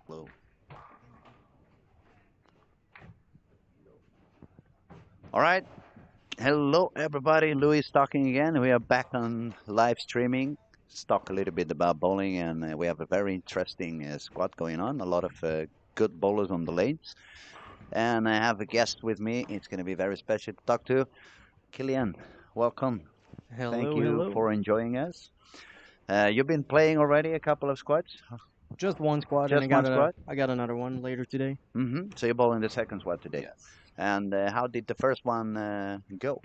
Hello. All right. Hello, everybody. Louis talking again. We are back on live streaming. Let's talk a little bit about bowling, and we have a very interesting squad going on. A lot of good bowlers on the lanes. And I have a guest with me. It's going to be very special to talk to. Killian, welcome. Thank Hello, you hello. for enjoying us. You've been playing already a couple of squads? Just one squad, and Just one squad? I got another one later today. So you're bowling the second squad today. Yes. And how did the first one go?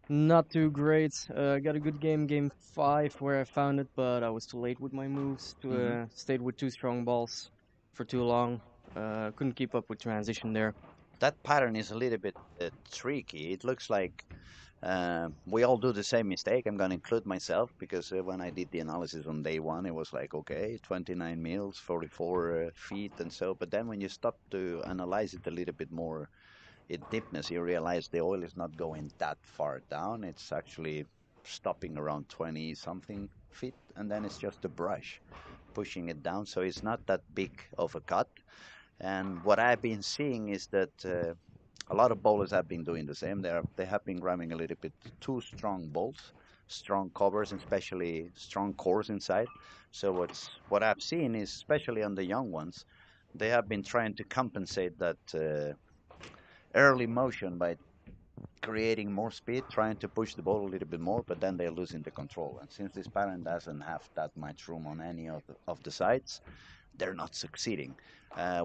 Not too great. Got a good game, game five, where I found it, but I was too late with my moves. To hmm stayed with two strong balls for too long. Couldn't keep up with transition there. That pattern is a little bit tricky. It looks like we all do the same mistake. I'm going to include myself because when I did the analysis on day one, it was like, okay, 29 mils, 44 feet, and so. But then when you stop to analyze it a little bit more in deepness, you realize the oil is not going that far down. It's actually stopping around 20 something feet, and then it's just a brush pushing it down. So it's not that big of a cut. And what I've been seeing is that a lot of bowlers have been doing the same. They have been grabbing a little bit too strong balls, strong covers, and especially strong cores inside. So what I've seen is, especially on the young ones, they have been trying to compensate that early motion by creating more speed, trying to push the ball a little bit more, but then they're losing the control. And since this pattern doesn't have that much room on any of the sides, they're not succeeding.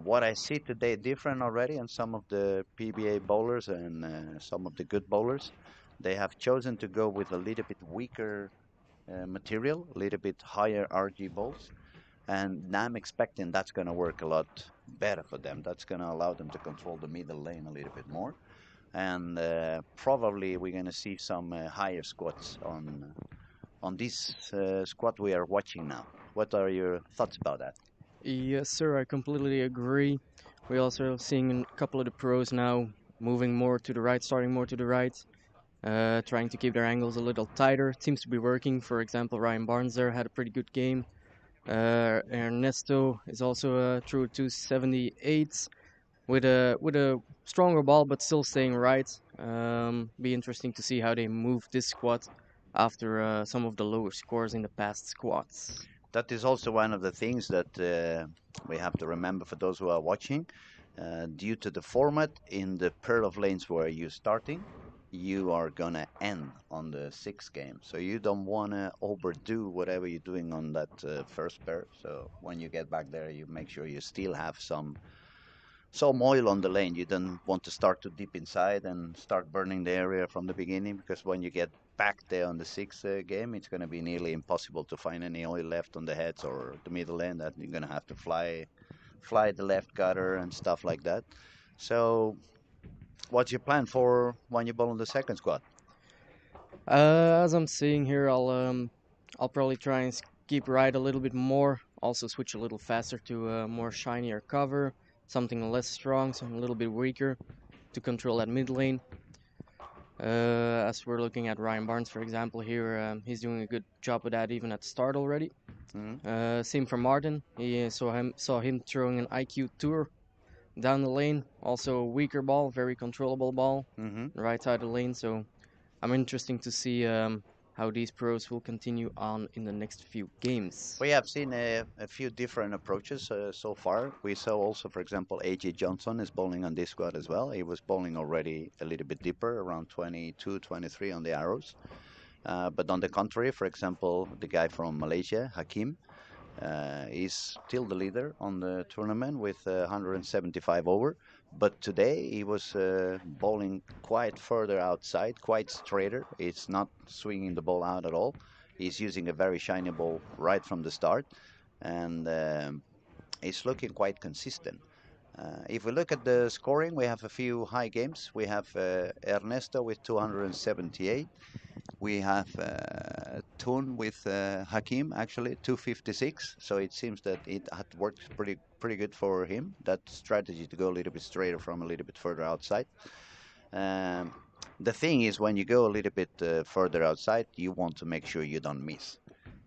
What I see today different already, and some of the PBA bowlers and some of the good bowlers, they have chosen to go with a little bit weaker material, a little bit higher RG balls, and I'm expecting that's going to work a lot better for them. That's going to allow them to control the middle lane a little bit more, and probably we're going to see some higher squats on this squat we are watching now. What are your thoughts about that? Yes, sir. I completely agree. We also seeing a couple of the pros now moving more to the right, starting more to the right. Trying to keep their angles a little tighter. It seems to be working. For example, Ryan Barnes there had a pretty good game. Ernesto is also through 278 with a stronger ball, but still staying right. Be interesting to see how they move this squad after some of the lower scores in the past squads. That is also one of the things that we have to remember for those who are watching. Due to the format in the pair of lanes where you're starting, you are gonna end on the sixth game. So you don't wanna overdo whatever you're doing on that first pair. So when you get back there, you make sure you still have some oil on the lane. You don't want to start too deep inside and start burning the area from the beginning because when you get back there on the sixth game, it's going to be nearly impossible to find any oil left on the heads or the middle lane. That you're going to have to fly the left gutter and stuff like that. So, what's your plan for when you bowl on the second squad? As I'm seeing here, I'll probably try and keep right a little bit more. Also switch a little faster to a more shinier cover, something less strong, something a little bit weaker to control that mid lane. As we're looking at Ryan Barnes, for example, here, he's doing a good job with that even at the start already. Hmm Same for Martin. He saw him throwing an IQ tour down the lane. Also a weaker ball, very controllable ball, hmm right side of the lane. So I'm interesting to see how these pros will continue on in the next few games. We have seen a few different approaches so far. We saw also, for example, AJ Johnson is bowling on this squad as well. He was bowling already a little bit deeper, around 22, 23 on the arrows. But on the contrary, for example, the guy from Malaysia, Hakim, is still the leader on the tournament with 175 over. But today he was bowling quite further outside, quite straighter. It's not swinging the ball out at all. He's using a very shiny ball right from the start, and it's looking quite consistent. If we look at the scoring, we have a few high games. We have Ernesto with 278. We have Tun with Hakim actually 256. So it seems that it had worked pretty good for him. That strategy to go a little bit straighter from a little bit further outside. Um, the thing is, when you go a little bit further outside, you want to make sure you don't miss.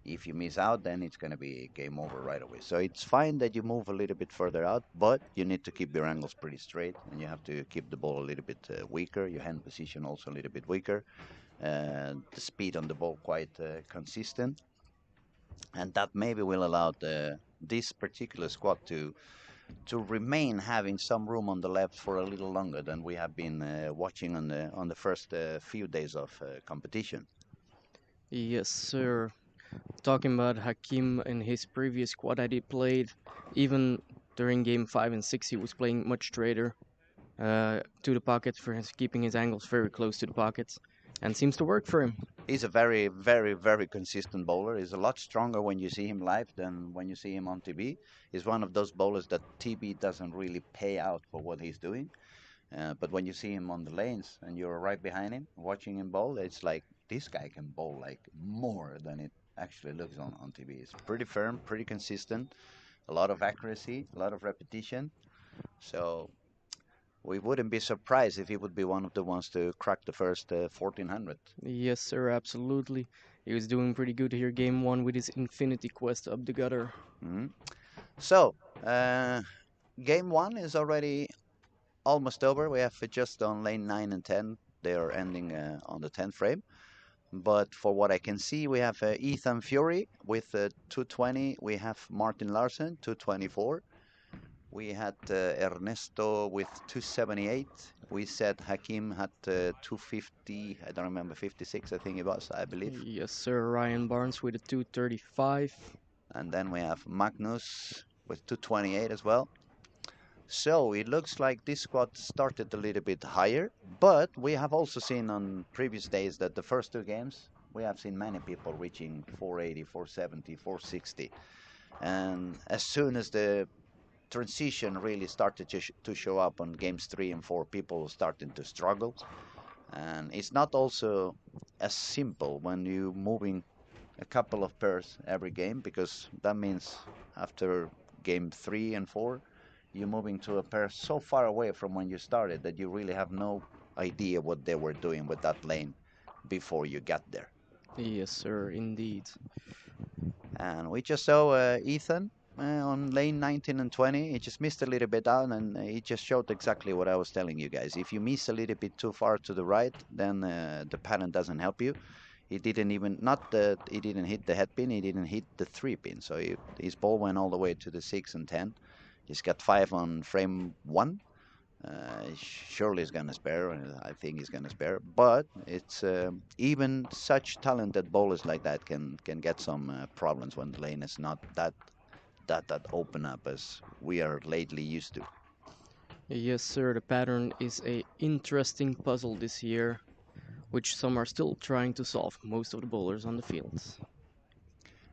If you miss out, then it's going to be game over right away. So it's fine that you move a little bit further out, but you need to keep your angles pretty straight, and you have to keep the ball a little bit weaker, your hand position also a little bit weaker, the speed on the ball quite consistent, and that maybe will allow this particular squad to remain having some room on the left for a little longer than we have been watching on the first few days of competition. Yes, sir. Talking about Hakim and his previous squad that he played, even during game 5 and 6, he was playing much straighter to the pockets for his keeping his angles very close to the pockets, and seems to work for him. He's a very, very, very consistent bowler. He's a lot stronger when you see him live than when you see him on TV. He's one of those bowlers that TV doesn't really pay out for what he's doing. But when you see him on the lanes and you're right behind him watching him bowl, it's like this guy can bowl like more than it actually looks on TV. It's pretty firm, pretty consistent, a lot of accuracy, a lot of repetition. So we wouldn't be surprised if he would be one of the ones to crack the first 1400. Yes, sir, absolutely. He was doing pretty good here game 1 with his Infinity Quest up the gutter. Mhm. So, uh, game one is already almost over. We have just on lane 9 and 10. They are ending on the 10th frame. But for what I can see, we have Ethan Fury with 220. We have Martin Larsen, 224. We had Ernesto with 278. We said Hakim had 250. I don't remember, 56, I think it was, I believe. Yes, sir, Ryan Barnes with a 235. And then we have Magnus with 228 as well. So it looks like this squad started a little bit higher, but we have also seen on previous days that the first two games, we have seen many people reaching 480, 470, 460. And as soon as the transition really started to show up on games 3 and 4, people starting to struggle. And it's not also as simple when you moving a couple of pairs every game, because that means after game 3 and 4, you're moving to a pair so far away from when you started that you really have no idea what they were doing with that lane before you got there. Yes, sir, indeed. And we just saw Ethan on lane 19 and 20. He just missed a little bit out, and he just showed exactly what I was telling you guys. If you miss a little bit too far to the right, then the pattern doesn't help you. He didn't even, not that he didn't hit the head pin, he didn't hit the 3 pin. So his ball went all the way to the 6 and 10. He's got 5 on frame 1. Surely he's gonna spare, and I think he's gonna spare. But it's even such talented bowlers like that can get some problems when the lane is not that open up as we are lately used to. Yes, sir, the pattern is a interesting puzzle this year, which some are still trying to solve, most of the bowlers on the fields.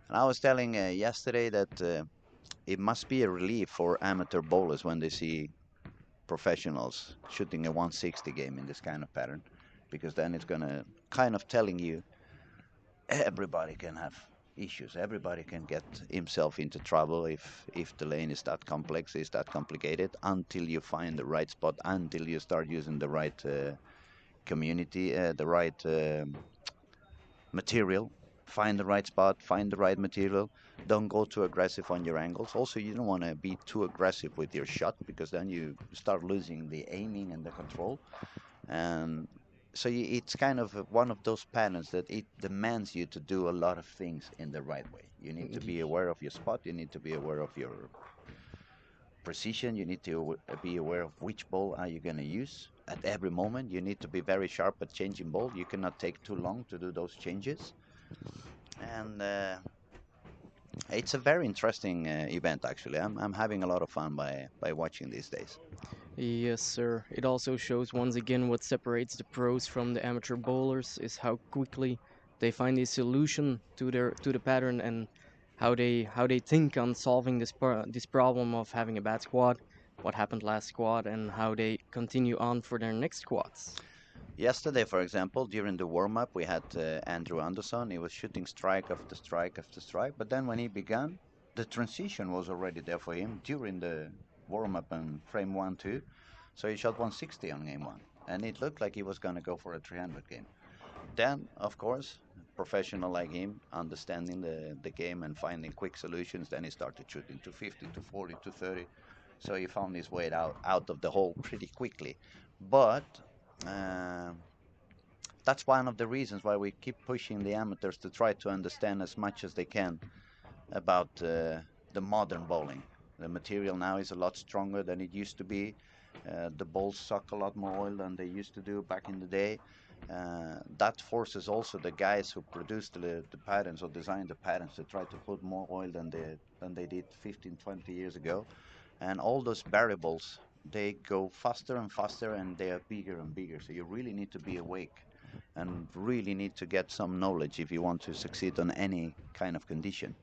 And I was telling yesterday that it must be a relief for amateur bowlers when they see professionals shooting a 160 game in this kind of pattern, because then it's gonna kind of telling you everybody can have issues. Everybody can get himself into trouble if the lane is that complex, is that complicated, until you find the right spot, until you start using the right community, the right material. Find the right spot, find the right material. Don't go too aggressive on your angles. Also, you don't want to be too aggressive with your shot, because then you start losing the aiming and the control. And so it's kind of one of those patterns that it demands you to do a lot of things in the right way. You need to be aware of your spot. You need to be aware of your precision. You need to be aware of which ball are you going to use at every moment. You need to be very sharp at changing ball. You cannot take too long to do those changes. And it's a very interesting event, actually. I'm having a lot of fun by watching these days. Yes, sir. It also shows once again what separates the pros from the amateur bowlers is how quickly they find a solution to the pattern, and how they think on solving this problem of having a bad squad, what happened last squad, and how they continue on for their next squads. Yesterday, for example, during the warm-up, we had Andrew Anderson. He was shooting strike after strike after strike, but then when he began, the transition was already there for him during the warm-up and frame 1, 2. So he shot 160 on game 1, and it looked like he was going to go for a 300 game. Then, of course, professional like him, understanding the game and finding quick solutions. Then he started shooting to 50, to 40, to 30. So he found his way out of the hole pretty quickly. But uh, that's one of the reasons why we keep pushing the amateurs to try to understand as much as they can about the modern bowling. The material now is a lot stronger than it used to be. The balls suck a lot more oil than they used to do back in the day. That forces also the guys who produce the patterns or design the patterns to try to put more oil than they did 15, 20 years ago. And all those variables, they go faster and faster and they are bigger and bigger. So you really need to be awake and really need to get some knowledge if you want to succeed on any kind of condition.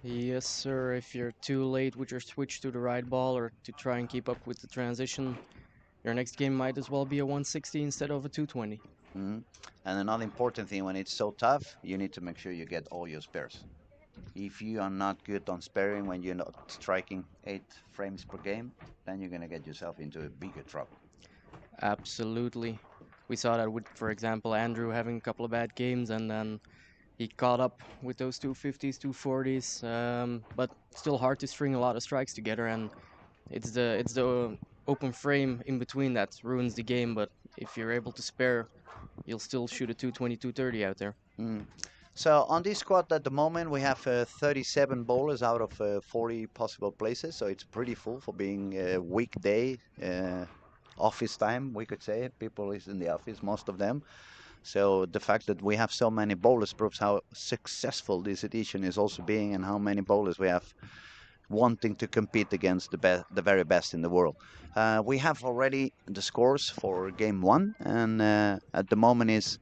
Yes, sir. If you're too late with your switch to the right ball or to try and keep up with the transition, your next game might as well be a 160 instead of a 220. Mhm. And another important thing when it's so tough, you need to make sure you get all your spares. If you are not good on sparing when you're not striking 8 frames per game, then you're going to get yourself into a bigger trouble. Absolutely. We saw that with, for example, Andrew having a couple of bad games and then he caught up with those 250s, 240s, but still hard to string a lot of strikes together. And it's the open frame in between that ruins the game. But if you're able to spare, you'll still shoot a 220, 230 out there. Mm. So on this squad at the moment, we have 37 bowlers out of 40 possible places. So it's pretty full for being a weekday office time, we could say. People is in the office, most of them. So the fact that we have so many bowlers proves how successful this edition is also being and how many bowlers we have wanting to compete against the very best in the world. We have already the scores for game one, and at the moment is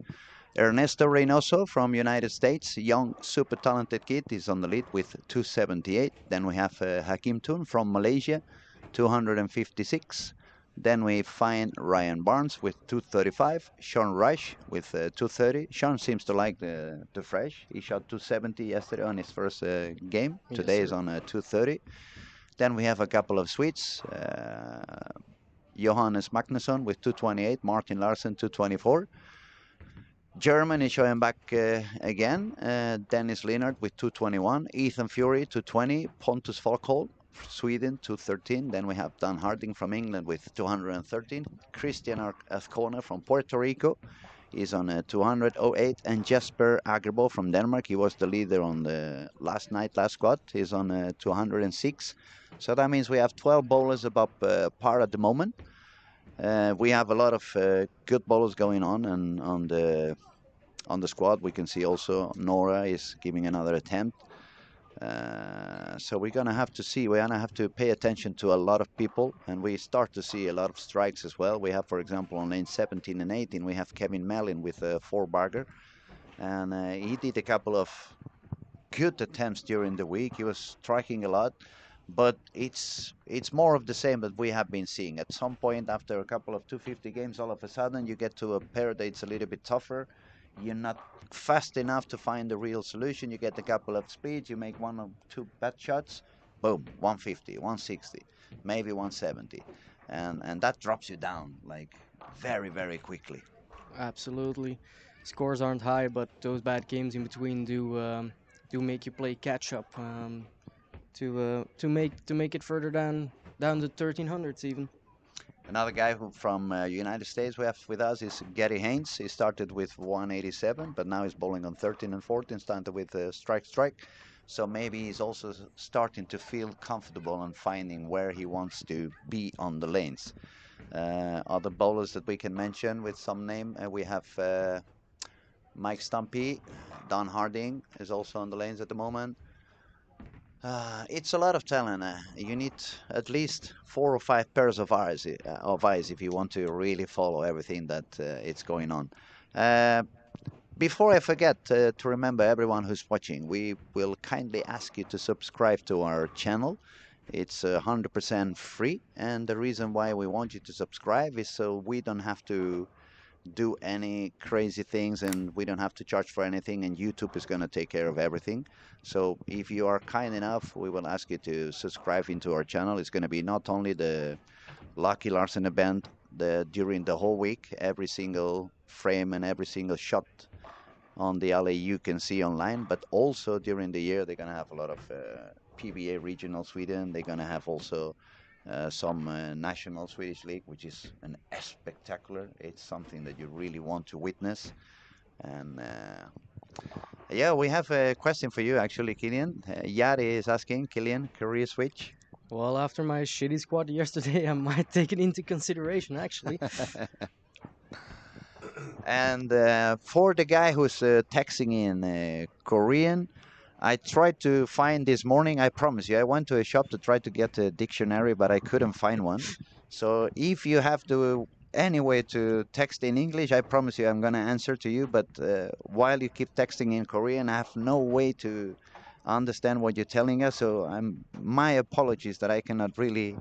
Ernesto Reynoso from United States, young, super talented kid, is on the lead with 278. Then we have Hakim Tun from Malaysia, 256. Then we find Ryan Barnes with 235, Sean Rush with 230. Sean seems to like the fresh. He shot 270 yesterday on his first game. Yes, Today is sir. on 230. Then we have a couple of Swedes. Johannes Magnusson with 228, Martin Larsen 224. Germany showing back again. Dennis Linnard with 221, Ethan Fury 220, Pontus Folkhold, Sweden 213. Then we have Dan Harding from England with 213. Christian Azcona from Puerto Rico is on 208, and Jesper Agerbo from Denmark. He was the leader on the last squad. He's on 206. So that means we have 12 bowlers above par at the moment. We have a lot of good bowlers going on, and on the squad. We can see also Nora is giving another attempt. So we're gonna have to see. We're gonna have to pay attention to a lot of people, and we start to see a lot of strikes as well. We have, for example, on lane 17 and 18, we have Kevin Mellin with a four-bagger, and he did a couple of good attempts during the week. He was striking a lot, but it's more of the same that we have been seeing. At some point, after a couple of 250 games, all of a sudden you get to a pair that's a little bit tougher. You're not fast enough to find the real solution. You get a couple of speeds, you make one or two bad shots, boom, 150, 160, maybe 170, and that drops you down like very, very quickly. Absolutely. Scores aren't high, but those bad games in between do make you play catch up to make it further down to 1300s even. Another guy from United States we have with us is Gary Haynes. He started with 187, but now he's bowling on 13 and 14, started with strike. So maybe he's also starting to feel comfortable and finding where he wants to be on the lanes. Other bowlers that we can mention with some name, we have Mike Stumpy, Don Harding is also on the lanes at the moment. It's a lot of talent. You need at least 4 or 5 pairs of eyes if you want to really follow everything that it's going on. Uh, Before I forget to remember everyone who's watching, we will kindly ask you to subscribe to our channel. It's 100% free, and the reason why we want you to subscribe is so we don't have to do any crazy things and we don't have to charge for anything, and YouTube is going to take care of everything. So if you are kind enough, we will ask you to subscribe into our channel. It's going to be not only the Lucky Larsen event during the whole week, every single frame and every single shot on the alley you can see online, but also during the year they're gonna have a lot of PBA regional Sweden. They're gonna have also some national Swedish league, which is an spectacular. It's something that you really want to witness. And yeah, we have a question for you actually, Killian. Yari is asking, Killian, career switch. Well, after my shitty squad yesterday, I might take it into consideration, actually. And for the guy who's texting in Korean, I tried to find this morning. I promise you, I went to a shop to try to get a dictionary, but I couldn't find one. So if you have to any way to text in English, I promise you I'm gonna answer to you. But while you keep texting in Korean, I have no way to understand what you're telling us. So my apologies that I cannot really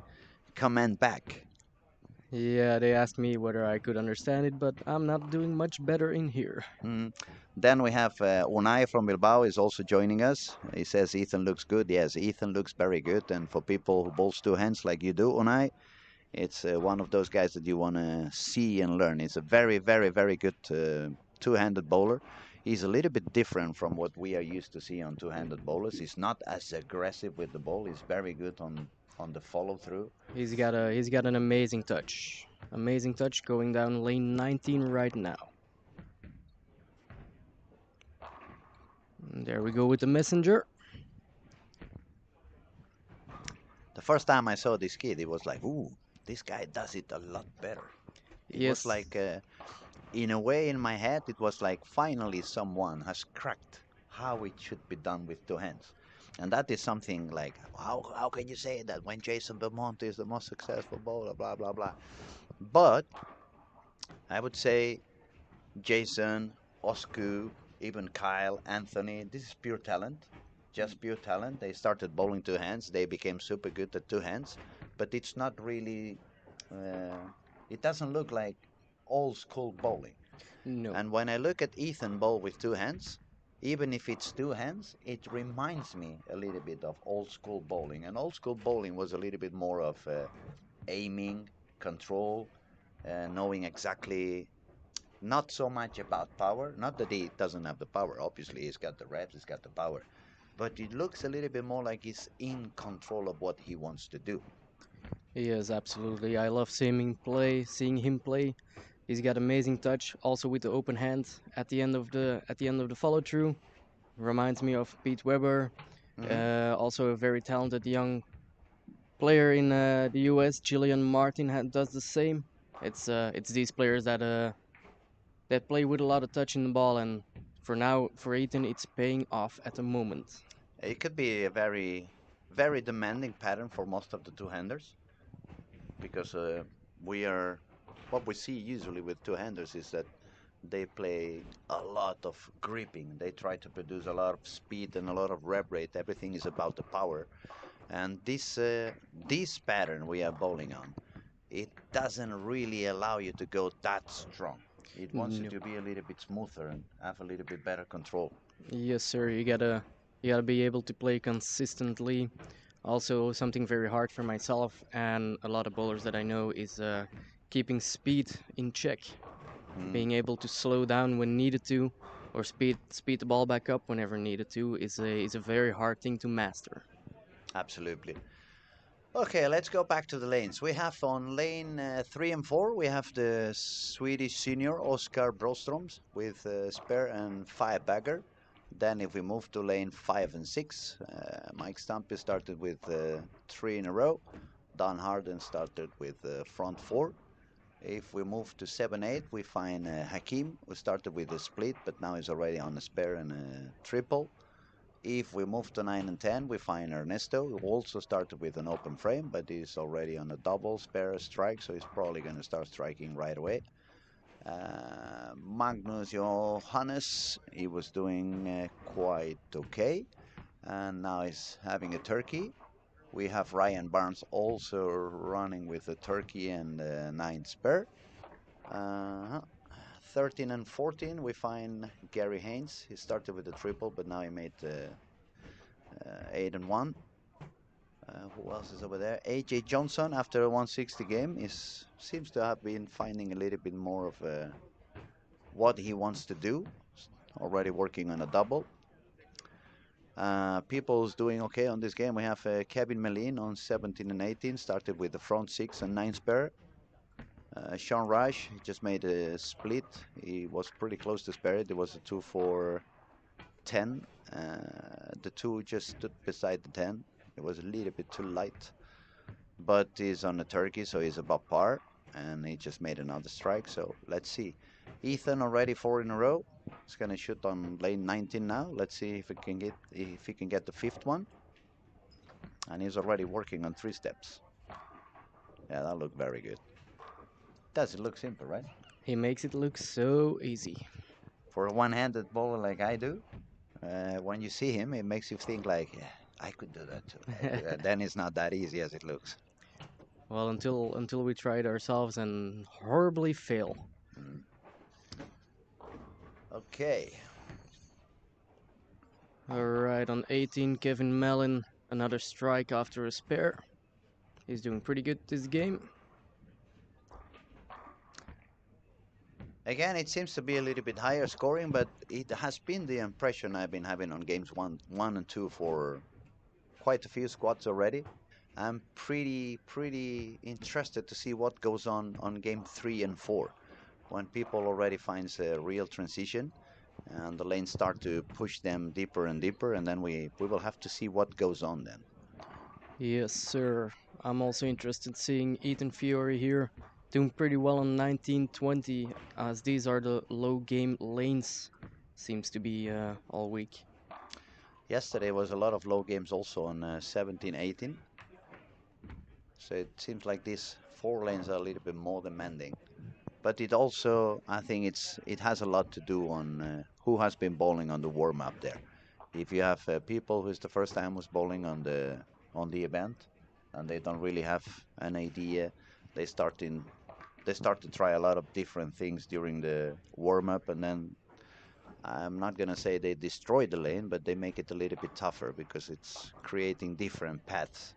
comment back. Yeah, they asked me whether I could understand it, but I'm not doing much better in here. Mm. Then we have Unai from Bilbao is also joining us. He says Ethan looks good. Yes, Ethan looks very good. And for people who bowls two hands like you do, Unai, it's one of those guys that you want to see and learn. He's a very, very, very good two-handed bowler. He's a little bit different from what we are used to see on two-handed bowlers. He's not as aggressive with the ball. He's very good on the follow-through. He's got an amazing touch going down lane 19 right now. And there we go with the messenger. The first time I saw this kid, it was like, ooh, this guy does it a lot better. It was Yes, like in a way, in my head, it was like finally someone has cracked how it should be done with two hands. And that is something like, how can you say that when Jason Belmonte is the most successful bowler, blah, blah, blah. But I would say Jason, Osku, even Kyle, Anthony, this is pure talent. Just pure talent. They started bowling two hands. They became super good at two hands. But it's not really, uh, it doesn't look like old school bowling. no. And when I look at Ethan bowl with two hands, even if it's two hands, it reminds me a little bit of old school bowling. And old school bowling was a little bit more of aiming, control, knowing exactly, not so much about power. Not that he doesn't have the power. Obviously, he's got the reps, he's got the power. But it looks a little bit more like he's in control of what he wants to do. Yes, absolutely. I love seeing him play. He's got amazing touch, also with the open hand at the end of the follow through. Reminds me of Pete Weber, Hmm. also a very talented young player in the U.S. Jillian Martin does the same. It's these players that play with a lot of touch in the ball, and for now, for Ethan, it's paying off at the moment. It could be a very, very demanding pattern for most of the two-handers because we are what we see usually with two-handers is that they play a lot of gripping. They try to produce a lot of speed and a lot of rev rate. Everything is about the power. And this pattern we are bowling on, it doesn't really allow you to go that strong. It wants you No. to be a little bit smoother and have a little bit better control. Yes, sir. You gotta be able to play consistently. Also, something very hard for myself and a lot of bowlers that I know is keeping speed in check, Mm, being able to slow down when needed to, or speed the ball back up whenever needed to is a very hard thing to master. absolutely. Okay, let's go back to the lanes. We have on lane 3 and 4, we have the Swedish senior Oskar Brostroms with spare and 5 bagger. Then if we move to lane 5 and 6, Mike Stumpy started with 3 in a row. Don Harden started with front 4. If we move to 7-8, we find Hakim, who started with a split, but now is already on a spare and a triple. If we move to 9 and 10, we find Ernesto, who also started with an open frame, but is already on a double spare strike, so he's probably going to start striking right away. Magnus Johannes, he was doing quite okay, and now he's having a turkey. We have Ryan Barnes also running with a turkey and a 9 spare. Uh, 13 and 14, we find Gary Haynes. He started with a triple, but now he made 8 and 1. Who else is over there? AJ Johnson, after a 160 game, is seems to have been finding a little bit more of what he wants to do. already working on a double. People's doing okay on this game. We have Kevin Melin on 17 and 18, started with the front 6 and 9 spare. Sean Rush he just made a split. He was pretty close to spare it. There was a 2 for 10. The 2 just stood beside the 10. It was a little bit too light, but he's on the turkey, so he's above par, and he just made another strike. So let's see. Ethan already 4 in a row. He's gonna shoot on lane 19 now. Let's see if he can get the fifth one. And he's already working on 3 steps. Yeah, that looked very good. Does it look simple, right? He makes it look so easy. For a one-handed bowler like I do, when you see him, it makes you think like, yeah, I could do that too. I could, then it's not that easy as it looks. Well, until we try it ourselves and horribly fail. Mm. Okay. Alright, on 18, Kevin Mellon, another strike after a spare. He's doing pretty good this game. Again, it seems to be a little bit higher scoring, but it has been the impression I've been having on games one and two for quite a few squads already. I'm pretty interested to see what goes on game 3 and 4 when people already finds a real transition and the lanes start to push them deeper and deeper, and then we will have to see what goes on then. Yes, sir. I'm also interested seeing Ethan Fiore here doing pretty well on 1920, as these are the low game lanes. Seems to be all week. Yesterday was a lot of low games also on 17, 18. So it seems like these 4 lanes are a little bit more demanding. But it also, I think it has a lot to do on who has been bowling on the warm up there. If you have people who's the first time was bowling on the event, and they don't really have an idea, they start in they start to try a lot of different things during the warm up, and then I'm not gonna say they destroy the lane, but they make it a little bit tougher because it's creating different paths.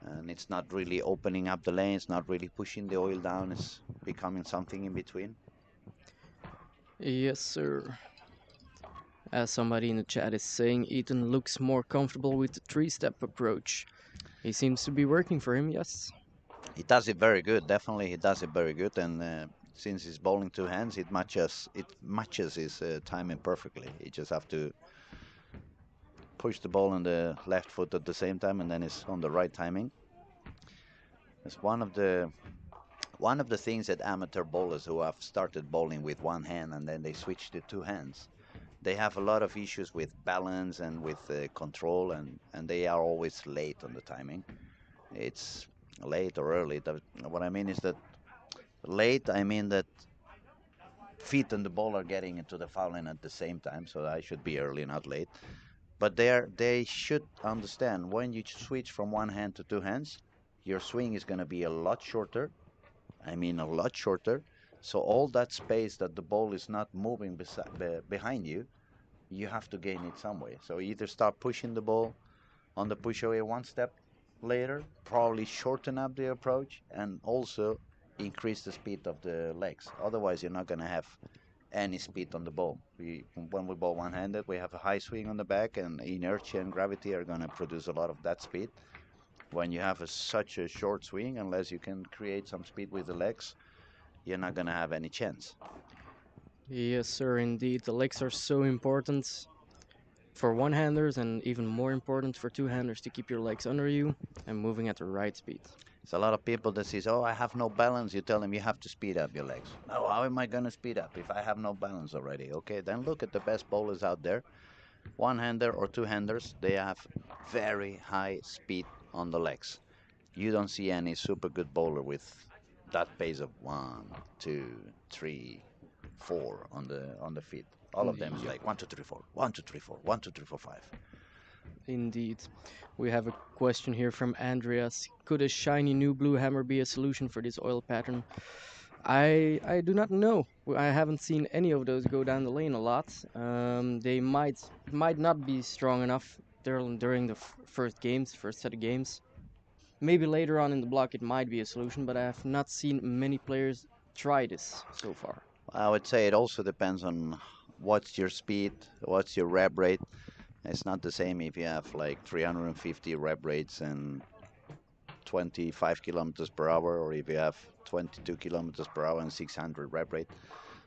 And it's not really opening up the lane, it's not really pushing the oil down, it's becoming something in between. Yes, sir. As somebody in the chat is saying, Ethan looks more comfortable with the 3-step approach. He seems to be working for him, yes. He does it very good, definitely he does it very good, and since he's bowling 2 hands, it matches his timing perfectly. He just have to push the ball on the left foot at the same time, and then it's on the right timing. It's one of the things that amateur bowlers who have started bowling with 1 hand and then they switch to 2 hands, they have a lot of issues with balance and with control, and they are always late on the timing. It's late or early. What I mean is that late, I mean that feet and the ball are getting into the foul line at the same time, so I should be early, not late. But they should understand when you switch from 1 hand to 2 hands, your swing is going to be a lot shorter. I mean, a lot shorter. So all that space that the ball is not moving behind you, you have to gain it some way. So either start pushing the ball on the push away 1 step later, probably shorten up the approach, and also increase the speed of the legs. Otherwise, you're not going to have any speed on the ball. When we bowl one-handed, we have a high swing on the back, and inertia and gravity are going to produce a lot of that speed. When you have such a short swing, unless you can create some speed with the legs, you're not going to have any chance. Yes, sir, indeed. The legs are so important for one-handers and even more important for two-handers to keep your legs under you and moving at the right speed. There's a lot of people that says, "Oh, I have no balance." You tell them you have to speed up your legs. No, how am I going to speed up if I have no balance already? Okay, then look at the best bowlers out there. One-hander or two-handers, they have very high speed on the legs. You don't see any super good bowler with that pace of 1, 2, 3, 4 on the feet. All of them is Yep, like 1, 2, 3, 4, 1, 2, 3, 4, 1, 2, 3, 4, 5. indeed. We have a question here from Andreas. Could a shiny new blue hammer be a solution for this oil pattern? I do not know. I haven't seen any of those go down the lane a lot. They might not be strong enough during the first set of games. Maybe later on in the block it might be a solution, but I have not seen many players try this so far. I would say it also depends on what's your speed, what's your rev rate. It's not the same if you have like 350 rev rates and 25 kilometers per hour, or if you have 22 kilometers per hour and 600 rev rate.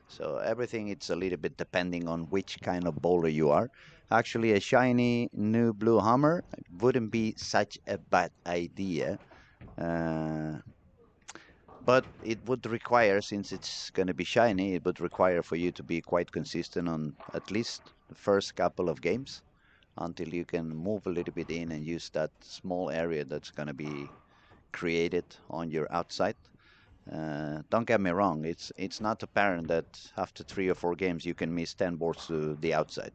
So everything it's a little bit depending on which kind of bowler you are. Actually, a shiny new blue hammer wouldn't be such a bad idea, uh, but it would require, since it's going to be shiny, it would require for you to be quite consistent on at least the first couple of games until you can move a little bit in and use that small area that's going to be created on your outside. Don't get me wrong, it's not apparent that after 3 or 4 games you can miss 10 boards to the outside.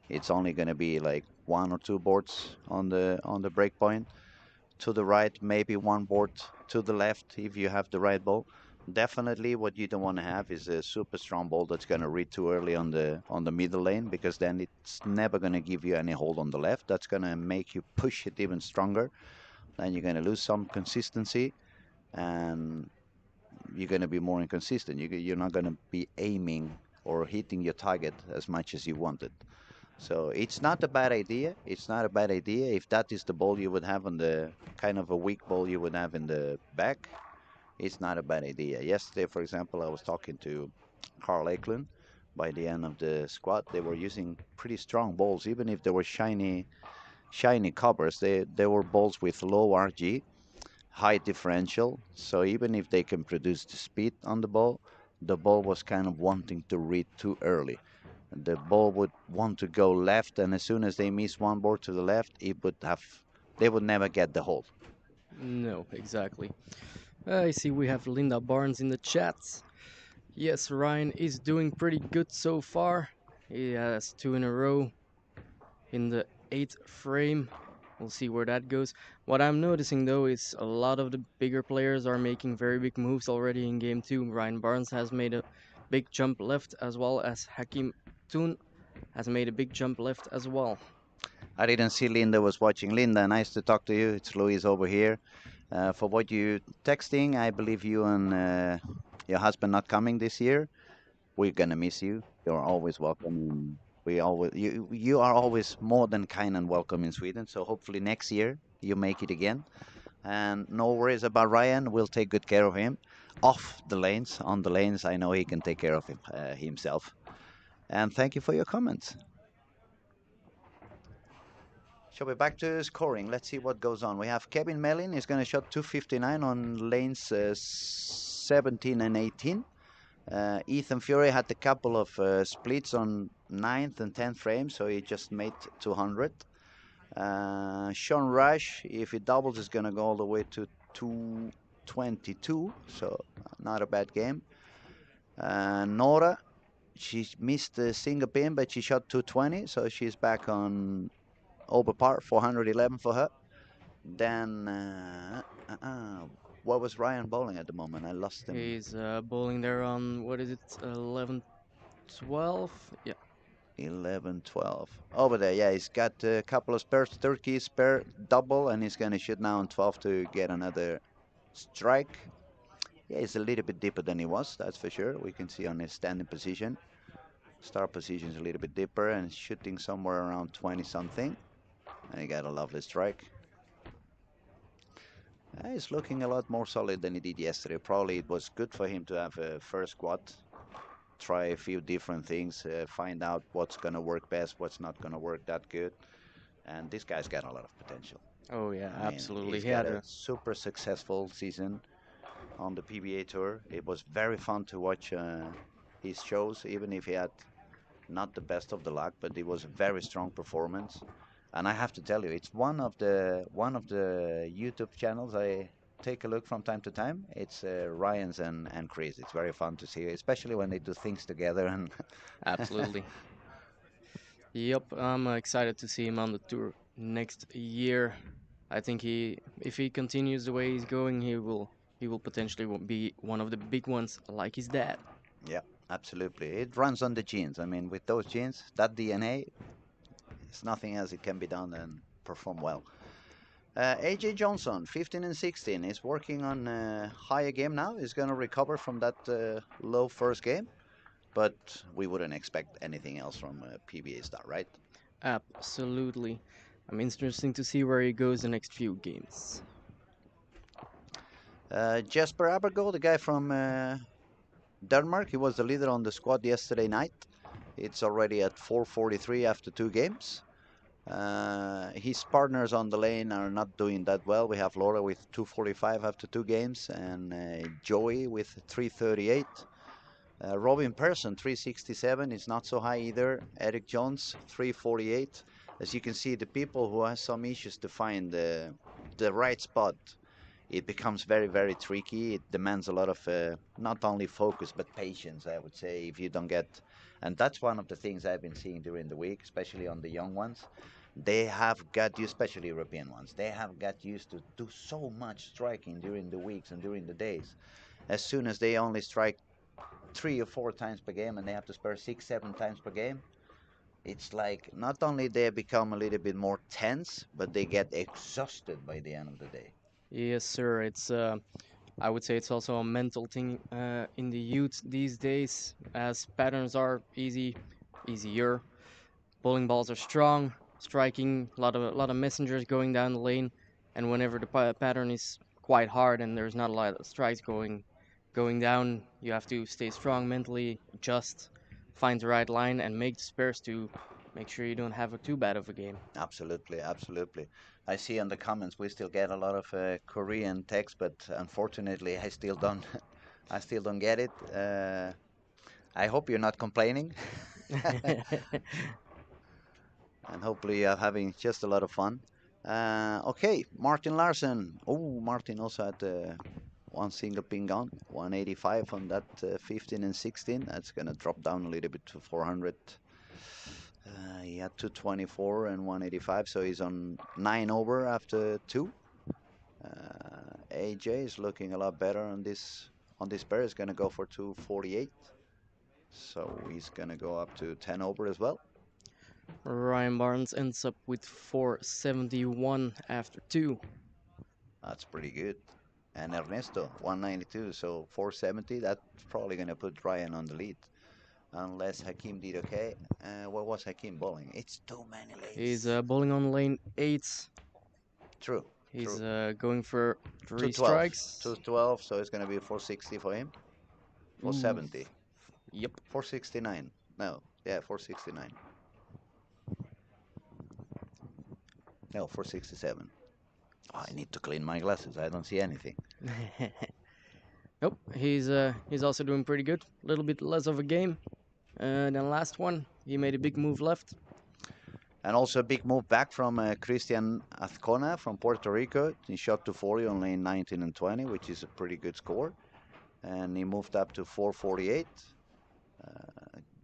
It's only going to be like 1 or 2 boards on the break point to the right, maybe 1 board to the left if you have the right ball. Definitely, what you don't want to have is a super strong ball that's going to read too early on the middle lane, because then it's never going to give you any hold on the left. That's going to make you push it even stronger. Then you're going to lose some consistency, and you're going to be more inconsistent. You're not going to be aiming or hitting your target as much as you wanted. So it's not a bad idea. It's not a bad idea if that is the ball you would have on the kind of a weak ball you would have in the back. It's not a bad idea. Yesterday, for example, I was talking to Carl Lakeland. By the end of the squad, they were using pretty strong balls, even if they were shiny covers. They were balls with low RG, high differential. So even if they can produce the speed on the ball was kind of wanting to read too early. The ball would want to go left, and as soon as they miss 1 board to the left, they would never get the hold. No, exactly. I see we have Linda Barnes in the chats. Yes, Ryan is doing pretty good so far. He has two in a row in the eighth frame. We'll see where that goes. What I'm noticing though is a lot of the bigger players are making very big moves already in game two. Ryan Barnes has made a big jump left, as well as Hakim Toon has made a big jump left as well. I didn't see Linda was watching. Linda, nice to talk to you. It's Luis over here. For what you texting, I believe you and your husband not coming this year. We're gonna miss you. You're always welcome. You are always more than kind and welcome in Sweden. So hopefully next year you make it again. And no worries about Ryan. We'll take good care of him. Off the lanes, on the lanes, I know he can take care of himself. And thank you for your comments. Shall we back to scoring? Let's see what goes on. We have Kevin Mellin is going to shot 259 on lanes 17 and 18. Ethan Fury had a couple of splits on 9th and 10th frame, so he just made 200. Sean Rush, if he doubles, is going to go all the way to 222, so not a bad game. Nora, she missed the single pin, but she shot 220, so she's back on over par, 411 for her. Then, what was Ryan bowling at the moment? I lost him. He's bowling there on, what is it, 11, 12? Yeah. 11, 12. Over there, yeah, he's got a couple of spares, turkey spare double, and he's going to shoot now on 12 to get another strike. Yeah, he's a little bit deeper than he was, that's for sure. We can see on his standing position. Start position is a little bit deeper and shooting somewhere around 20 something. And he got a lovely strike. He's looking a lot more solid than he did yesterday. Probably it was good for him to have a first squad, try a few different things, find out what's going to work best, what's not going to work that good. And this guy's got a lot of potential. Oh yeah, I mean, absolutely. he's He got had a a super successful season on the PBA Tour. It was very fun to watch his shows, even if he had not the best of the luck, but it was a very strong performance. And I have to tell you, it's one of the YouTube channels I take a look from time to time. It's Ryan's and Chris. It's very fun to see, especially when they do things together. And absolutely. Yep, I'm excited to see him on the tour next year. I think if he continues the way he's going, he will potentially be one of the big ones like his dad. yeah, absolutely, it runs on the genes. I mean, with those genes, that DNA, it's nothing else. It can be done and perform well. AJ Johnson, 15 and 16, is working on a higher game now. He's going to recover from that low first game. but we wouldn't expect anything else from a PBA star, right? Absolutely. I'm interesting to see where he goes the next few games. Jesper Abergo, the guy from Denmark, he was the leader on the squad yesterday night. It's already at 443 after 2 games. His partners on the lane are not doing that well. We have Laura with 245 after 2 games and Joey with 338. Robin Persson 367 is not so high either. Eric Jones 348. As you can see, the people who have some issues to find the right spot, it becomes very, very tricky. It demands a lot of not only focus but patience, I would say, if you don't get. And that's one of the things I've been seeing during the week, especially on the young ones. They have got used, especially European ones, they have got used to do so much striking during the weeks and during the days. As soon as they only strike 3 or 4 times per game and they have to spare 6, 7 times per game, it's like not only they become a little bit more tense, but they get exhausted by the end of the day. Yes, sir. It's I would say it's also a mental thing in the youth these days, as patterns are easier. Bowling balls are strong, striking a lot of messengers going down the lane, and whenever the pattern is quite hard and there's not a lot of strikes going down, you have to stay strong mentally, adjust, find the right line, and make the spares to make sure you don't have a too bad of a game. Absolutely, absolutely. I see on the comments we still get a lot of Korean text, but unfortunately I still don't. I still don't get it. I hope you're not complaining, and hopefully you're having just a lot of fun. Okay, Martin Larsen. Oh, Martin also had one single ping on, 185 on that 15 and 16. That's gonna drop down a little bit to 400. He had 224 and 185, so he's on 9 over after 2. AJ is looking a lot better on this pair. He's gonna go for 248, so he's gonna go up to 10 over as well. Ryan Barnes ends up with 471 after 2. That's pretty good. And Ernesto 192, so 470. That's probably gonna put Ryan on the lead, unless Hakim did okay. What was Hakim bowling? It's too many He's lanes. bowling on lane 8. True, He's true. going for 3 212, strikes. 212. So it's gonna be 460 for him. Ooh, 470, yep. 469. No, yeah, 469. No, 467. Oh, I need to clean my glasses. I don't see anything. Nope, he's also doing pretty good. A little bit less of a game than last one. He made a big move left. And also a big move back from Christian Azcona from Puerto Rico. He shot to 40 on lane 19 and 20, which is a pretty good score. And he moved up to 448.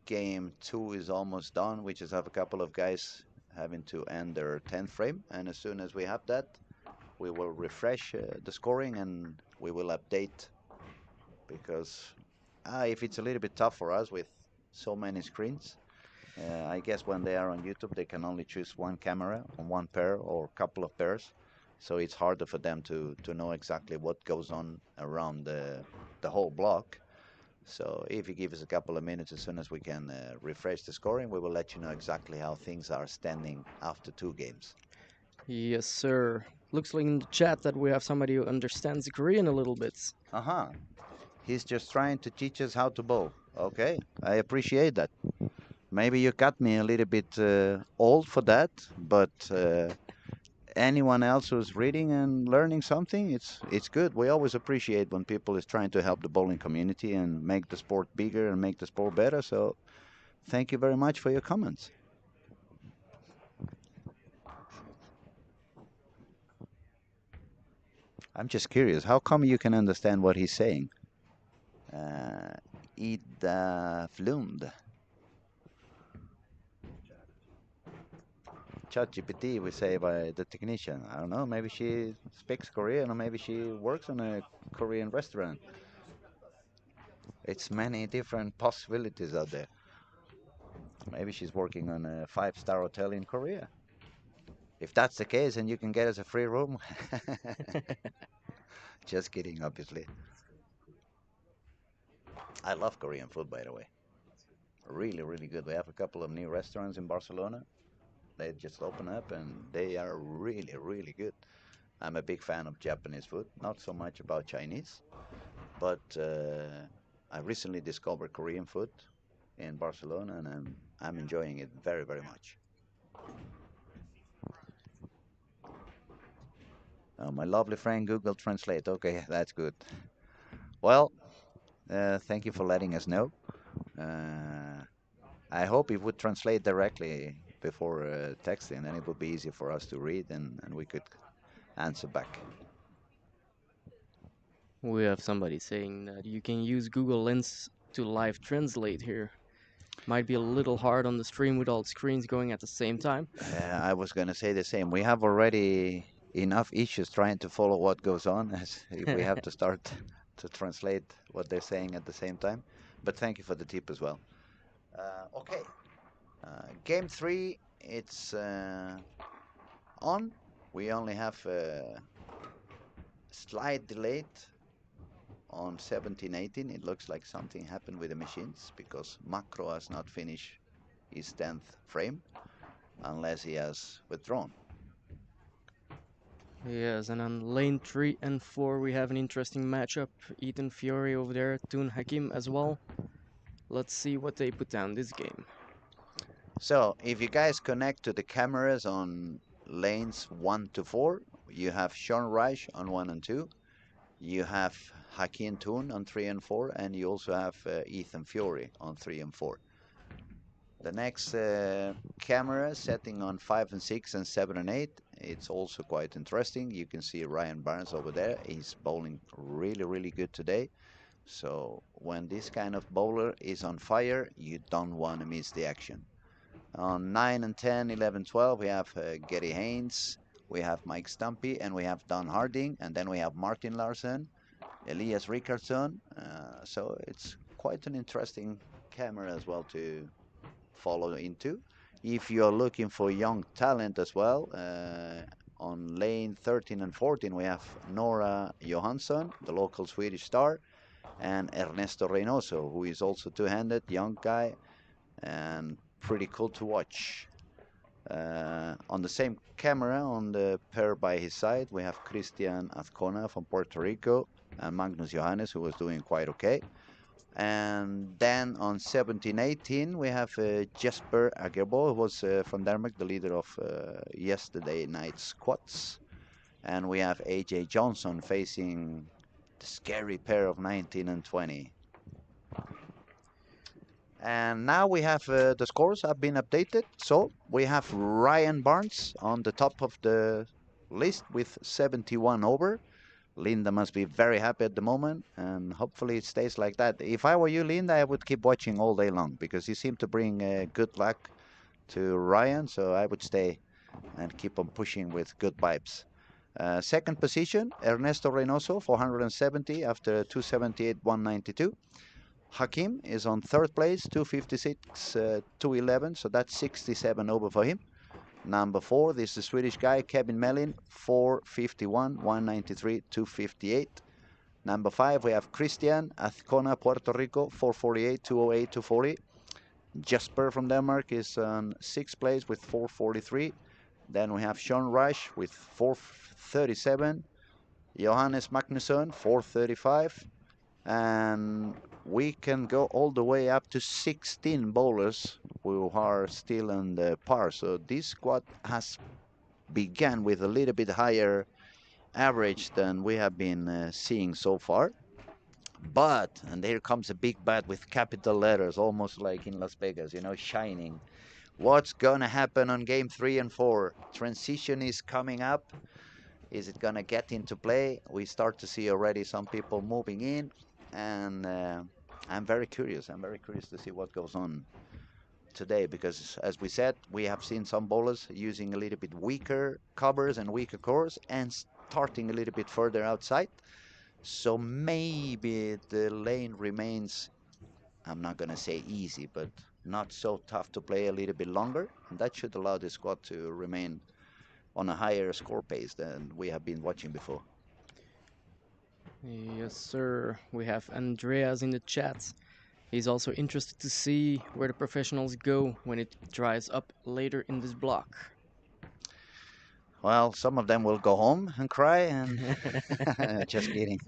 Game 2 is almost done. We just have a couple of guys having to end their 10th frame. And as soon as we have that, we will refresh the scoring and we will update, because if it's a little bit tough for us with so many screens, I guess when they are on YouTube, they can only choose one camera on one pair or a couple of pairs. So it's harder for them to know exactly what goes on around the whole block. So if you give us a couple of minutes, as soon as we can refresh the scoring, we will let you know exactly how things are standing after 2 games. Yes, sir. Looks like in the chat that we have somebody who understands Korean a little bit. Uh-huh. He's just trying to teach us how to bowl. Okay, I appreciate that. Maybe you got me a little bit old for that, but anyone else who's reading and learning something, it's good. We always appreciate when people is trying to help the bowling community and make the sport bigger and make the sport better. So thank you very much for your comments. I'm just curious, how come you can understand what he's saying? Ida Flund. ChatGPT, we say by the technician. I don't know, maybe she speaks Korean or maybe she works in a Korean restaurant. It's many different possibilities out there. Maybe she's working on a 5-star hotel in Korea. If that's the case and you can get us a free room, just kidding, obviously. I love Korean food, by the way. really, really good. We have a couple of new restaurants in Barcelona. They just opened up and they are really, really good. I'm a big fan of Japanese food, not so much about Chinese, but I recently discovered Korean food in Barcelona and I'm enjoying it very, very much. My lovely friend Google Translate. Okay, that's good. Well, thank you for letting us know. Uh, I hope it would translate directly before texting, and it would be easy for us to read and we could answer back. We have somebody saying that you can use Google Lens to live translate here. Might be a little hard on the stream with all screens going at the same time. I was going to say the same. We have already enough issues trying to follow what goes on as if we have to start to translate what they're saying at the same time. But thank you for the tip as well. Okay, game three, it's on. We only have a slight delay on 17-18. It looks like something happened with the machines because Macro has not finished his 10th frame unless he has withdrawn. Yes, and on lane 3 and 4 we have an interesting matchup. Ethan Fury over there, Toon Hakim as well. Let's see what they put down this game. So if you guys connect to the cameras on lanes 1 to 4, you have Sean Reich on 1 and 2. You have Hakeem Toon on 3 and 4, and you also have Ethan Fury on 3 and 4. The next camera setting on 5 and 6 and 7 and 8, it's also quite interesting. You can see Ryan Barnes over there. He's bowling really, really good today. So when this kind of bowler is on fire, you don't want to miss the action. On 9 and 10, 11, 12, we have Gary Haynes, we have Mike Stumpy, and we have Don Harding, and then we have Martin Larsen, Elias Rickardsson. So it's quite an interesting camera as well to follow into. If you're looking for young talent as well, on lane 13 and 14, we have Nora Johansson, the local Swedish star, and Ernesto Reynoso, who is also two-handed, young guy, and pretty cool to watch. On the same camera, on the pair by his side, we have Christian Azcona from Puerto Rico and Magnus Johannes, who was doing quite okay. And then on 17-18, we have Jesper Agerbo, who was from Denmark, the leader of yesterday night's squats. And we have AJ Johnson facing the scary pair of 19 and 20. And now we have the scores have been updated. So we have Ryan Barnes on the top of the list with 71 over. Linda must be very happy at the moment, and hopefully it stays like that. If I were you, Linda, I would keep watching all day long because you seem to bring good luck to Ryan. So I would stay and keep on pushing with good vibes. Second position, Ernesto Reynoso, 470 after 278, 192. Hakim is on third place, 256, 211, so that's 67 over for him. Number 4, this is the Swedish guy, Kevin Mellin, 451, 193, 258. Number 5, we have Christian Azcona, Puerto Rico, 448, 208, 240. Jesper from Denmark is on 6th place with 443. Then we have Sean Rush with 437. Johannes Magnusson, 435. And we can go all the way up to 16 bowlers who are still on the par. So this squad has begun with a little bit higher average than we have been seeing so far. But, and here comes a big but with capital letters, almost like in Las Vegas, you know, shining. What's going to happen on game 3 and 4? Transition is coming up. Is it going to get into play? We start to see already some people moving in, and I'm very curious. I'm very curious to see what goes on today because, as we said, we have seen some bowlers using a little bit weaker covers and weaker cores and starting a little bit further outside. So maybe the lane remains, I'm not going to say easy, but not so tough to play a little bit longer. And that should allow the squad to remain on a higher score pace than we have been watching before. Yes, sir. We have Andreas in the chat He's also interested to see where the professionals go when it dries up later in this block. Well, some of them will go home and cry, and just kidding.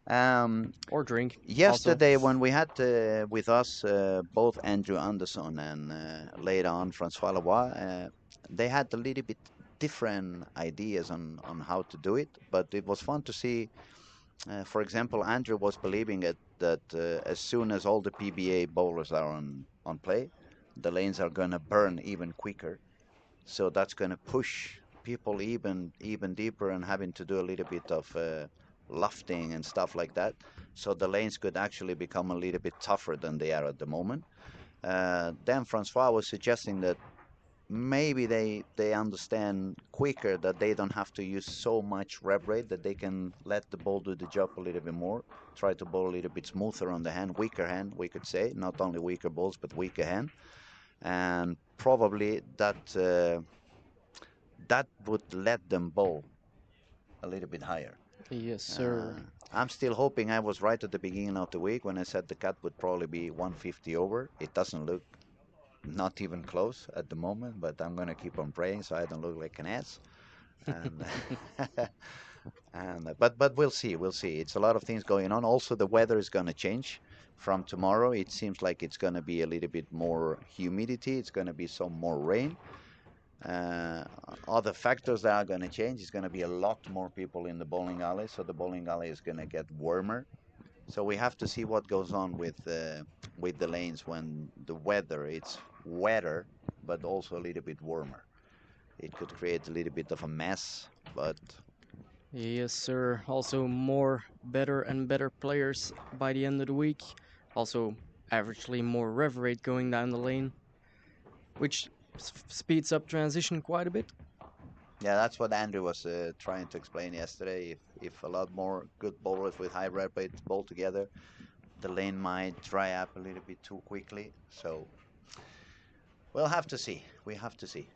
Um, Or drink, also. Yesterday, when we had with us both Andrew Anderson and later on Francois Leroy, they had a little bit different ideas on how to do it, but it was fun to see. For example, Andrew was believing that as soon as all the PBA bowlers are on play, the lanes are going to burn even quicker. So that's going to push people even deeper and having to do a little bit of lofting and stuff like that. So the lanes could actually become a little bit tougher than they are at the moment. Then Francois was suggesting that maybe they understand quicker that they don't have to use so much rev rate, that they can let the ball do the job a little bit more, try to bowl a little bit smoother on the hand, we could say, not only weaker balls but weaker hand, and probably that would let them bowl a little bit higher. Yes, sir. Uh, I'm still hoping I was right at the beginning of the week when I said the cut would probably be 150 over. It doesn't look not even close at the moment, but I'm gonna keep on praying so I don't look like an ass. And and but we'll see, we'll see. It's a lot of things going on. Also, the weather is gonna change from tomorrow. It seems like it's gonna be a little bit more humidity. It's gonna be some more rain. Uh, Other factors that are going to change is going to be a lot more people in the bowling alley, so the bowling alley is going to get warmer. So we have to see what goes on with the lanes when the weather it's wetter, but also a little bit warmer. It could create a little bit of a mess, but Yes, sir. Also, more better and better players by the end of the week. Also, averagely more rev rate going down the lane, which speeds up transition quite a bit. yeah, that's what Andrew was trying to explain yesterday. If a lot more good bowlers with high rev rate bowl together, the lane might dry up a little bit too quickly. So we'll have to see. We have to see.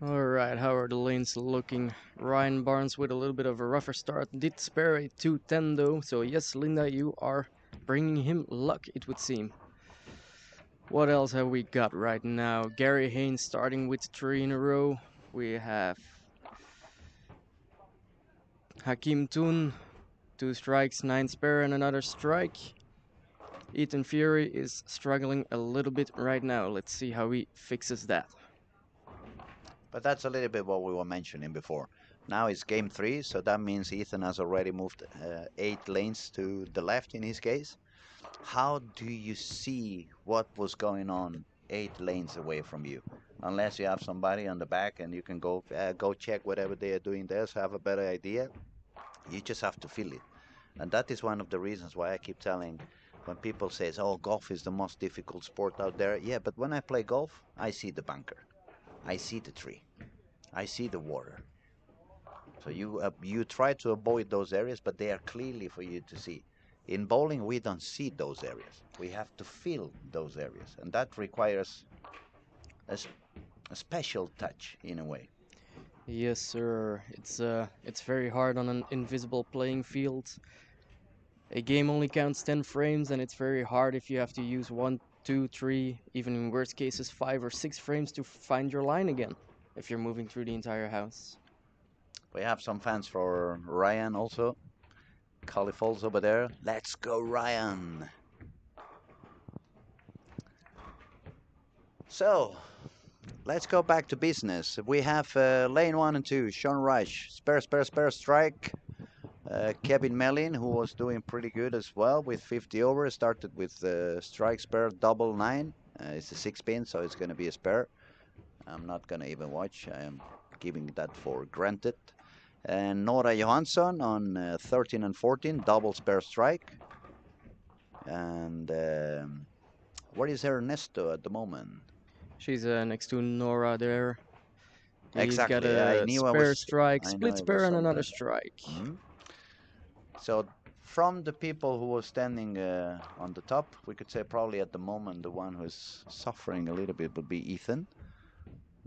Alright, how are the lanes looking? Ryan Barnes with a little bit of a rougher start. Did spare a 210 though, so yes, Linda, you are bringing him luck, it would seem. What else have we got right now? Gary Haynes starting with 3 in a row. We have Hakim Tun, 2 strikes, 9 spare, and another strike. Ethan Fury is struggling a little bit right now. Let's see how he fixes that. But that's a little bit what we were mentioning before. Now it's game three, so that means Ethan has already moved 8 lanes to the left in his case. How do you see what was going on 8 lanes away from you? Unless you have somebody on the back and you can go check whatever they are doing there, so have a better idea. You just have to feel it. And that is one of the reasons why I keep telling when people say, oh, golf is the most difficult sport out there. Yeah, but when I play golf, I see the bunker. I see the tree. I see the water. So you try to avoid those areas, but they are clearly for you to see. In bowling, we don't see those areas. We have to feel those areas, and that requires a, a special touch in a way. Yes, sir. It's very hard on an invisible playing field. A game only counts 10 frames, and it's very hard if you have to use one, two, three, even in worst cases 5 or 6 frames to find your line again if you're moving through the entire house. We have some fans for Ryan also. Collie Falls over there. Let's go, Ryan. So, let's go back to business. We have lane 1 and 2, Sean Rush. Spare, strike. Kevin Mellin, who was doing pretty good as well with 50 over, started with strike spare double 9. It's a 6 pin, so it's going to be a spare. I'm not going to even watch. I am giving that for granted. And Nora Johansson on 13 and 14, double spare strike. And what is Ernesto at the moment? She's next to Nora there. He's got Exactly. I a knew I spare was. strike, I know split it was spare, and another something. strike. Hmm? So from the people who were standing on the top, we could say probably at the moment the one who's suffering a little bit would be Ethan,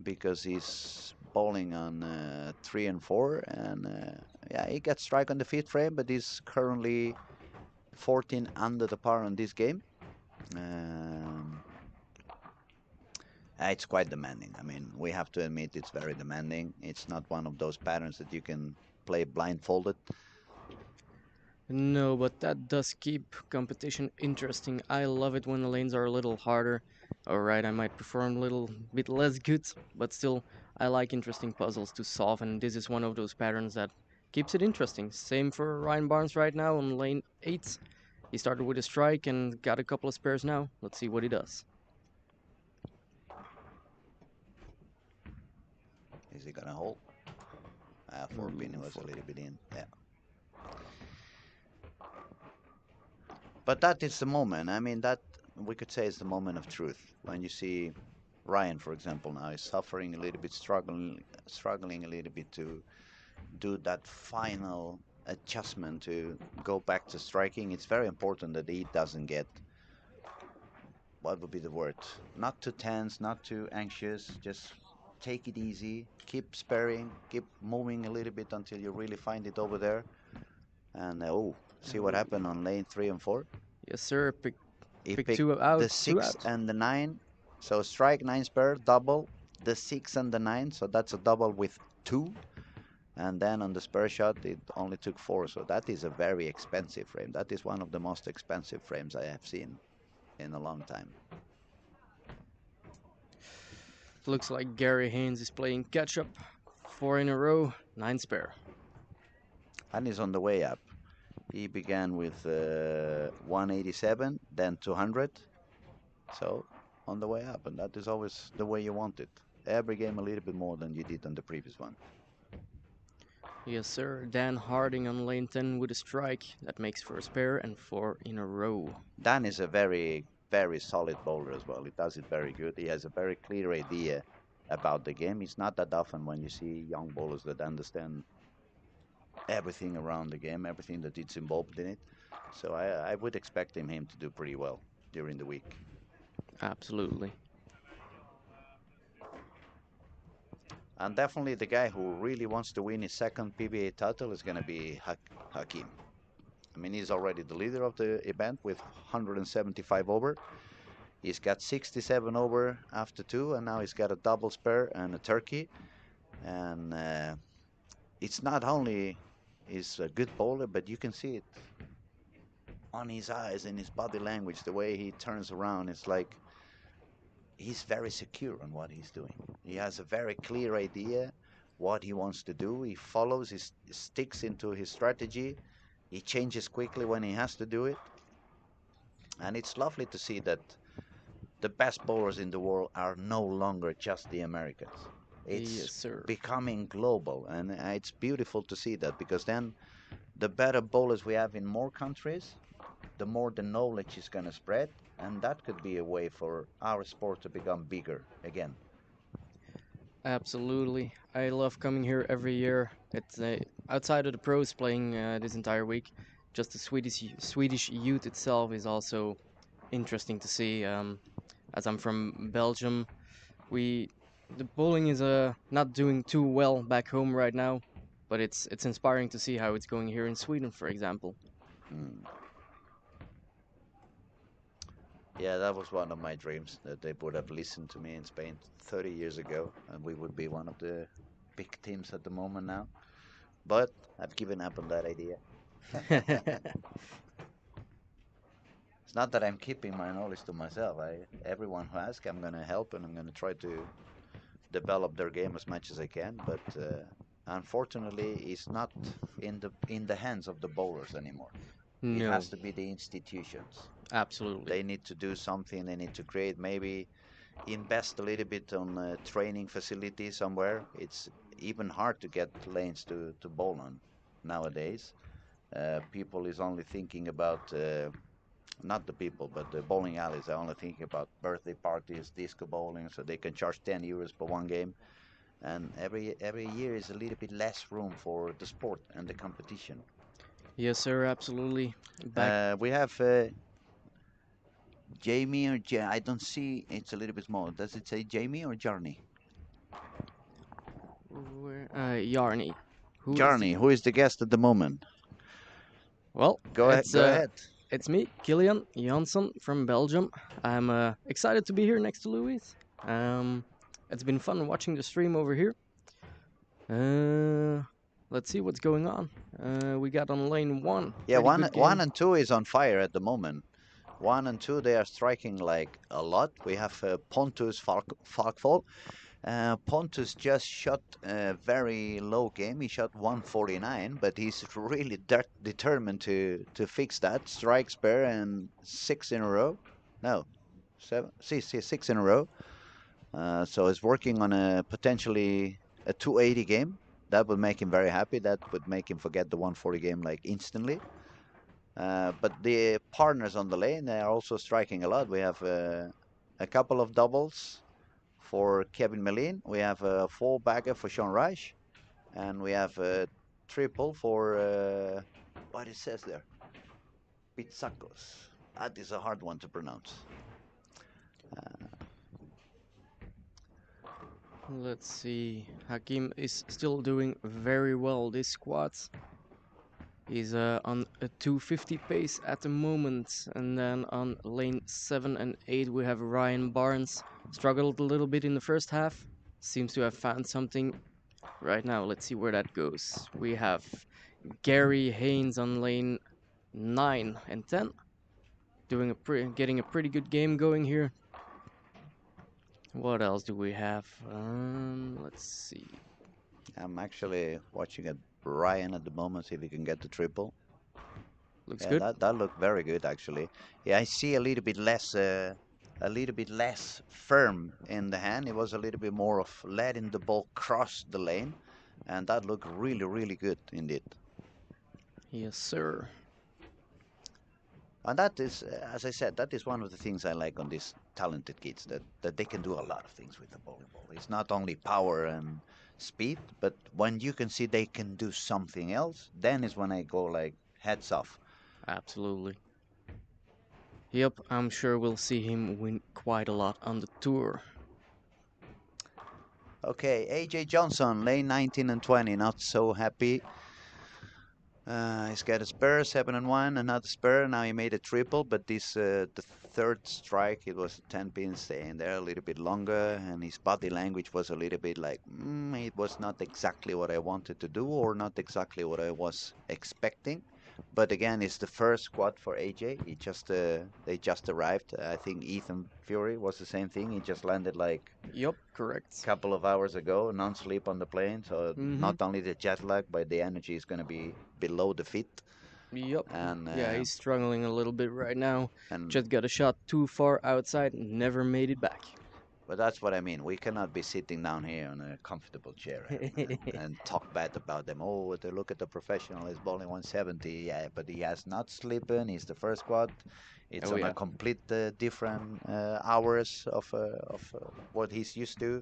because he's bowling on 3 and 4, and yeah, he got strike on the 5th frame, but he's currently 14 under the par on this game. Um, it's quite demanding. I mean, we have to admit it's very demanding. It's not one of those patterns that you can play blindfolded. No, but that does keep competition interesting. I love it when the lanes are a little harder. Alright, I might perform a little bit less good, but still, I like interesting puzzles to solve, and this is one of those patterns that keeps it interesting. Same for Ryan Barnes right now on lane 8. He started with a strike and got a couple of spares now. Let's see what he does. Is he gonna hold? Four pin Ooh, was a four little pin. bit in. Yeah. But that is the moment. I mean, that we could say is the moment of truth. When you see Ryan, for example, now is suffering a little bit, struggling a little bit to do that final adjustment to go back to striking. It's very important that he doesn't get, what would be the word? Not too tense, not too anxious. Just take it easy, keep sparring, keep moving a little bit until you really find it over there. And see what Oh, happened on lane 3 and 4. yes, sir. He Pick picked two out, the two 6 out. and the 9. So strike 9 spare, double the 6 and the 9. So that's a double with 2. And then on the spare shot, it only took 4. So that is a very expensive frame. That is one of the most expensive frames I have seen in a long time. Looks like Gary Haynes is playing catch up. 4 in a row, 9 spare. And he's on the way up. He began with 187, then 200. So on the way up, and that is always the way you want it. Every game a little bit more than you did on the previous one. Yes, sir. Dan Harding on lane 10 with a strike. That makes for a spare and 4 in a row. Dan is a very, very solid bowler as well. He does it very good. He has a very clear idea about the game. It's not that often when you see young bowlers that understand everything around the game, everything that is involved in it. So I would expect him to do pretty well during the week. Absolutely. And definitely the guy who really wants to win his second PBA title is going to be Hakim. I mean, he's already the leader of the event with 175 over. He's got 67 over after 2, and now he's got a double spare and a turkey. And it's not only he's a good bowler, but you can see it on his eyes and his body language, the way he turns around. It's like he's very secure on what he's doing. He has a very clear idea what he wants to do. He follows, he sticks into his strategy. He changes quickly when he has to do it. And it's lovely to see that the best bowlers in the world are no longer just the Americans. Yes, It's sir. becoming global, and it's beautiful to see that because then the better bowlers we have in more countries, the more the knowledge is going to spread, and that could be a way for our sport to become bigger again. Absolutely. I love coming here every year. It's outside of the pros playing this entire week. Just the Swedish youth itself is also interesting to see. As I'm from Belgium, we the bowling is not doing too well back home right now, but it's inspiring to see how it's going here in Sweden, for example. Mm. Yeah, that was one of my dreams that they would have listened to me in Spain 30 years ago, and we would be one of the big teams at the moment now. But I've given up on that idea. It's not that I'm keeping my knowledge to myself. Everyone who asks, I'm going to help and I'm going to try to develop their game as much as I can. But unfortunately, it's not in the hands of the bowlers anymore. It No, has to be the institutions. absolutely. They need to do something. They need to create, maybe invest a little bit on training facilities somewhere. It's even hard to get lanes to bowl on nowadays. People is only thinking about not the people, but the bowling alleys are only thinking about birthday parties, disco bowling, so they can charge 10 euros per one game. And every year is a little bit less room for the sport and the competition. Yes, sir, absolutely. Back We have Jamie or I don't see. It's a little bit small. Does it say Jamie or Jarny? where Yarny, who is the Jarny, who is the guest at the moment? well, Go ahead. it's Go ahead. It's me, Kilian Jansson from Belgium. I'm excited to be here next to Louis. Um, it's been fun watching the stream over here. Uh, let's see what's going on. We got on lane one. Yeah, Pretty one good one game. and two is on fire at the moment. One and two, they are striking like a lot. We have Pontus Falkfall. Pontus just shot a very low game. He shot 149, but he's really determined to fix that. Strike spare and six in a row. No, seven, six in a row. So he's working on a potentially a 280 game. That would make him very happy. That would make him forget the 140 game like instantly. But the partners on the lane, they are also striking a lot. We have a couple of doubles for Kevin Melin. We have a full bagger for Sean Reich. And we have a triple for, what it says there? Pizzakos. That is a hard one to pronounce. Let's see. Hakim is still doing very well. This squad is on a 250 pace at the moment. And then on lane 7 and 8, we have Ryan Barnes. Struggled a little bit in the first half. Seems to have found something right now. Let's see where that goes. We have Gary Haynes on lane 9 and 10. Getting a pretty good game going here. What else do we have? Let's see. I'm actually watching at Ryan at the moment, see if he can get the triple. Looks Yeah, good. that looked very good actually. Yeah, I see a little bit less firm in the hand. It was a little bit more of letting the ball cross the lane, and that looked really, really good indeed. Yes, sir. And that is, as I said, that is one of the things I like on these talented kids, that they can do a lot of things with the volleyball. It's not only power and speed, but when you can see they can do something else, then is when I go like heads off. Absolutely. Yep, I'm sure we'll see him win quite a lot on the tour. Okay, AJ Johnson, lane 19 and 20, not so happy. He's got a spur, 7 and 1, another spur. Now he made a triple, but this the third strike, it was 10 pins staying there a little bit longer, and his body language was a little bit like, it was not exactly what I wanted to do, or not exactly what I was expecting. But again, it's the first squad for AJ. They just arrived. I think Ethan Fury was the same thing. He just landed like Yep, correct. couple of hours ago, non-sleep on the plane. So Mm-hmm. not only the jet lag, but the energy is going to be below the feet. Yep. And Yeah, he's struggling a little bit right now. and Just got a shot too far outside and never made it back. but that's what I mean. We cannot be sitting down here on a comfortable chair and talk bad about them. Oh, to look at the professional, he's bowling 170. Yeah, but he has not sleeping. He's the first squad. It's Oh on a yeah. complete different hours of what he's used to.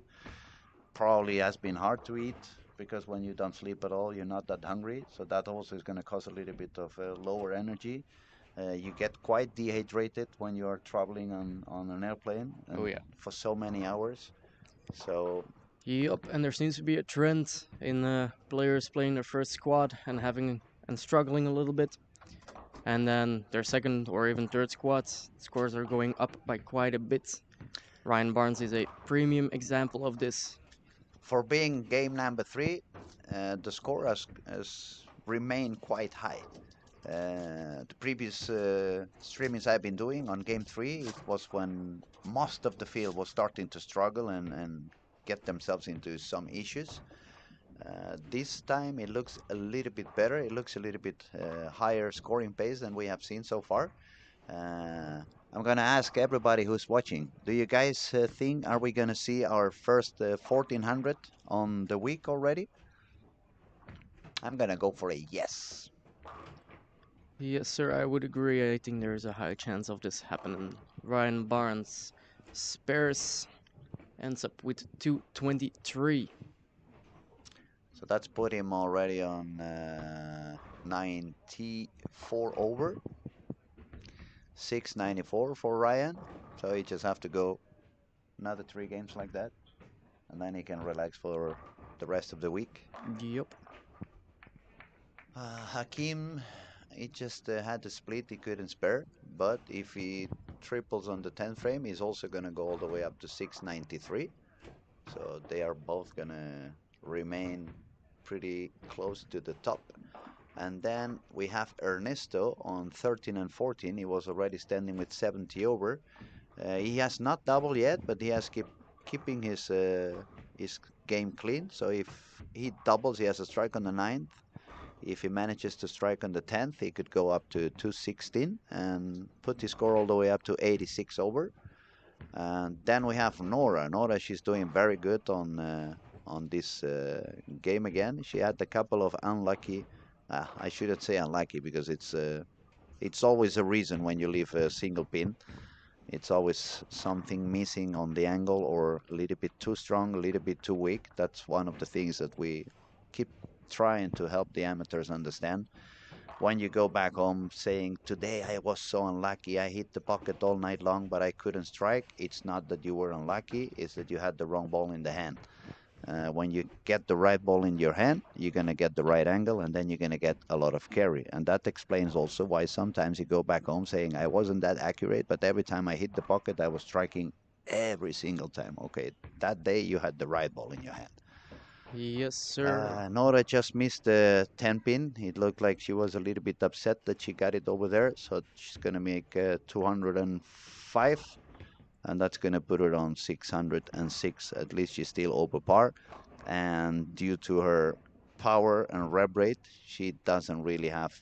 Probably has been hard to eat because when you don't sleep at all, you're not that hungry. So that also is going to cause a little bit of lower energy. You get quite dehydrated when you are traveling on an airplane Oh and yeah. for so many hours. So Yep, and there seems to be a trend in players playing their first squad and having and struggling a little bit, and then their second or even third squads scores are going up by quite a bit. Ryan Barnes is a premium example of this. for being game number three, the score has remained quite high. The previous streamings I've been doing on game three, it was when most of the field was starting to struggle and get themselves into some issues. This time it looks a little bit better. It looks a little bit higher scoring pace than we have seen so far. Uh, I'm gonna ask everybody who's watching. Do you guys think are we gonna see our first 1400 on the week already? I'm gonna go for a yes. Yes, sir, I would agree. I think there is a high chance of this happening. Ryan Barnes spares, ends up with 223. So that's put him already on 94 over, 694 for Ryan. So he just have to go another 3 games like that, and then he can relax for the rest of the week. Yup. Hakim he just had the split he couldn't spare. But if he triples on the 10th frame, he's also gonna go all the way up to 693. So they are both gonna remain pretty close to the top. And then we have Ernesto on 13 and 14. He was already standing with 70 over. He has not doubled yet, but he has keeping his game clean. So if he doubles, he has a strike on the ninth. If he manages to strike on the 10th, he could go up to 216 and put his score all the way up to 86 over. And then we have Nora. Nora, she's doing very good on this game again. She had a couple of unlucky. I shouldn't say unlucky because it's always a reason when you leave a single pin. It's always something missing on the angle or a little bit too strong, a little bit too weak. That's one of the things that we keep trying to help the amateurs understand. When you go back home saying, today I was so unlucky, I hit the pocket all night long, but I couldn't strike, it's not that you were unlucky, it's that you had the wrong ball in the hand. When you get the right ball in your hand, you're going to get the right angle, and then you're going to get a lot of carry. And that explains also why sometimes you go back home saying, I wasn't that accurate, but every time I hit the pocket, I was striking every single time. Okay, that day you had the right ball in your hand. Yes, sir. Nora just missed the 10 pin. It looked like she was a little bit upset that she got it over there, so she's going to make 205, and that's going to put her on 606. At least she's still over par, and due to her power and rev rate, she doesn't really have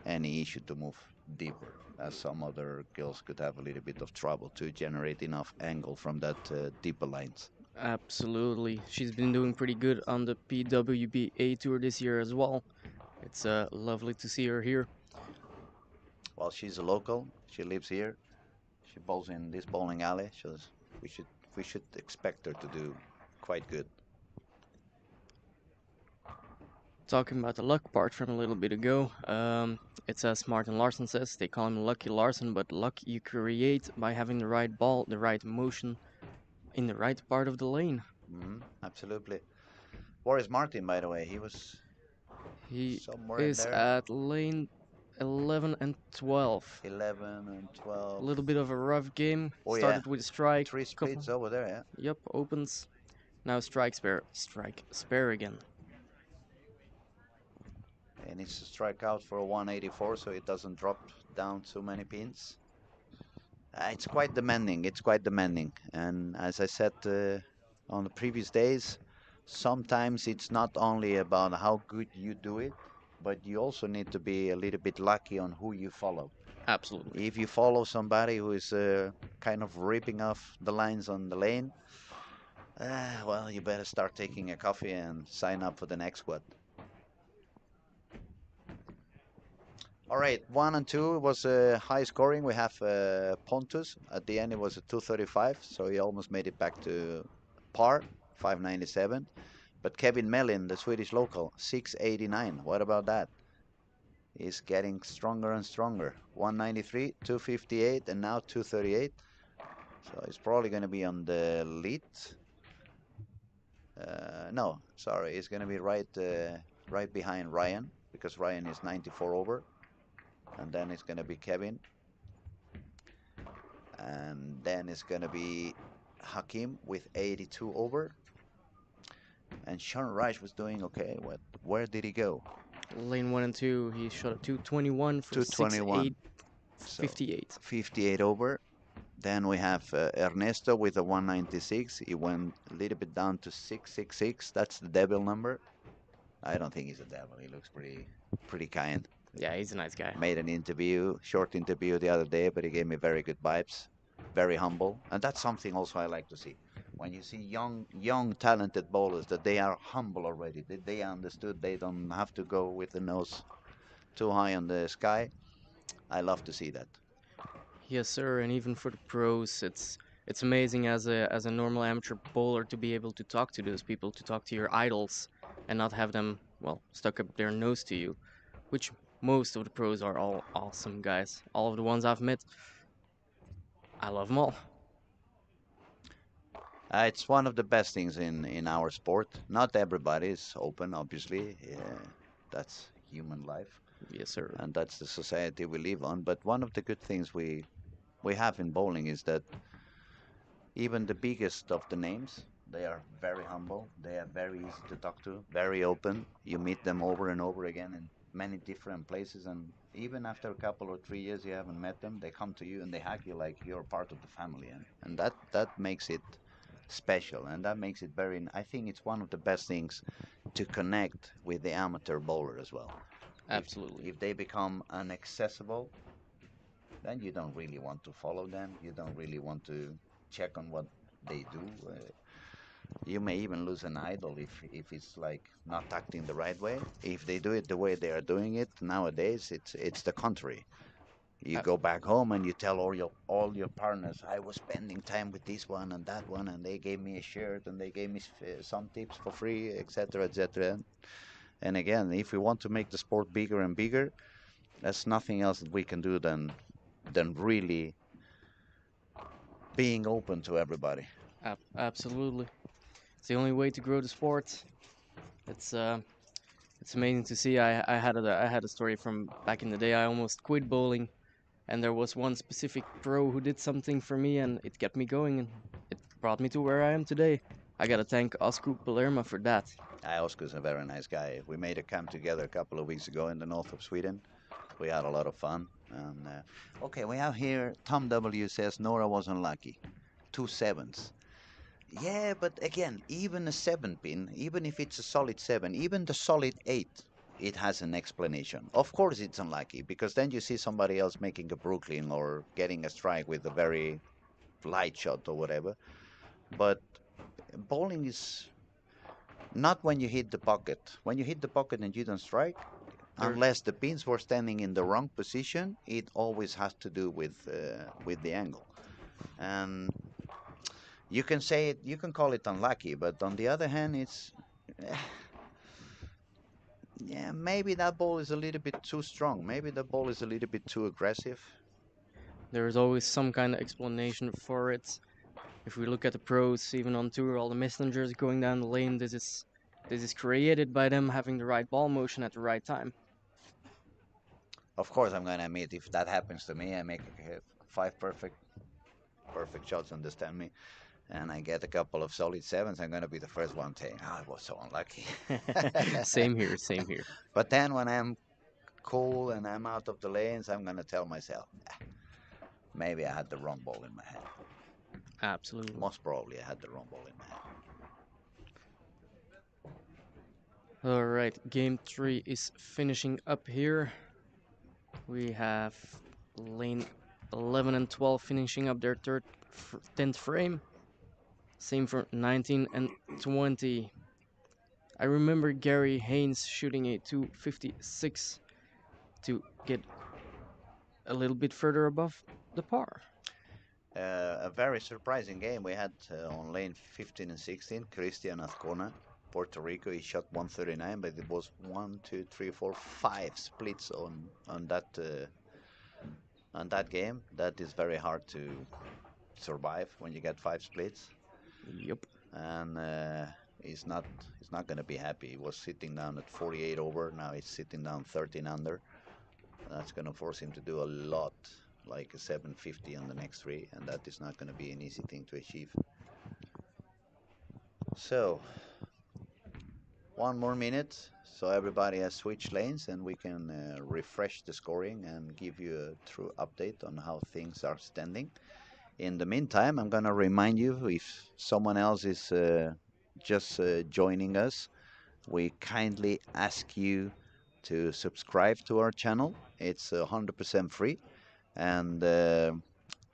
any issue to move deeper, as some other girls could have a little bit of trouble to generate enough angle from that deeper lines. Absolutely. She's been doing pretty good on the PWBA tour this year as well. It's lovely to see her here. Well, she's a local. She lives here. She bowls in this bowling alley. We should we should expect her to do quite good. Talking about the luck part from a little bit ago, it's as Martin Larsen says, they call him Lucky Larsen, but luck you create by having the right ball, the right motion in the right part of the lane. Absolutely. Where is Martin, by the way? He was He somewhere in is there. at lane 11 and 12. 11 and A 12. little bit of a rough game. Oh yeah, Started with a strike, three couple. splits over there. Yeah, Yep, opens. Now strike spare again. and needs to strike out for a 184 so it doesn't drop down too many pins. It's quite demanding. It's quite demanding. And as I said on the previous days, sometimes it's not only about how good you do it, but you also need to be a little bit lucky on who you follow. Absolutely. If you follow somebody who is kind of ripping off the lines on the lane, well, you better start taking a coffee and sign up for the next squad. All right, 1 and 2 was high scoring. We have Pontus. At the end, it was a 235, so he almost made it back to par, 597. But Kevin Mellin, the Swedish local, 689. What about that? He's getting stronger and stronger. 193, 258, and now 238. So he's probably going to be on the lead. No, sorry, he's going to be right behind Ryan because Ryan is 94 over, and then it's going to be Kevin, and then it's going to be Hakim with 82 over, and Sean Rice was doing okay. Where did he go? Lane 1 and 2, he shot a 221 for 221. 6.8, So 58. 58 over. Then we have Ernesto with a 196. He went a little bit down to 666. That's the devil number. I don't think he's a devil. He looks pretty kind. Yeah, he's a nice guy. Made an interview, short interview the other day, but he gave me very good vibes. Very humble, and that's something also I like to see. When you see young, talented bowlers, that they are humble already. That they understood they don't have to go with the nose too high on the sky. I love to see that. Yes, sir. And even for the pros, it's amazing as a normal amateur bowler to be able to talk to those people, to talk to your idols, and not have them stuck up their nose to you. Which most of the pros are all awesome guys. All of the ones I've met, I love them all. It's one of the best things in our sport. Not everybody is open, obviously. That's human life, Yes, sir. and that's the society we live on. But one of the good things we have in bowling is that even the biggest of the names, they are very humble. They are very easy to talk to, very open. You meet them over and over again in many different places, and even after a couple or 3 years you haven't met them, they come to you and they hug you like you're part of the family, and that makes it special, and that makes it very. I think it's one of the best things to connect with the amateur bowler as well. If Absolutely. if they become inaccessible, then you don't really want to follow them. You don't really want to check on what they do. You may even lose an idol if it's like not acting the right way. If they do it the way they are doing it nowadays, it's the contrary. You Uh, go back home and you tell all your partners, I was spending time with this one and that one, and they gave me a shirt and they gave me some tips for free, etc., etc. And again, if we want to make the sport bigger and bigger, there's nothing else that we can do than really being open to everybody. absolutely. It's the only way to grow the sport. It's uh, it's amazing to see. I had a story from back in the day. I almost quit bowling, and there was one specific pro who did something for me, and it kept me going, and it brought me to where I am today. I gotta thank Oscar Palermo for that. Oscar's a very nice guy. We made a camp together a couple of weeks ago in the north of Sweden. We had a lot of fun. And okay, we have here Tom W says Nora was unlucky. Two sevens. Yeah, but again, even a seven pin, even if it's a solid seven, even the solid eight, it has an explanation. Of course, it's unlucky because then you see somebody else making a Brooklyn or getting a strike with a very light shot or whatever. But bowling is not when you hit the pocket. When you hit the pocket and you don't strike, There, unless the pins were standing in the wrong position, it always has to do with the angle. And you can say it, you can call it unlucky, but on the other hand, it's yeah, maybe that ball is a little bit too strong. Maybe the ball is a little bit too aggressive. there is always some kind of explanation for it. If we look at the pros, even on tour, all the messengers going down the lane, this is created by them having the right ball motion at the right time. Of course, I'm gonna admit if that happens to me, I make five perfect shots. Understand me? And I get a couple of solid sevens, I'm gonna be the first one saying, "Oh, I was so unlucky." Same here, same here. But then when I'm cool and I'm out of the lanes, I'm gonna tell myself, maybe I had the wrong ball in my hand. Absolutely. Most probably, I had the wrong ball in my hand. All right, game three is finishing up here. We have lane 11 and 12 finishing up their 10th frame. Same for 19 and 20. I remember Gary Haynes shooting a 256 to get a little bit further above the par. A very surprising game we had on lane 15 and 16. Cristian Azcona, Puerto Rico. He shot 139, but it was one, two, three, four, five splits on that game. That is very hard to survive when you get five splits. Yep. And he's not going to be happy. He was sitting down at 48 over. Now he's sitting down 13 under. That's going to force him to do a lot, like a 750 on the next three, and that is not going to be an easy thing to achieve. So, one more minute, so everybody has switched lanes, and we can refresh the scoring and give you a true update on how things are standing. In the meantime, I'm going to remind you if someone else is just joining us, we kindly ask you to subscribe to our channel. It's 100% free. And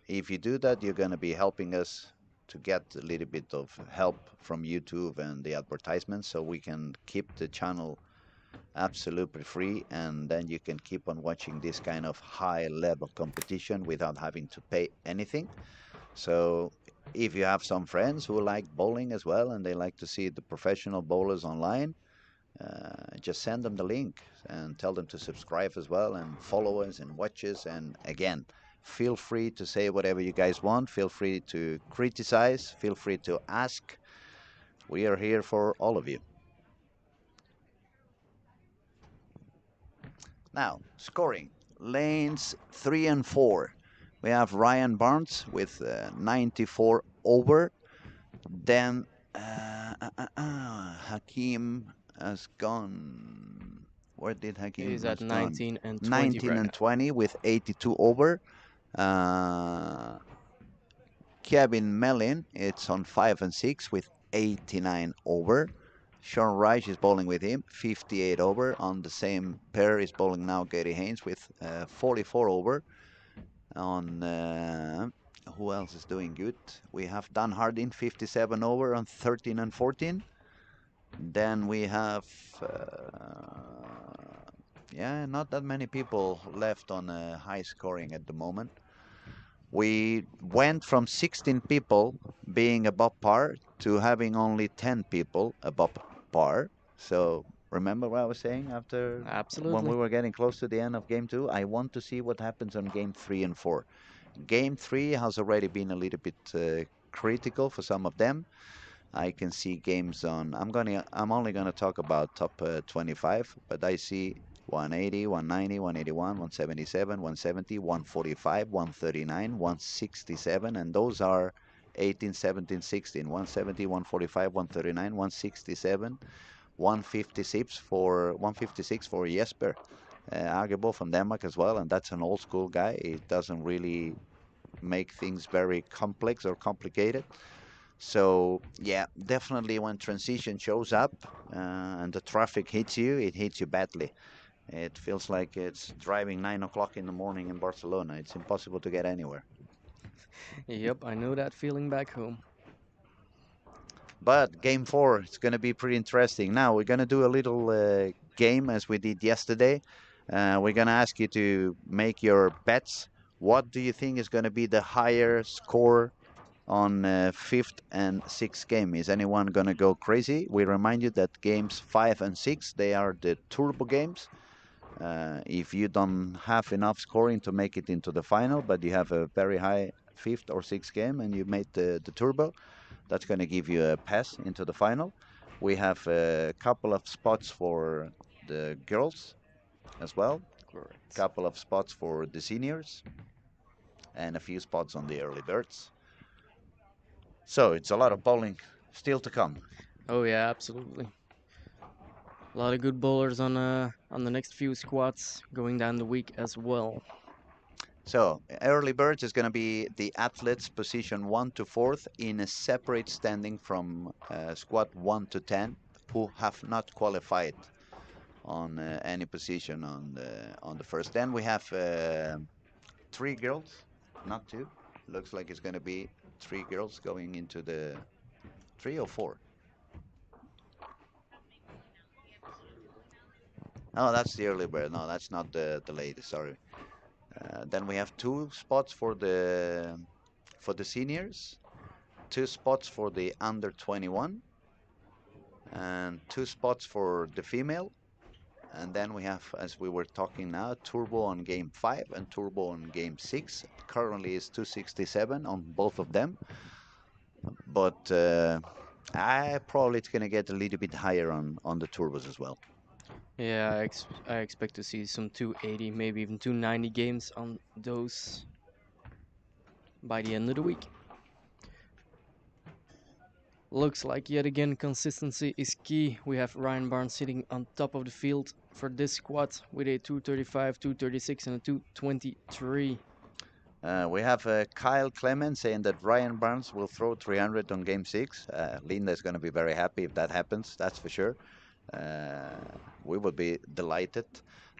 if you do that, you're going to be helping us to get a little bit of help from YouTube and the advertisements so we can keep the channel absolutely free, and then you can keep on watching this kind of high level competition without having to pay anything. So if you have some friends who like bowling as well and they like to see the professional bowlers online, just send them the link and tell them to subscribe as well and follow us and watch us. And again, feel free to say whatever you guys want. Feel free to criticize. Feel free to ask. We are here for all of you. Now, scoring. Lanes 3 and 4. We have Ryan Barnes with 94 over. Then Hakim has gone. Where did Hakim He's at has gone? 19 and 20 19 right and now. 20 with 82 over. Uh, Kevin Mellin, it's on 5 and 6 with 89 over. Sean Reich is bowling with him, 58 over. On the same pair is bowling now Gary Haynes with 44 over. On who else is doing good? We have Dan Hardin, 57 over on 13 and 14. Then we have, yeah, not that many people left on high scoring at the moment. We went from 16 people being above par to having only 10 people above par. So remember what I was saying after when Absolutely. we were getting close to the end of game 2? I want to see what happens on game 3 and 4. Game 3 has already been a little bit critical for some of them. I can see games on. I'm only gonna talk about top 25, but I see 180, 190, 181, 177, 170, 145, 139, 167, and those are 18, 17, 16, 170, 145, 139, 167, 156 for Jesper Agebo from Denmark as well, and that's an old school guy. It doesn't really make things very complex or complicated. So yeah, definitely when transition shows up and the traffic hits you, it hits you badly. It feels like it's driving 9 o'clock in the morning in Barcelona. It's impossible to get anywhere. Yep, I know that feeling back home. But game 4, it's going to be pretty interesting. Now we're going to do a little game as we did yesterday. We're going to ask you to make your bets. What do you think is going to be the higher score on fifth and sixth game? Is anyone gonna go crazy? We remind you that games 5 and 6 they are the turbo games. If you don't have enough scoring to make it into the final, but you have a very high fifth or sixth game and you made the turbo, that's gonna give you a pass into the final. We have a couple of spots for the girls as well, Correct. couple of spots for the seniors, and a few spots on the early birds. So it's a lot of bowling still to come. Oh yeah, absolutely. A lot of good bowlers on the next few squats going down the week as well. So early birds is going to be the athletes position 1 to 4th in a separate standing from squad 1 to 10 who have not qualified on any position on the first. Then we have 3 girls, not 2. Looks like it's going to be 3 girls going into the 3 or 4. No, that's the early bird. No, that's not the latest. Sorry. Then we have 2 spots for the seniors, 2 spots for the under 21, and 2 spots for the female. And then we have, as we were talking now, turbo on game 5 and turbo on game 6. Currently is 267 on both of them, but I probably it's gonna get a little bit higher on the turbos as well. Yeah, I expect to see some 280, maybe even 290 games on those by the end of the week. Looks like yet again consistency is key. We have Ryan Barnes sitting on top of the field for this squad with a 235, 236, and a 223. We have Kyle Clement saying that Ryan Barnes will throw 300 on game 6. Linda is going to be very happy if that happens, that's for sure. Uh, we would be delighted.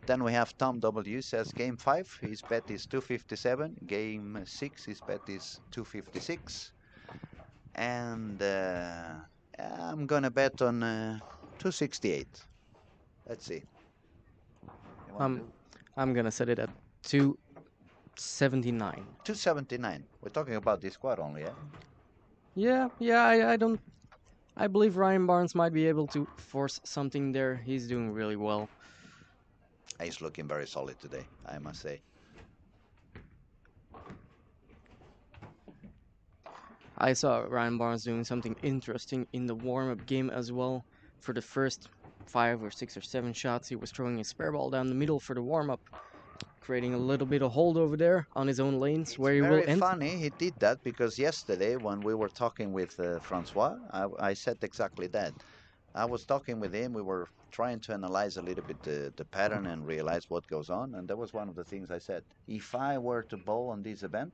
Then we have Tom W says game 5, his bet is 257. Game 6, his bet is 256. And I'm going to bet on 268. Let's see. You want to I'm do I'm gonna set it at 279. 279? We're talking about this squad only, yeah? Yeah, I don't. I believe Ryan Barnes might be able to force something there. He's doing really well. He's looking very solid today, I must say. I saw Ryan Barnes doing something interesting in the warm-up game as well. For the first 5 or 6 or 7 shots. He was throwing a spare ball down the middle for the warm up, creating a little bit of hold over there on his own lanes It's where he will very end. funny he did that because yesterday when we were talking with Francois, I said exactly that. I was talking with him. We were trying to analyze a little bit the pattern and realize what goes on. And that was one of the things I said. If I were to bowl on this event,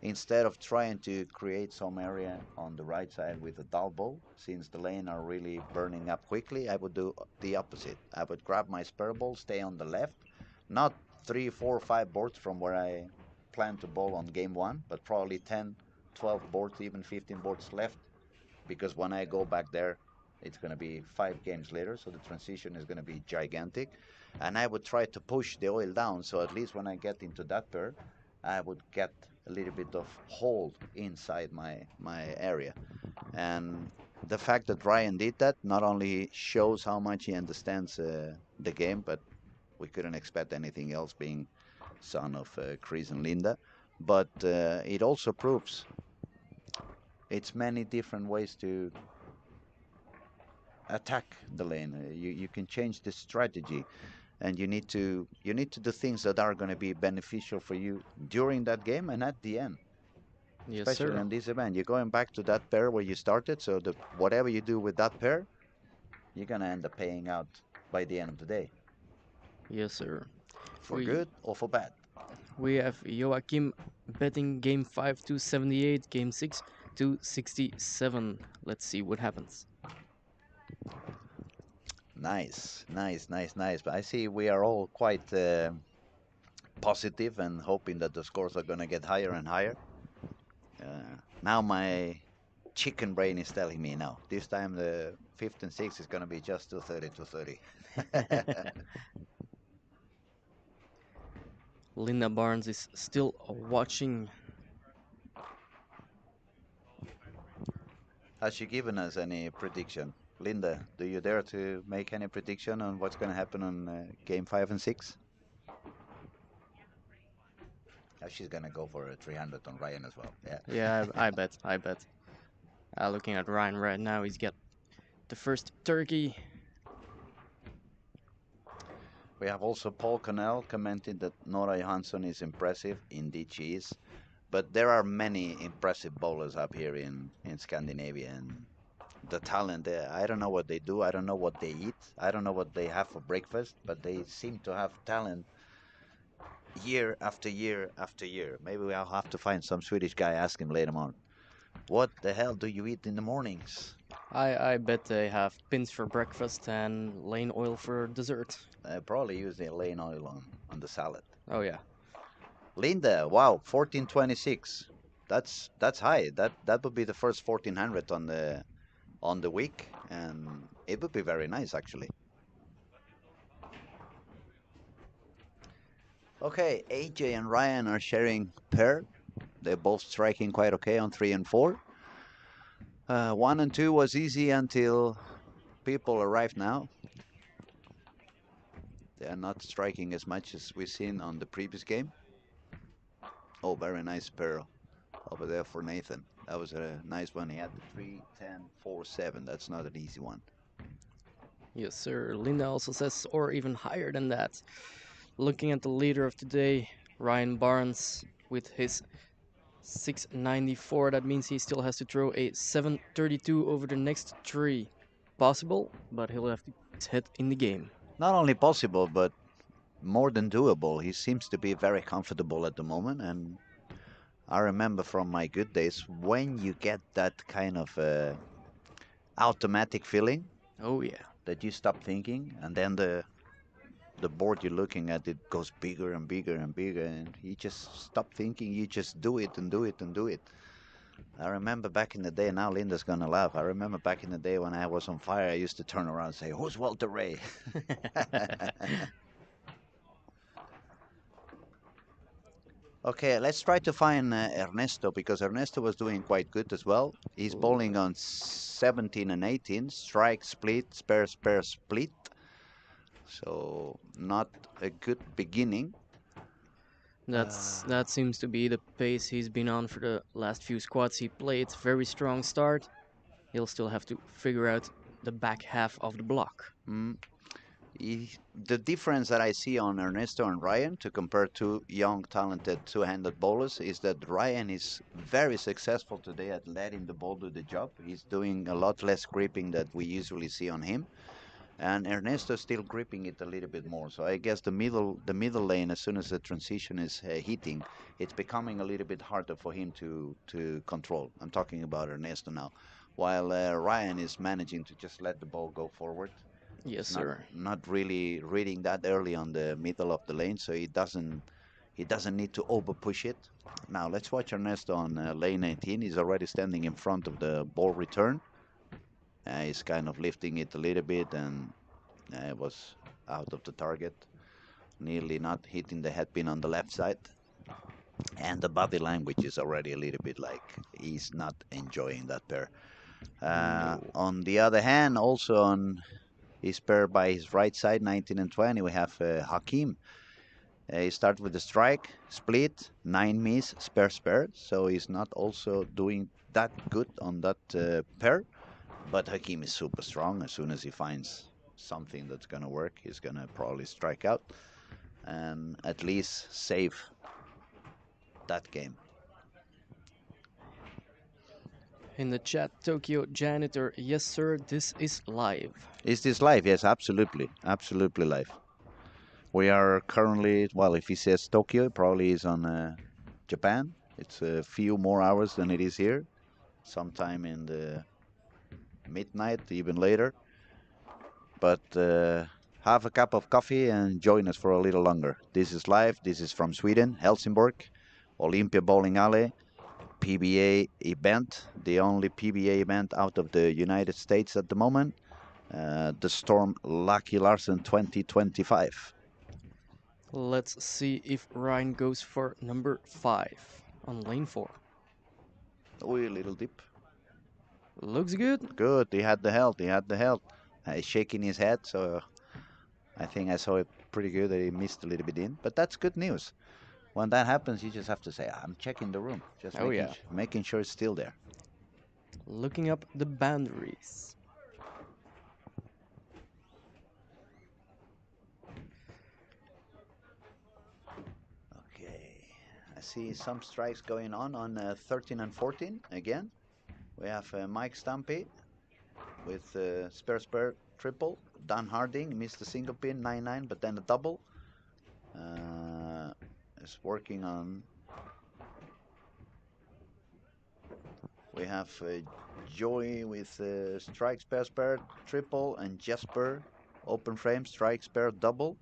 instead of trying to create some area on the right side with a dull ball, since the lane are really burning up quickly, I would do the opposite. I would grab my spare ball, stay on the left, not 3, 4, 5 boards from where I plan to bowl on game one, but probably 10, 12 boards, even 15 boards left, because when I go back there, it's going to be 5 games later, so the transition is going to be gigantic. And I would try to push the oil down, so at least when I get into that pair, I would get a little bit of hold inside my area. And the fact that Ryan did that not only shows how much he understands the game, but we couldn't expect anything else being son of Chris and Linda. But it also proves it's many different ways to attack the lane. You can change the strategy, and you need to do things that are going to be beneficial for you during that game and at the end. Yes, Especially sir. on this event, you're going back to that pair where you started. So whatever you do with that pair, you're gonna end up paying out by the end of the day, Yes, sir. for We good or for bad. we have Joachim betting game 5 to 78, game 6 to 67. Let's see what happens. Nice, nice, nice, nice. But I see we are all quite positive and hoping that the scores are gonna get higher and higher. Now my chicken brain is telling me no. This time the fifth and sixth is gonna be just 230, 230. Linda Barnes is still watching. Has she given us any prediction? Linda, do you dare to make any prediction on what's going to happen on game 5 and 6? She's going to go for a 300 on Ryan as well. Yeah. Yeah, I bet. I bet. Looking at Ryan right now, he's got the first turkey. We have also Paul Connell commenting that Nora Johansson is impressive. Indeed, she is. But there are many impressive bowlers up here in Scandinavia, and the talent there. I don't know what they do. I don't know what they eat. I don't know what they have for breakfast, but they seem to have talent year after year after year. Maybe I'll have to find some Swedish guy, ask him later on. What the hell do you eat in the mornings? I bet they have pins for breakfast and lane oil for dessert. I probably use the lane oil on the salad. Oh yeah. Linda, wow, 1426. That's high. That would be the first 1400 on the week, and it would be very nice actually. Okay, AJ and Ryan are sharing pair. They're both striking quite okay on 3 and 4. 1 and 2 was easy until people arrived now. They are not striking as much as we've seen on the previous game. Oh, very nice pair over there for Nathan. That was a nice one. He had the 3, 10, 4, 7. That's not an easy one. Yes, sir. Linda also says, or even higher than that. Looking at the leader of today, Ryan Barnes, with his 694, that means he still has to throw a 732 over the next three. Possible, but he'll have to hit in the game. Not only possible, but more than doable. He seems to be very comfortable at the moment, and I remember from my good days when you get that kind of automatic feeling Oh yeah. that you stop thinking, and then the board you're looking at, it goes bigger and bigger and bigger, and you just stop thinking. You just do it and do it and do it. I remember back in the day. Now Linda's gonna laugh. I remember back in the day when I was on fire, I used to turn around and say, "Who's Walter Ray?" Okay, let's try to find Ernesto, because Ernesto was doing quite good as well. He's Ooh, bowling on 17 and 18, strike, split, spare, spare, split. So not a good beginning. that seems to be the pace he's been on for the last few squads he played. Very strong start. He'll still have to figure out the back half of the block. Mm. The difference that I see on Ernesto and Ryan to compare two young, talented two-handed bowlers is that Ryan is very successful today at letting the ball do the job. He's doing a lot less gripping that we usually see on him, and Ernesto is still gripping it a little bit more. So I guess the middle lane, as soon as the transition is hitting, it's becoming a little bit harder for him to control. I'm talking about Ernesto now, while Ryan is managing to just let the ball go forward. Yes, He's not sir. not really reading that early on the middle of the lane, so he doesn't need to over push it. Now let's watch Ernesto on lane 18. He's already standing in front of the ball return. He's kind of lifting it a little bit, and it was out of the target, nearly not hitting the head pin on the left side. And the body language is already a little bit like he's not enjoying that pair. No. On the other hand, also on his pair by his right side, 19 and 20, we have Hakim. He started with the strike, split, 9 miss, spare, spare. So he's not also doing that good on that pair. But Hakim is super strong. As soon as he finds something that's going to work, he's going to probably strike out and at least save that game. In the chat, Tokyo Janitor, yes, sir, this is live. Is this live? Yes, absolutely. Absolutely live. We are currently, well, if he says Tokyo, it probably is on Japan. It's a few more hours than it is here, sometime in the midnight, even later. But have a cup of coffee and join us for a little longer. This is live. This is from Sweden, Helsingborg, Olympia Bowling Alley, PBA event, the only PBA event out of the United States at the moment. The Storm Lucky Larsen 2025. Let's see if Ryan goes for number 5 on lane 4. Oh, a little dip. Looks good. Good. He had the health. He had the health. He's shaking his head, so I think I saw it pretty good that he missed a little bit in. But that's good news. When that happens, you just have to say, "I'm checking the room," just Oh, yeah. making sure it's still there. Looking up the boundaries. Okay. I see some strikes going on 13 and 14 again. We have Mike Stumpy with spare spare triple. Dan Harding missed the single pin 9-9, but then a double. Is working on. We have Joey with strike spare spare triple and Jesper open frame strike spare double.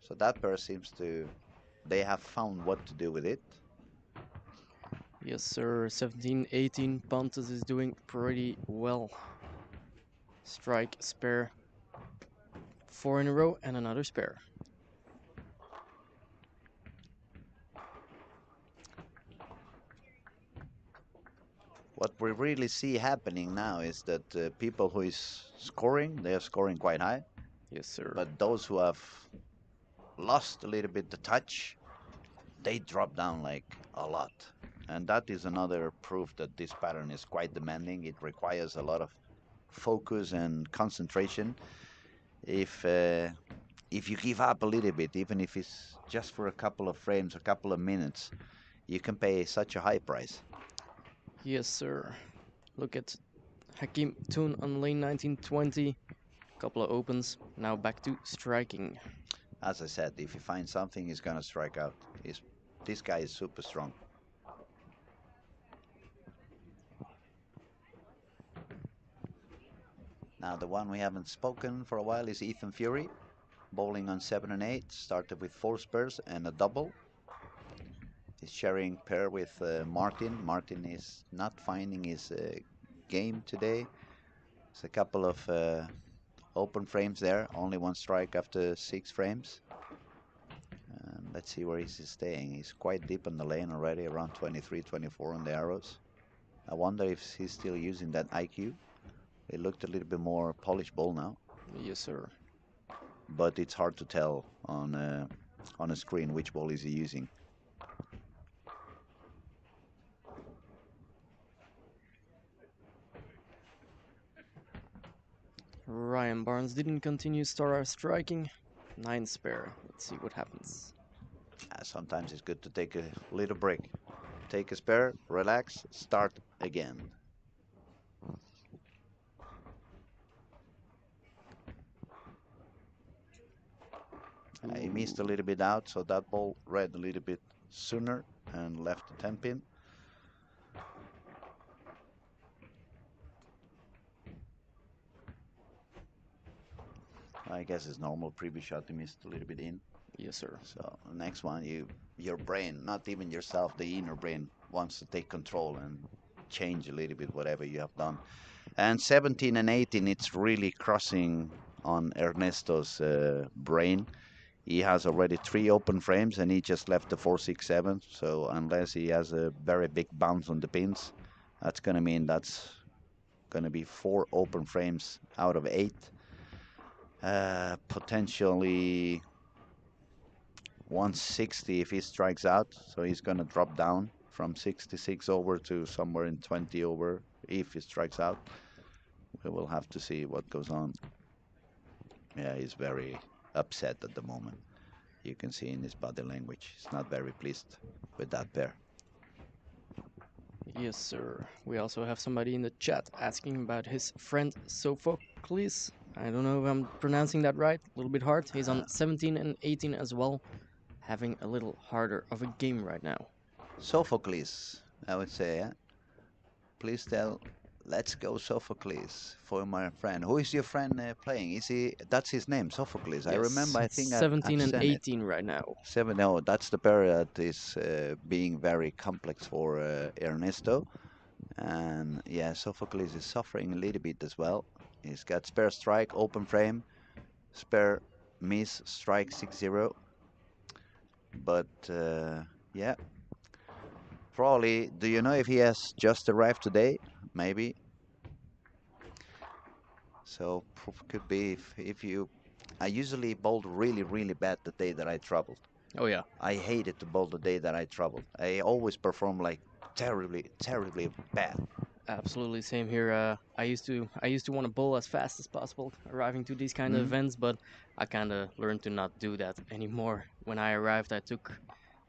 So that pair seems to. They have found what to do with it. Yes, sir. 17-18. Pontus is doing pretty well. Strike, spare. 4 in a row and another spare. What we really see happening now is that people who is scoring, they are scoring quite high. Yes, sir. But those who have lost a little bit the touch, they drop down like a lot. And that is another proof that this pattern is quite demanding. It requires a lot of focus and concentration. If you give up a little bit, even if it's just for a couple of frames, a couple of minutes, you can pay such a high price. Yes, sir. Look at Hakim Toon on lane 1920. Couple of opens. Now back to striking. As I said, if he finds something, he's gonna strike out. This guy is super strong. Now the one we haven't spoken for a while is Ethan Fury, bowling on 7 and 8. Started with 4 spares and a double. He's sharing pair with Martin. Martin is not finding his game today. There's a couple of open frames there. Only 1 strike after 6 frames. Let's see where he's staying. He's quite deep in the lane already, around 23, 24 on the arrows. I wonder if he's still using that IQ. It looked a little bit more polished ball now. Yes, sir. But it's hard to tell on a screen which ball is he using. Ryan Barnes didn't continue star striking. 9 spare. Let's see what happens. Sometimes it's good to take a little break. Take a spare, relax, start again. I missed a Ooh, little bit out, so that ball read a little bit sooner and left the 10 pin. I guess it's normal. Previous shot you missed a little bit in. yes, sir. So next one, your brain, not even yourself, the inner brain wants to take control and change a little bit whatever you have done. And 17 and 18, it's really crossing on Ernesto's brain. He has already 3 open frames and he just left the 4-6-7. So unless he has a very big bounce on the pins, that's gonna mean that's gonna be 4 open frames out of 8. Potentially 160 if he strikes out. So he's gonna drop down from 66 over to somewhere in 20 over if he strikes out. We will have to see what goes on. Yeah, he's very upset at the moment. You can see in his body language. He's not very pleased with that pair. Yes, sir. We also have somebody in the chat asking about his friend Sophocles. I don't know if I'm pronouncing that right. A little bit hard. He's Uh, on 17 and 18 as well, having a little harder of a game right now. Sophocles, I would say. Yeah? Please tell, let's go Sophocles for my friend. Who is your friend playing? Is he? That's his name, Sophocles. I remember. Yes, I think I've 17 and seen it. 18 right now. 7. No, that's the pair that is being very complex for Ernesto. And yeah, Sophocles is suffering a little bit as well. He's got spare strike, open frame, spare miss, strike 6-0. But yeah, probably. Do you know if he has just arrived today? Maybe. So could be if you. I usually bowled really, really bad the day that I traveled. Oh yeah, I hated to bowl the day that I traveled. I always perform like terribly, terribly bad. absolutely same here. I used to want to bowl as fast as possible, arriving to these kind of Mm? events, but I kind of learned to not do that anymore. When I arrived, I took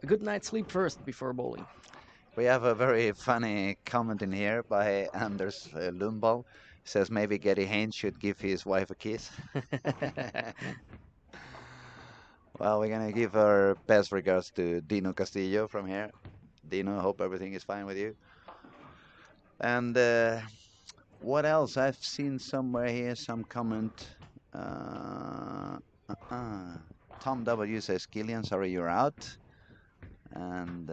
a good night's sleep first before bowling. We have a very funny comment in here by Anders Lundball. Says maybe Gary Haynes should give his wife a kiss. Well, we're gonna give our best regards to Dino Castillo from here. Dino, hope everything is fine with you. And what else? I've seen somewhere here some comment. Uh, uh, Tom W says, Killian, sorry you're out. And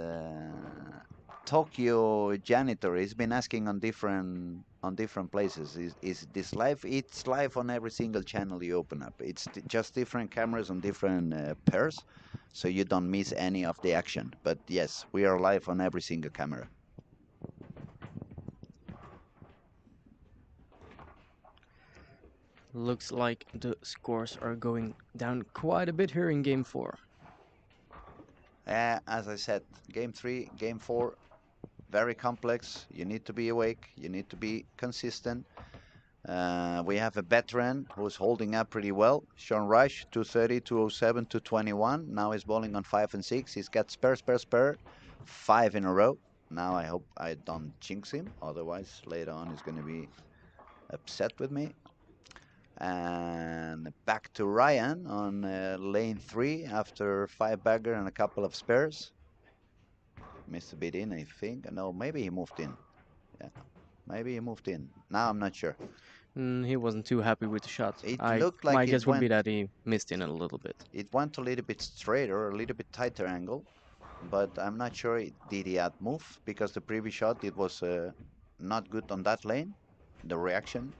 Tokyo janitor, he's been asking on different places. Is this live? It's live on every single channel you open up. It's just different cameras on different pairs, so you don't miss any of the action. But yes, we are live on every single camera. Looks like the scores are going down quite a bit here in game 4. As I said, game 3, game 4, very complex. You need to be awake. You need to be consistent. We have a veteran who's holding up pretty well. Sean Rush, 230, 207, 221. Now he's bowling on 5 and 6. He's got spare, spare, spare. 5 in a row. Now I hope I don't jinx him. Otherwise, later on he's going to be upset with me. And back to Ryan on lane 3 after 5 bagger and a couple of spares. Missed a bit in, I think. No, maybe he moved in. Yeah, maybe he moved in. Now I'm not sure. He wasn't too happy with the shot. It I looked My like guess would be that he missed in a little bit. it went a little bit straighter, a little bit tighter angle, but I'm not sure did he add move because the previous shot it was not good on that lane, the reaction.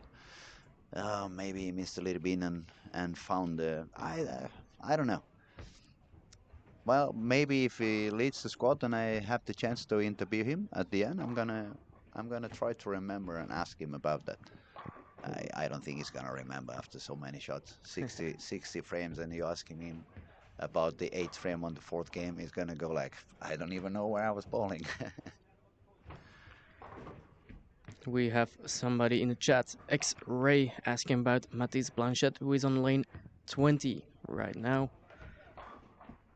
Maybe he missed a little bit and found I don't know. Well, maybe if he leads the squad and I have the chance to interview him at the end, I'm gonna try to remember and ask him about that. I don't think he's gonna remember after so many shots, 60 frames, and you asking him about the 8th frame on the 4th game. He's gonna go like, I don't even know where I was bowling. We have somebody in the chat, X-Ray, asking about Matisse Blanchette, who is on lane 20 right now.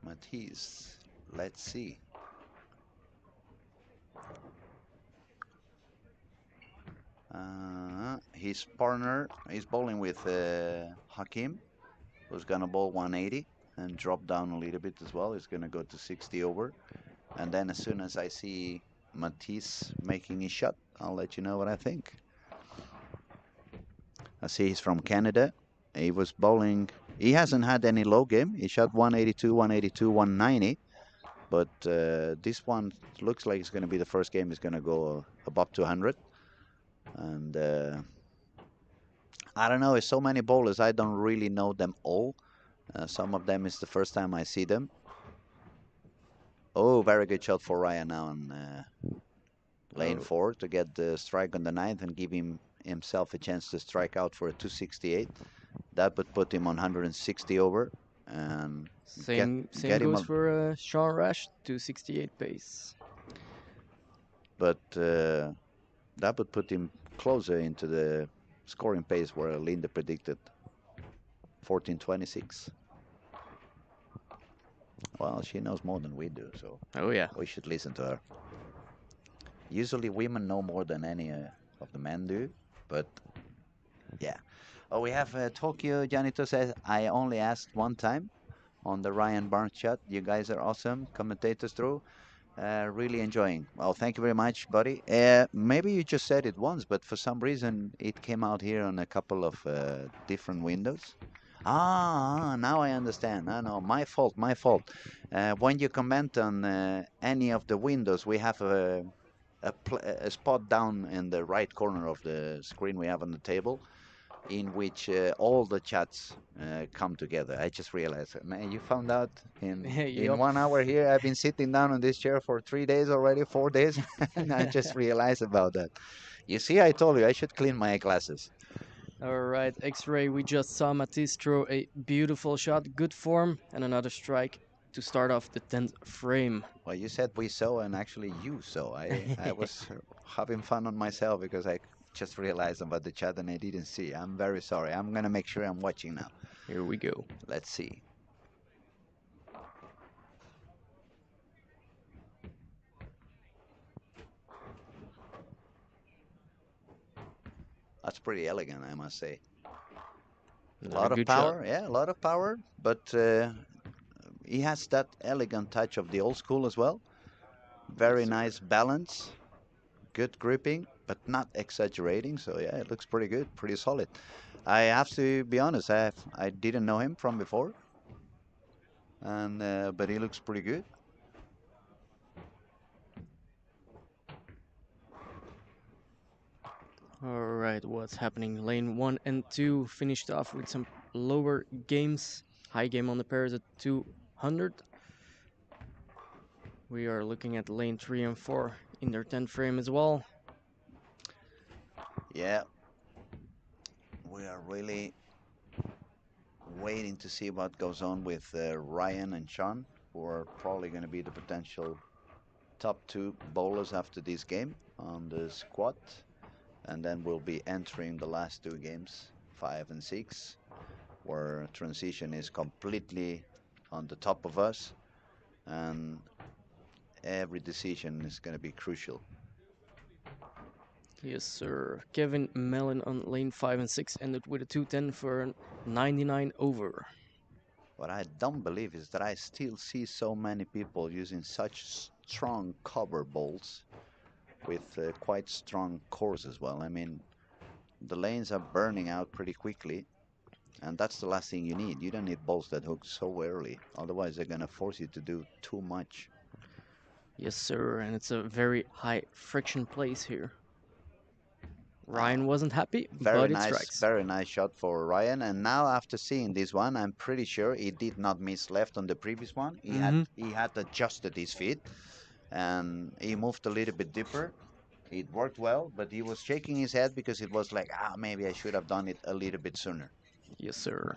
Matisse, let's see. His partner is bowling with Hakim, who's gonna bowl 180 and drop down a little bit as well. He's gonna go to 60 over. And then as soon as I see Matisse making his shot, I'll let you know what I think. I see he's from Canada. He was bowling. He hasn't had any low game. He shot 182, 182, 190. But this one looks like it's going to be the first game. He's going to go above 200. And I don't know. It's so many bowlers. I don't really know them all. Some of them is the first time I see them. Oh, very good shot for Ryan now on lane Oh, 4 to get the strike on the ninth and give himself a chance to strike out for a 268. That would put him on 160 over and get same get him goes a, for Sean Rash, 268 pace. but that would put him closer into the scoring pace where Linda predicted 1426. Well, she knows more than we do, so Oh yeah. we should listen to her. Usually women know more than any of the men do, but yeah. Oh, we have Tokyo. Janito says, I only asked one time on the Ryan Barnes chat. You guys are awesome. Commentators through. Really enjoying. Well, thank you very much, buddy. Maybe you just said it once, but for some reason it came out here on a couple of different windows. Now I understand. No, no, my fault, my fault. When you comment on any of the windows, we have a spot down in the right corner of the screen we have on the table in which all the chats come together. I just realized, man, you found out in Yup. 1 hour here. I've been sitting down on this chair for 3 days already, 4 days, and I just realized about that. You see, I told you I should clean my glasses. All right, X-Ray, we just saw Matisse throw a beautiful shot, good form, and another strike to start off the 10th frame. Well, you said we saw, and actually you saw. I was having fun on myself because I just realized about the chat and I didn't see. I'm very sorry. I'm gonna make sure I'm watching now. Here we go. Let's see. That's pretty elegant, I must say. A Another lot of good shot. power, yeah, a lot of power, but he has that elegant touch of the old school as well. Very Yes, sir. nice balance, good gripping, but not exaggerating. So yeah, it looks pretty good, pretty solid. I have to be honest, I didn't know him from before, and but he looks pretty good. All right, what's happening? Lane 1 and 2 finished off with some lower games. High game on the pairs at 200. We are looking at lane 3 and 4 in their 10th frame as well. Yeah, we are really waiting to see what goes on with Ryan and Sean, who are probably going to be the potential top two bowlers after this game on the squad. And then we'll be entering the last two games, 5 and 6, where transition is completely on the top of us, and every decision is going to be crucial. Yes, sir. Kevin Mellon on lane 5 and 6 ended with a 210 for a 99 over. What I don't believe is that I still see so many people using such strong cover balls with quite strong cores as well. I mean, the lanes are burning out pretty quickly, and that's the last thing you need. You don't need balls that hook so early, otherwise they're going to force you to do too much. Yes, sir. And it's a very high friction place here. Uh, Ryan wasn't happy, but it strikes. Very nice shot for Ryan. And now after seeing this one, I'm pretty sure he did not miss left on the previous one. Mm-hmm. He had adjusted his feet and he moved a little bit deeper. It worked well, but he was shaking his head because it was like, maybe I should have done it a little bit sooner. Yes, sir.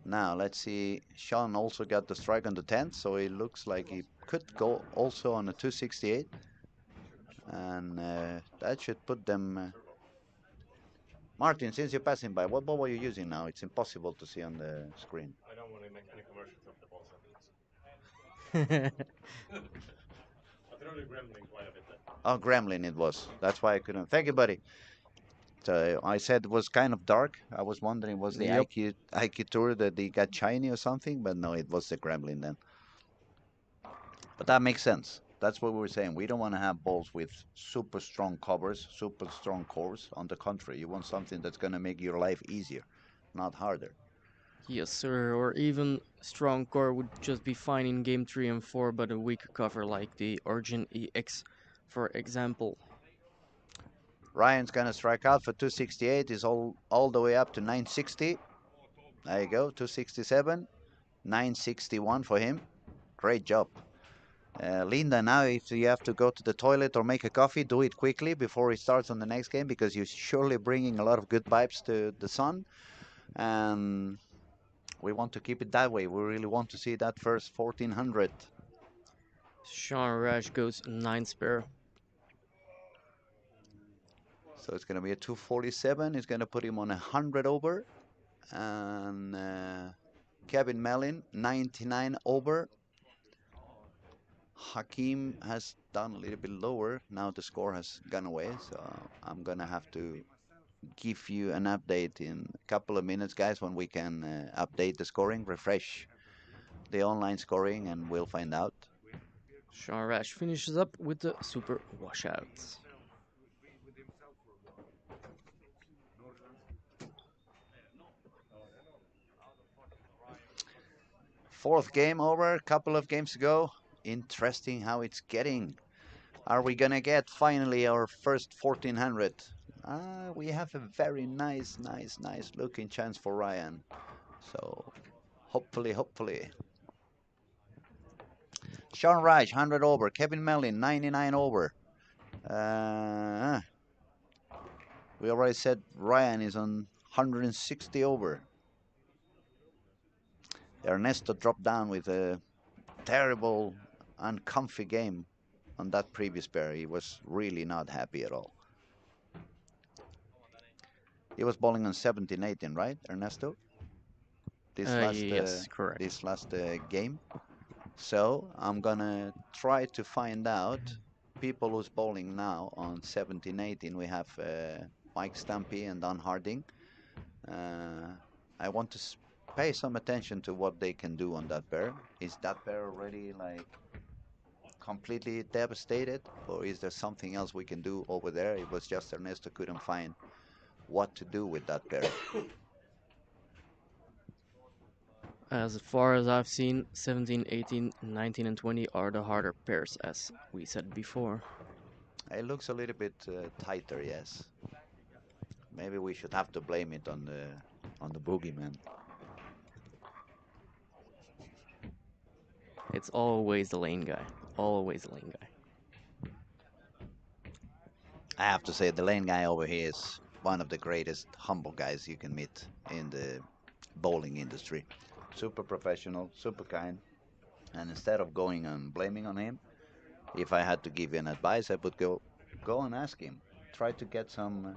Now let's see. Sean also got the strike on the 10th, so it looks like he could go also on a 268. and that should put them. Martin, since you're passing by, what ball are you using now? It's impossible to see on the screen. Oh, Gremlin it was. That's why I couldn't. Thank you, buddy. So I said it was kind of dark. I was wondering was the Yep. IQ tour that they got shiny or something, but no, it was the Gremlin then. But that makes sense. That's what we were saying. We don't want to have balls with super strong covers, super strong cores. On the contrary, you want something that's going to make your life easier, not harder. Yes, sir. Or even strong core would just be fine in game 3 and 4, but a weaker cover like the Origin EX, for example. Ryan's going to strike out for 268. Is all the way up to 960. There you go, 267, 961 for him. Great job. Linda, now if you have to go to the toilet or make a coffee, do it quickly before it starts on the next game because you're surely bringing a lot of good vibes to the sun. And we want to keep it that way. We really want to see that first 1400. Sean Rash goes 9 spare. So it's going to be a 247. It's going to put him on 100 over. And Kevin Mellin, 99 over. Hakim has done a little bit lower. Now the score has gone away. So I'm going to have to give you an update in a couple of minutes, guys, when we can update the scoring, refresh the online scoring, and we'll find out. Sean Rash finishes up with the super washout. Fourth game over, a couple of games ago. Interesting how it's getting. Are we gonna get finally our first 1400? We have a very nice looking chance for Ryan. So hopefully. Sean Reich, 100 over. Kevin Mellin, 99 over. Uh, we already said Ryan is on 160 over. Ernesto dropped down with a terrible, uncomfy game on that previous pair. He was really not happy at all. He was bowling on 17, 18, right, Ernesto? Yes, correct. This last game. So I'm gonna try to find out people who's bowling now on 17, 18. We have Mike Stumpy and Don Harding. I want to pay some attention to what they can do on that pair. Is that pair already like completely devastated, or is there something else we can do over there? It was just Ernesto couldn't find what to do with that pair. As far as I've seen, 17, 18, 19, and 20 are the harder pairs, as we said before. It looks a little bit tighter, yes. Maybe we should have to blame it on the boogeyman. It's always the lane guy. Always the lane guy. I have to say the lane guy over here is one of the greatest humble guys you can meet in the bowling industry. Super professional, super kind. And instead of going and blaming on him, if I had to give you an advice, I would go and ask him. Try to get some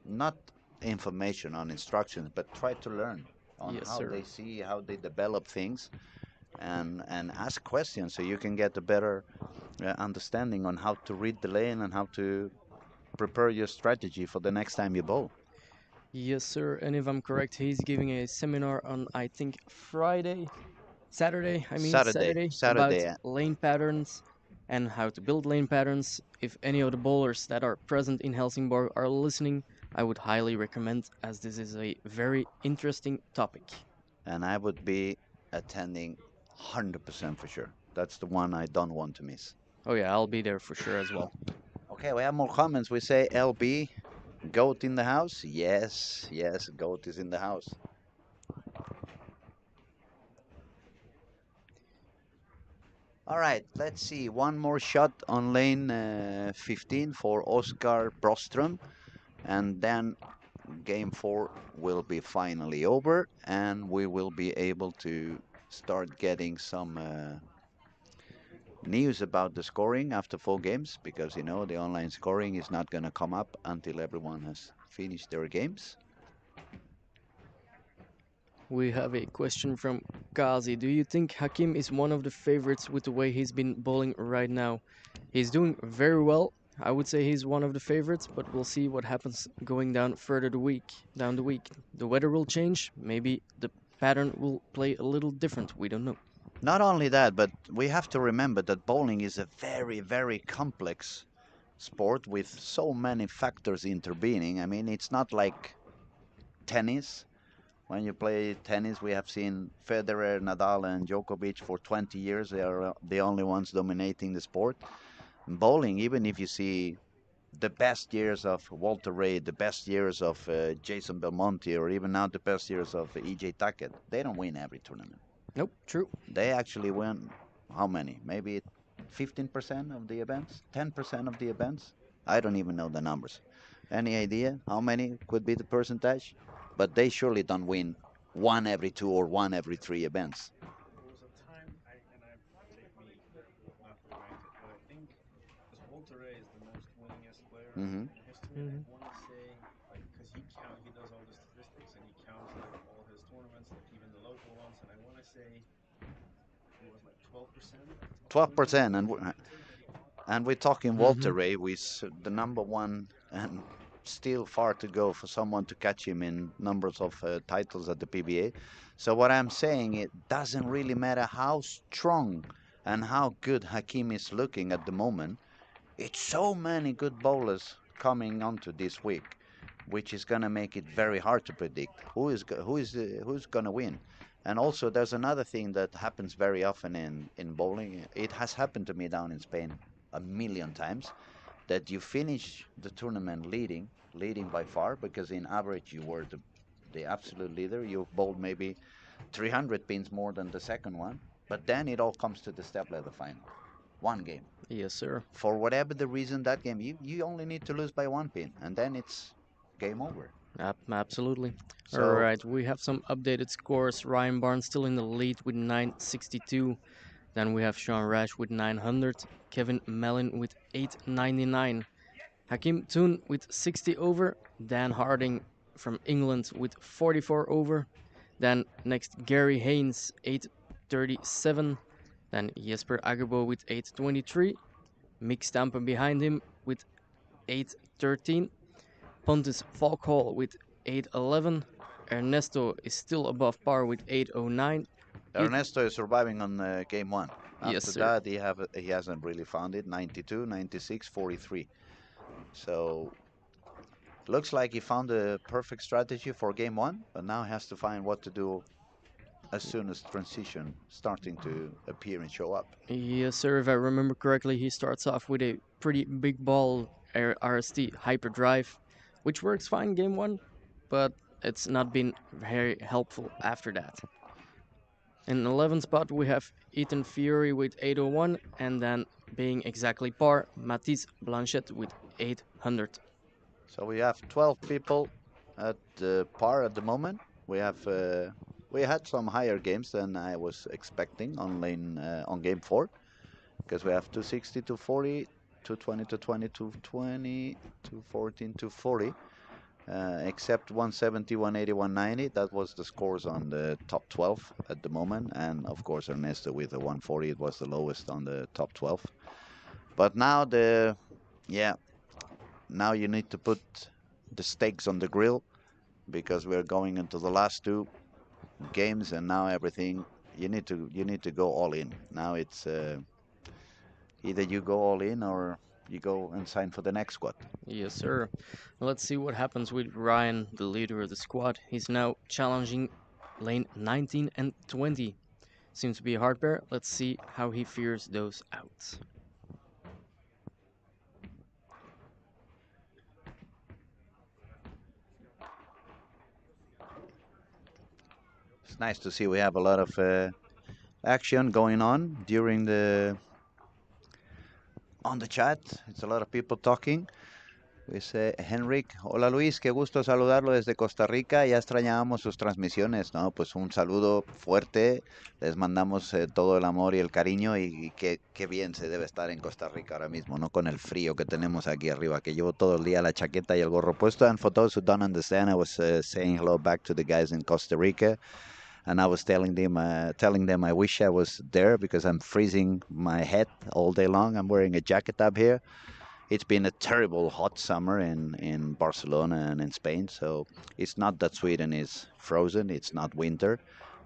not information on instructions, but try to learn on Yes, how sir. they see, how they develop things, and ask questions so you can get a better understanding on how to read the lane and how to prepare your strategy for the next time you bowl. Yes, sir. And if I'm correct, he's giving a seminar on, I think, Saturday, about Saturday. lane patterns and how to build lane patterns. If any of the bowlers that are present in Helsingborg are listening, I would highly recommend, as this is a very interesting topic. And I would be attending 100% for sure. That's the one I don't want to miss. Oh yeah, I'll be there for sure as well. Okay, we have more comments. We say LB, goat in the house. Yes, goat is in the house. All right, let's see. One more shot on lane 15 for Oscar Broström, and then game 4 will be finally over, and we will be able to start getting some news about the scoring after 4 games because the online scoring is not going to come up until everyone has finished their games. We have a question from Kazi. Do you think Hakim is one of the favorites with the way he's been bowling right now? He's doing very well. I would say he's one of the favorites, but we'll see what happens going down further down the week. The weather will change. Maybe the pattern will play a little different. We don't know. Not only that, but we have to remember that bowling is a very, very complex sport with so many factors intervening. I mean, it's not like tennis. When you play tennis, we have seen Federer, Nadal, and Djokovic for 20 years. They are the only ones dominating the sport. In bowling, even if you see the best years of Walter Ray, the best years of Jason Belmonte, or even now the best years of E.J. Tackett, they don't win every tournament. Nope, true. They actually win how many? Maybe 15% of the events, 10% of the events. I don't even know the numbers. Any idea how many could be the percentage? But they surely don't win one every 2 or one every 3 events. Hmm. Mhm. Mm-hmm. 12%, and we're talking Walter Mhm. Ray, who is the number one, and still far to go for someone to catch him in numbers of titles at the PBA. So what I'm saying, it doesn't really matter how strong and how good Hakim is looking at the moment. It's so many good bowlers coming onto this week, which is going to make it very hard to predict who's going to win. And also, there's another thing that happens very often in bowling. It has happened to me down in Spain a million times that you finish the tournament leading by far, because in average you were the absolute leader. You bowled maybe 300 pins more than the second one, but then it all comes to the step ladder final. One game. Yes, sir. For whatever the reason, that game, you only need to lose by one pin, and then it's game over. Absolutely. All So right, we have some updated scores. Ryan Barnes still in the lead with 962. Then we have Sean Rash with 900. Kevin Mellon with 899. Hakim Toon with 60 over. Dan Harding from England with 44 over. Then next Gary Haynes 837. Then Jesper Agebo with 823. Mick Stamper behind him with 813. Pontus Falkhall with 811. Ernesto is still above par with 809. Ernesto is surviving on game one. Yes, After sir. that, he hasn't really found it. 92, 96, 43. So looks like he found the perfect strategy for game one, but now he has to find what to do as soon as transition starting to appear and show up. Yes, sir. If I remember correctly, he starts off with a pretty big ball RST hyperdrive, which works fine game one, but it's not been very helpful after that. In 11th spot, we have Ethan Fury with 801, and then being exactly par, Matisse Blanchette with 800. So we have 12 people at par at the moment. We had some higher games than I was expecting on game four, because we have 260, 240, 220, 220, 220, 214, 240. Except 170, 180, 190. That was the scores on the top 12 at the moment. And of course, Ernesto with the 140, it was the lowest on the top 12. But now yeah, now you need to put the stakes on the grill, because we're going into the last 2 games, and now everything you need to go all in. Now it's either you go all in or you go and sign for the next squad. Yes, sir. Let's see what happens with Ryan, the leader of the squad. He's now challenging lane 19 and 20. Seems to be a hard pair. Let's see how he figures those out. It's nice to see we have a lot of action going on during the on the chat. It's a lot of people talking. Dice Henrik, hola Luis, qué gusto saludarlo desde Costa Rica, ya extrañábamos sus transmisiones, ¿no? Pues un saludo fuerte, les mandamos todo el amor y el cariño y qué bien se debe estar en Costa Rica ahora mismo, ¿no? Con el frío que tenemos aquí arriba, que llevo todo el día la chaqueta y el gorro puesto. And for those who don't understand, I was saying hello back to the guys in Costa Rica, and I was telling them I wish I was there because I'm freezing my head all day long. I'm wearing a jacket up here. It's been a terrible hot summer in Barcelona and in Spain. So it's not that Sweden is frozen, it's not winter,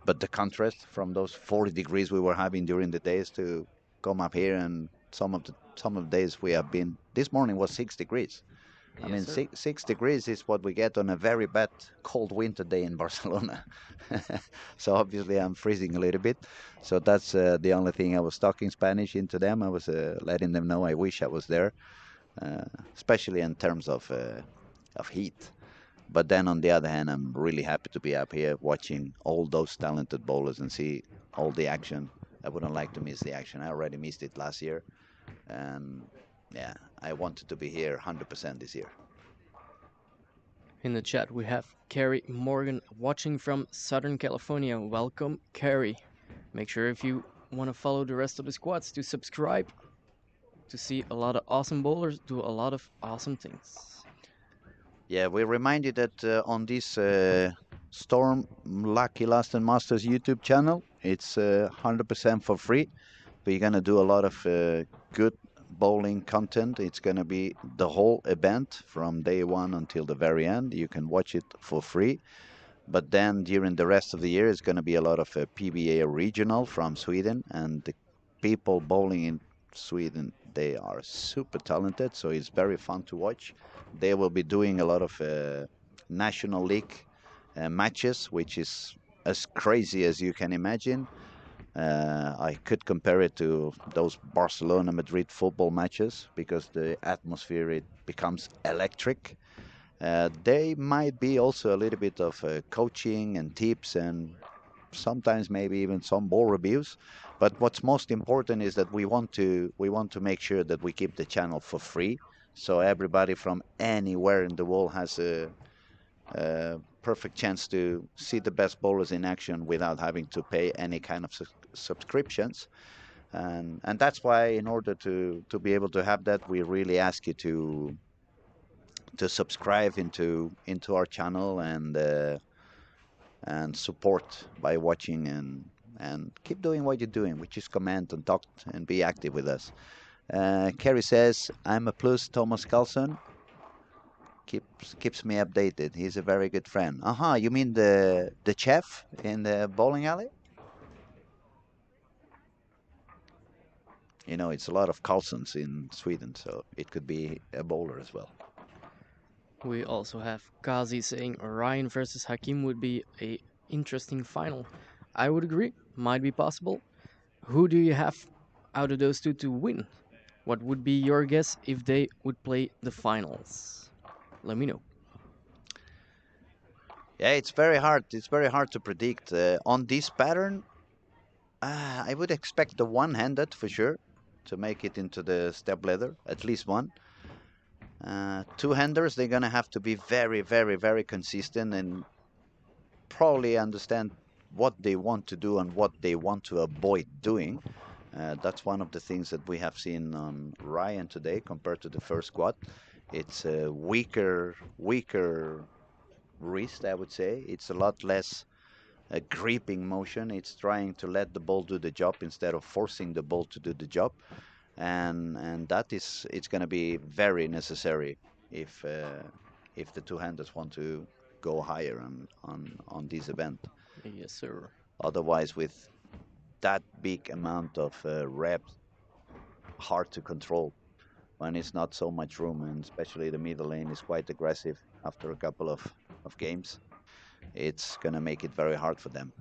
but the contrast from those 40 degrees we were having during the days to come up here and some of the days we have been. This morning was 6 degrees. I Yes, mean, sir. 6 degrees is what we get on a very bad cold winter day in Barcelona. So obviously I'm freezing a little bit. So that's the only thing. I was talking Spanish into them. I was letting them know I wish I was there, uh, especially in terms of heat. But then on the other hand, I'm really happy to be up here watching all those talented bowlers and see all the action. I wouldn't like to miss the action. I already missed it last year, and yeah, I wanted to be here 100% this year. In the chat, we have Carrie Morgan watching from Southern California. Welcome, Carrie. Make sure if you want to follow the rest of the squads to subscribe to see a lot of awesome bowlers do a lot of awesome things. Yeah, we remind you that on this Storm Lucky Larsen Masters YouTube channel, it's 100% for free. We're gonna do a lot of good bowling content. It's gonna be the whole event from day one until the very end. You can watch it for free. But then during the rest of the year, it's going to be a lot of PBA regional from Sweden, and the people bowling in Sweden, they are super talented, so it's very fun to watch. They will be doing a lot of national league matches, which is as crazy as you can imagine. I could compare it to those Barcelona Madrid football matches because the atmosphere it becomes electric. They might be also a little bit of coaching and tips and sometimes maybe even some ball reviews. But what's most important is that we want to make sure that we keep the channel for free, so everybody from anywhere in the world has a perfect chance to see the best bowlers in action without having to pay any kind of subscriptions. And that's why, in order to be able to have that, we really ask you to subscribe into our channel and support by watching and keep doing what you're doing, which is comment and talk and be active with us. Kerry says, I'm a plus Thomas Carlson. Keeps me updated. He's a very good friend. You mean the chef in the bowling alley? You know, it's a lot of Carlsons in Sweden, so it could be a bowler as well. We also have Kazi saying Ryan versus Hakim would be a interesting final. I would agree, might be possible. Who do you have out of those two to win? What would be your guess if they would play the finals? Let me know. Yeah, it's very hard. It's very hard to predict. On this pattern, I would expect the one-handed for sure to make it into the step ladder, at least one. Two-handers, they're gonna have to be very, very, very consistent and probably understand what they want to do and what they want to avoid doing. That's one of the things that we have seen on Ryan today compared to the first squad. It's a weaker wrist, I would say. It's a lot less a gripping motion. It's trying to let the ball do the job instead of forcing the ball to do the job, and that is it's going to be very necessary if the two-handers want to go higher on this event. Yes, sir. Otherwise, with that big amount of reps, hard to control when it's not so much room, and especially the middle lane is quite aggressive after a couple of games. It's going to make it very hard for them.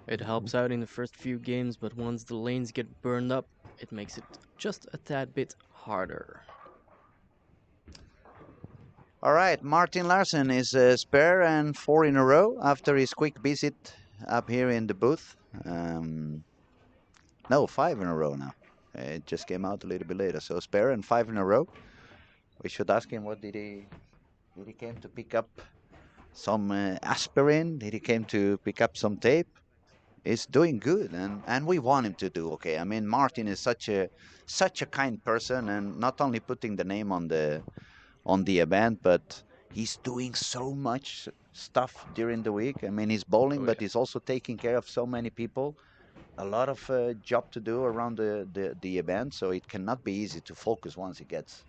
It helps out in the first few games, but once the lanes get burned up, it makes it just a tad bit harder. All right, Martin Larsen is spare and 4 in a row after his quick visit up here in the booth. No, 5 in a row now. It just came out a little bit later, so spare and 5 in a row. We should ask him what did he came to pick up some aspirin? Did he came to pick up some tape? He's doing good, and we want him to do okay. I mean, Martin is such a kind person, and not only putting the name on the event, but he's doing so much stuff during the week. I mean, he's bowling, Oh but yeah. he's also taking care of so many people. A lot of job to do around the event, so it cannot be easy to focus once he gets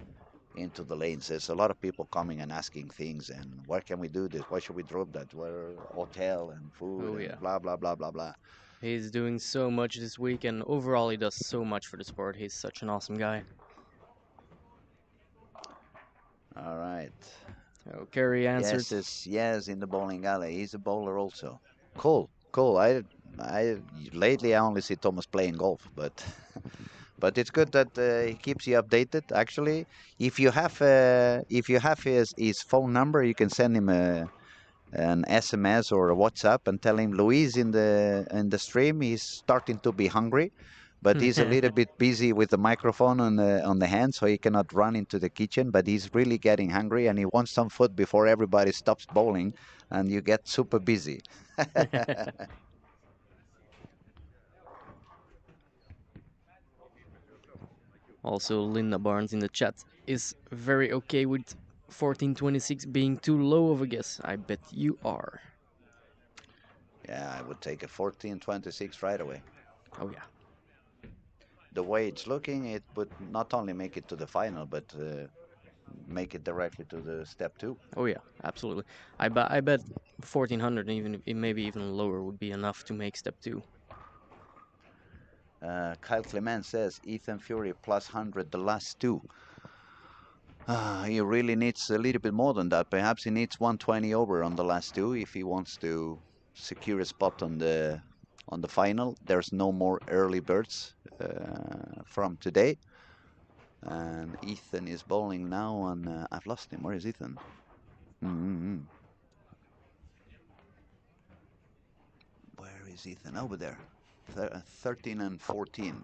into the lanes. There's a lot of people coming and asking things, and where can we do this? Why should we drop that? Where hotel and food Oh and yeah. blah blah blah blah blah. He's doing so much this week, and overall, he does so much for the sport. He's such an awesome guy. All right. Oh, Kerry answered. Yes, in the bowling alley. He's a bowler also. Cool, cool. I lately I only see Thomas playing golf, but but it's good that he keeps you updated. Actually, if you have his phone number, you can send him an SMS or a WhatsApp and tell him Luis in the stream. He's starting to be hungry, but he's a little bit busy with the microphone on the hand, so he cannot run into the kitchen. But he's really getting hungry, and he wants some food before everybody stops bowling, and you get super busy. Also, Linda Barnes in the chat is very okay with 1426 being too low of a guess. I bet you are. Yeah, I would take a 14-26 right away. Oh yeah. The way it's looking, it would not only make it to the final, but make it directly to the step two. Oh yeah, absolutely. I bet 1400 and even maybe even lower would be enough to make step 2. Kyle Clement says Ethan Fury plus 100 the last two. He really needs a little bit more than that. Perhaps he needs 120 over on the last two if he wants to secure a spot on the final. There's no more early birds from today. And Ethan is bowling now on. I've lost him. Where is Ethan? Mm-hmm. Where is Ethan? Over there. 13 and 14.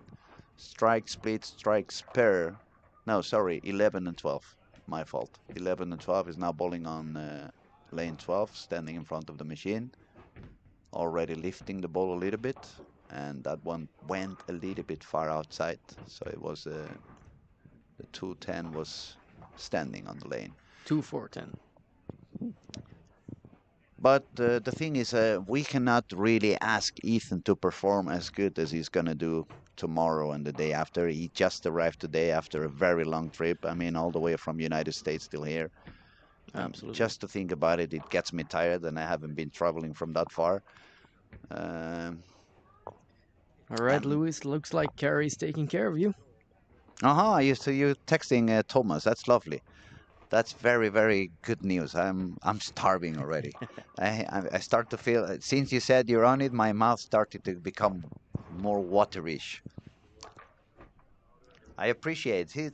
Strike, split, strike, spare. No, sorry, 11 and 12. My fault. 11 and 12 is now bowling on lane 12, standing in front of the machine. Already lifting the ball a little bit. And that one went a little bit far outside. So it was the 210 was standing on the lane. 2410. But the thing is, we cannot really ask Ethan to perform as good as he's going to do tomorrow and the day after. He just arrived today after a very long trip. I mean, all the way from United States till here. Absolutely. Just to think about it, it gets me tired, and I haven't been traveling from that far. Um, All right, and Luis, looks like Carrie's taking care of you. you texting Thomas. That's lovely. That's very, very good news. I'm starving already. I start to feel since you said you're on it, my mouth started to become more waterish. I appreciate. See,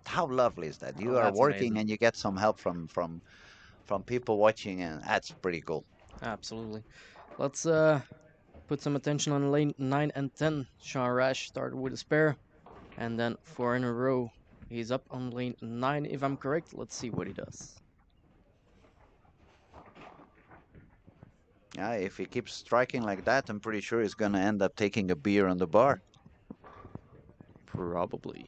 how lovely is that? Oh, You are that's working amazing. and you get some help from people watching, and that's pretty cool. Absolutely. Let's put some attention on lane 9 and 10. Sean Rash started with a spare, and then 4 in a row. He's up on lane 9, if I'm correct. Let's see what he does. Yeah, if he keeps striking like that, I'm pretty sure he's gonna end up taking a beer on the bar. Probably.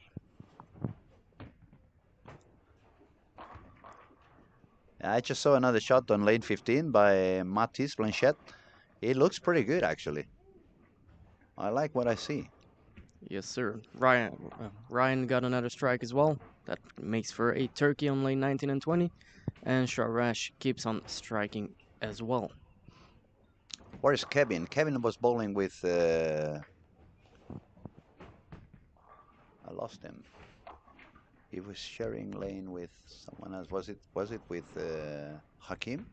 I just saw another shot on lane 15 by Mathis Blanchette. It looks pretty good, actually. I like what I see. Yes, sir. Ryan got another strike as well. That makes for a turkey on lane 19 and 20. And Sharash keeps on striking as well. Where's Kevin? Kevin was bowling with. I lost him. He was sharing lane with someone else. Was it with Hakim?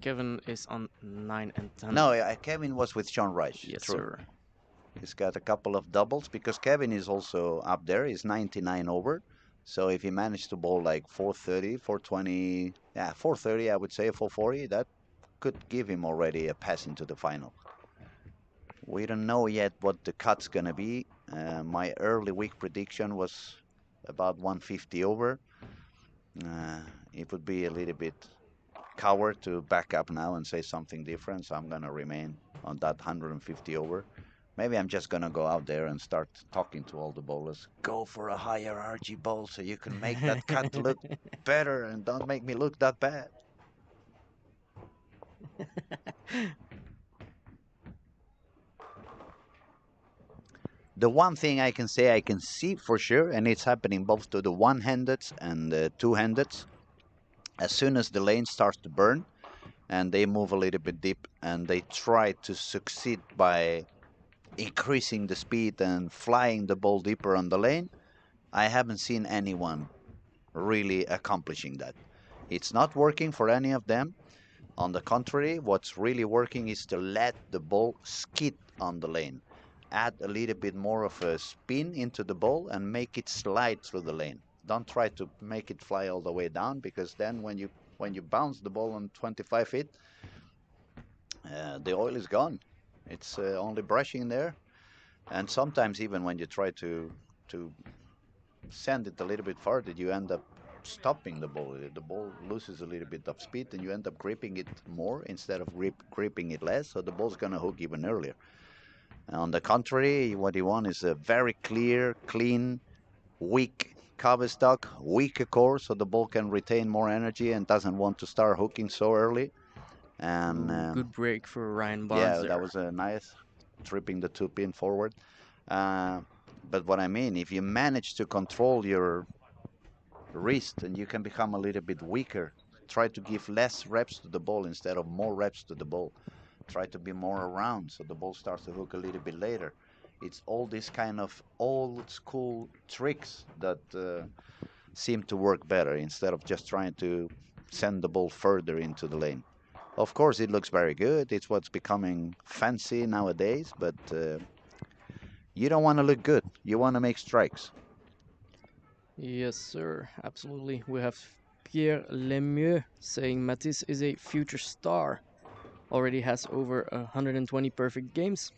Kevin is on 9 and 10. No, Kevin was with Sean Rice. Yes, True. sir. He's got a couple of doubles because Kevin is also up there. He's 99 over. So if he managed to bowl like 430, 420, yeah, 430, I would say 440, that could give him already a pass into the final. We don't know yet what the cut's gonna be. My early week prediction was about 150 over. Uh, it would be a little bit coward to back up now and say something different, so I'm gonna remain on that 150 over. Maybe I'm just gonna go out there and start talking to all the bowlers. Go for a higher RG bowl so you can make that cut look better and don't make me look that bad. The one thing I can say I can see for sure, and it's happening both to the one-handed and the two-handed, as soon as the lane starts to burn and they move a little bit deep and they try to succeed by increasing the speed and flying the ball deeper on the lane, I haven't seen anyone really accomplishing that. It's not working for any of them. On the contrary, what's really working is to let the ball skid on the lane. Add a little bit more of a spin into the ball and make it slide through the lane. Don't try to make it fly all the way down, because then when you bounce the ball on 25 feet, the oil is gone. It's only brushing there. And sometimes even when you try to send it a little bit farther, you end up stopping the ball. The ball loses a little bit of speed, and you end up gripping it more instead of gripping it less. So the ball's gonna hook even earlier. On the contrary, what you want is a very clear, clean, weak cover stock, weaker core, so the ball can retain more energy and doesn't want to start hooking so early. And Ooh, good break for Ryan Barnes yeah, that there. was a nice tripping the two pin forward. Uh, but what I mean, if you manage to control your wrist and you can become a little bit weaker, try to give less reps to the ball instead of more reps to the ball. Try to be more around so the ball starts to hook a little bit later. It's all these kind of old school tricks that seem to work better instead of just trying to send the ball further into the lane. Of course, it looks very good. It's what's becoming fancy nowadays, but you don't want to look good. You want to make strikes. Yes, sir. Absolutely. We have Pierre Lemieux saying Matisse is a future star. Already has over 120 perfect games.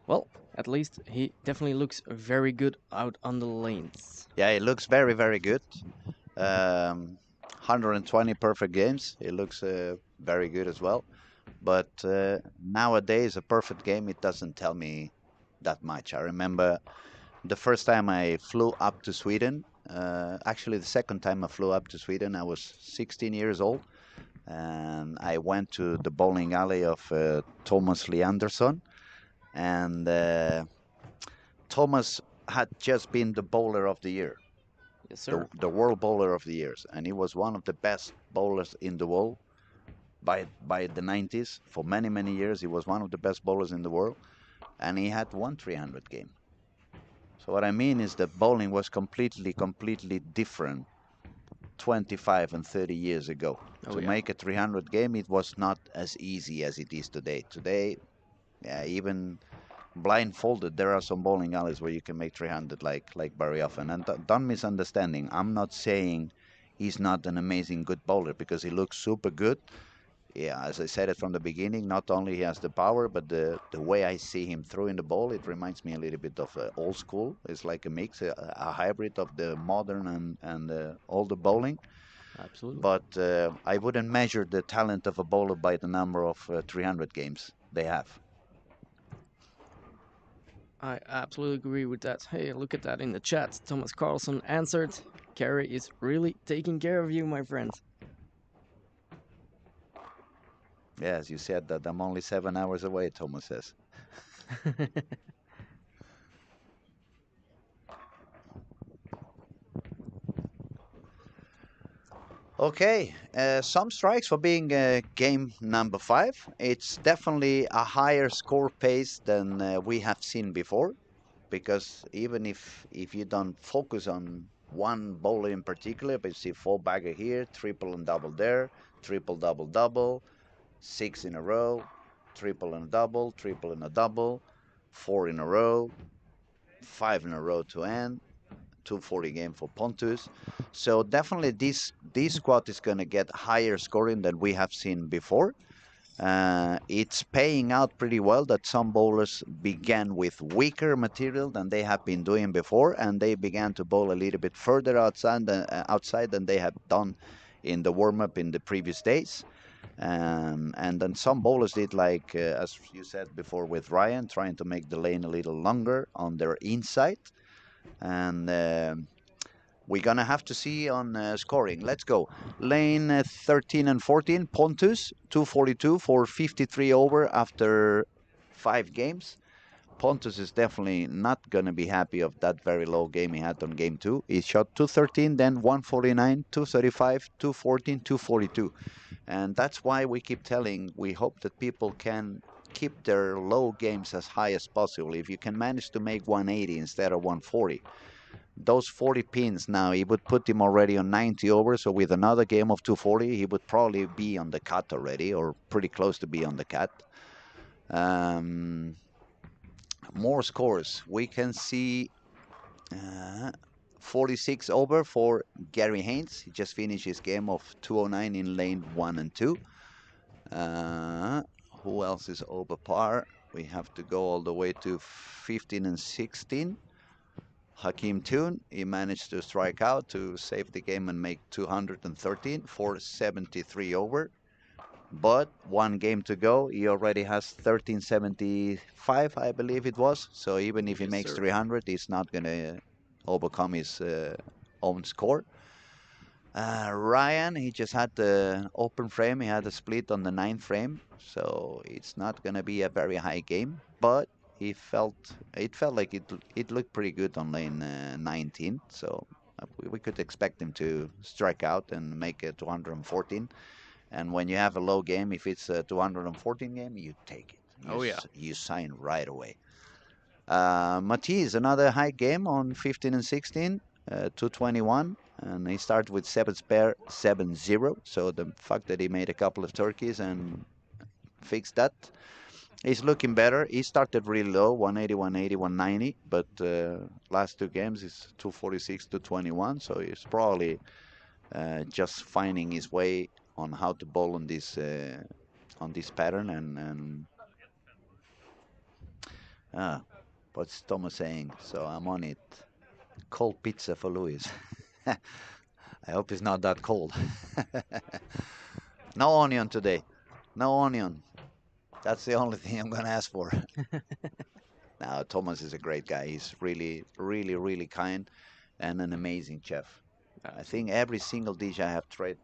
Well, at least he definitely looks very good out on the lanes. Yeah, it looks very, very good. 120 perfect games. It looks very good as well. But nowadays, a perfect game, it doesn't tell me that much. I remember the first time I flew up to Sweden. Actually, the second time I flew up to Sweden, I was 16 years old, and I went to the bowling alley of Thomas Leandersson, and Thomas had just been the bowler of the year, Yes, the sir. the world bowler of the years, and he was one of the best bowlers in the world by the 90s. For many many years, he was one of the best bowlers in the world, and he had won 300 game. So what I mean is that bowling was completely different 25 and 30 years ago. Oh, To yeah. make a 300 game, it was not as easy as it is today. Today, yeah, even blindfolded, there are some bowling alleys where you can make 300 like very often. And don't misunderstanding. I'm not saying he's not an amazing good bowler, because he looks super good. Yeah, as I said it from the beginning, not only he has the power, but the way I see him throwing the ball, it reminds me a little bit of old school. It's like a mix, a hybrid of the modern and older bowling. Absolutely. But I wouldn't measure the talent of a bowler by the number of 300 games they have. I absolutely agree with that. Hey, look at that in the chat. Thomas Carlson answered. Carrie is really taking care of you, my friend. Yes, you said that I'm only 7 hours away, Thomas says. Okay, some strikes for being game number five. It's definitely a higher score pace than we have seen before, because even if you don't focus on one bowler in particular, but you see four bagger here, triple and double there, triple double double, six in a row, triple and a double, triple and a double, four in a row, five in a row to end, 240 game for Pontus. So definitely this squad is going to get higher scoring than we have seen before. It's paying out pretty well that some bowlers began with weaker material than they have been doing before, and they began to bowl a little bit further outside than they have done in the warm-up in the previous days. And then some bowlers did like, as you said before with Ryan, trying to make the lane a little longer on their inside. And we're gonna have to see on scoring. Let's go. Lane 13 and 14, Pontus, 242 for 53 over after 5 games. Pontus is definitely not going to be happy of that very low game he had on game 2. He shot 213, then 149, 235, 214, 242. And that's why we keep telling, we hope that people can keep their low games as high as possible. If you can manage to make 180 instead of 140, those 40 pins now, he would put him already on 90 over. So with another game of 240, he would probably be on the cut already, or pretty close to be on the cut. More scores. We can see 46 over for Gary Haynes. He just finished his game of 209 in lane 1 and 2. Who else is over par? We have to go all the way to 15 and 16. Hakeem Toon, he managed to strike out to save the game and make 213 for 73 over. But 1 game to go, he already has 1375, I believe it was. So even if he Yes, makes sir. 300, he's not going to overcome his own score. Ryan, he just had the open frame. He had a split on the 9th frame, so it's not going to be a very high game. But it felt like it looked pretty good on lane 19. So we could expect him to strike out and make it 214. And when you have a low game, if it's a 214 game, you take it. Oh yeah. You sign right away. Matisse, another high game on 15 and 16, 221. And he started with 7 spare, 7-0. So the fact that he made a couple of turkeys and fixed that, he's looking better. He started really low, 180, 180, 190. But last 2 games is 246 to 21. So he's probably just finding his way on how to bowl on this pattern. And what's Thomas saying? So I'm on it. Cold pizza for Luis. I hope it's not that cold. No onion today. No onion. That's the only thing I'm gonna ask for. Now Thomas is a great guy. He's really, really, really kind and an amazing chef. I think every single dish I have tried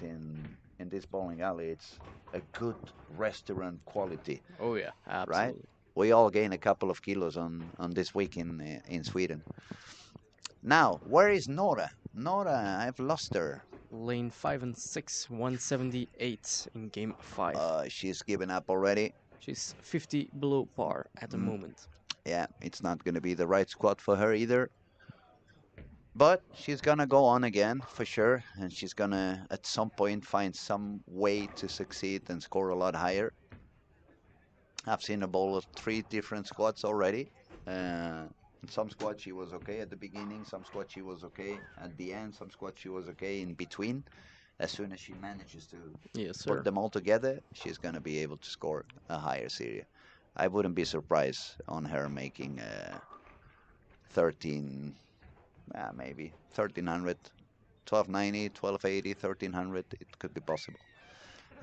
in this bowling alley, it's a good restaurant quality, Oh yeah, right? absolutely. We all gain a couple of kilos on this week in Sweden. Now, where is Nora? Nora, I've lost her. Lane 5 and 6, 178 in game 5. She's given up already. She's 50 below par at the Mm, moment. yeah, it's not going to be the right squad for her either. But she's going to go on again for sure. And she's going to, at some point, find some way to succeed and score a lot higher. I've seen her bowl of 3 different squads already. In some squads she was okay at the beginning, some squads she was okay at the end, some squads she was okay in between. As soon as she manages to Yes, put sir. them all together, she's going to be able to score a higher series. I wouldn't be surprised on her making 13, maybe 1300, 1290, 1280, 1300. It could be possible.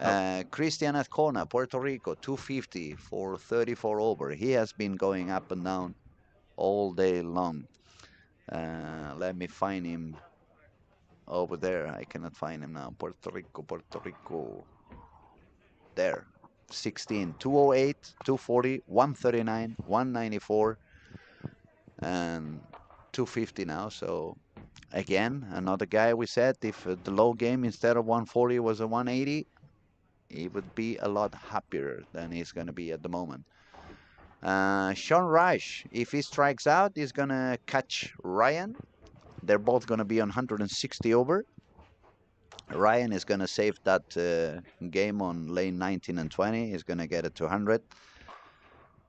Oh, Christian Azcona, Puerto Rico, 250 for 34 over. He has been going up and down all day long. Let me find him over there. I cannot find him now. Puerto Rico, Puerto Rico. There. 16, 208, 240, 139, 194, and 250 now. So again, another guy we said if the low game instead of 140 was a 180, he would be a lot happier than he's going to be at the moment. Sean Rush, if he strikes out, he's going to catch Ryan. They're both going to be on 160 over. Ryan is going to save that game on lane 19 and 20. He's going to get it to 100.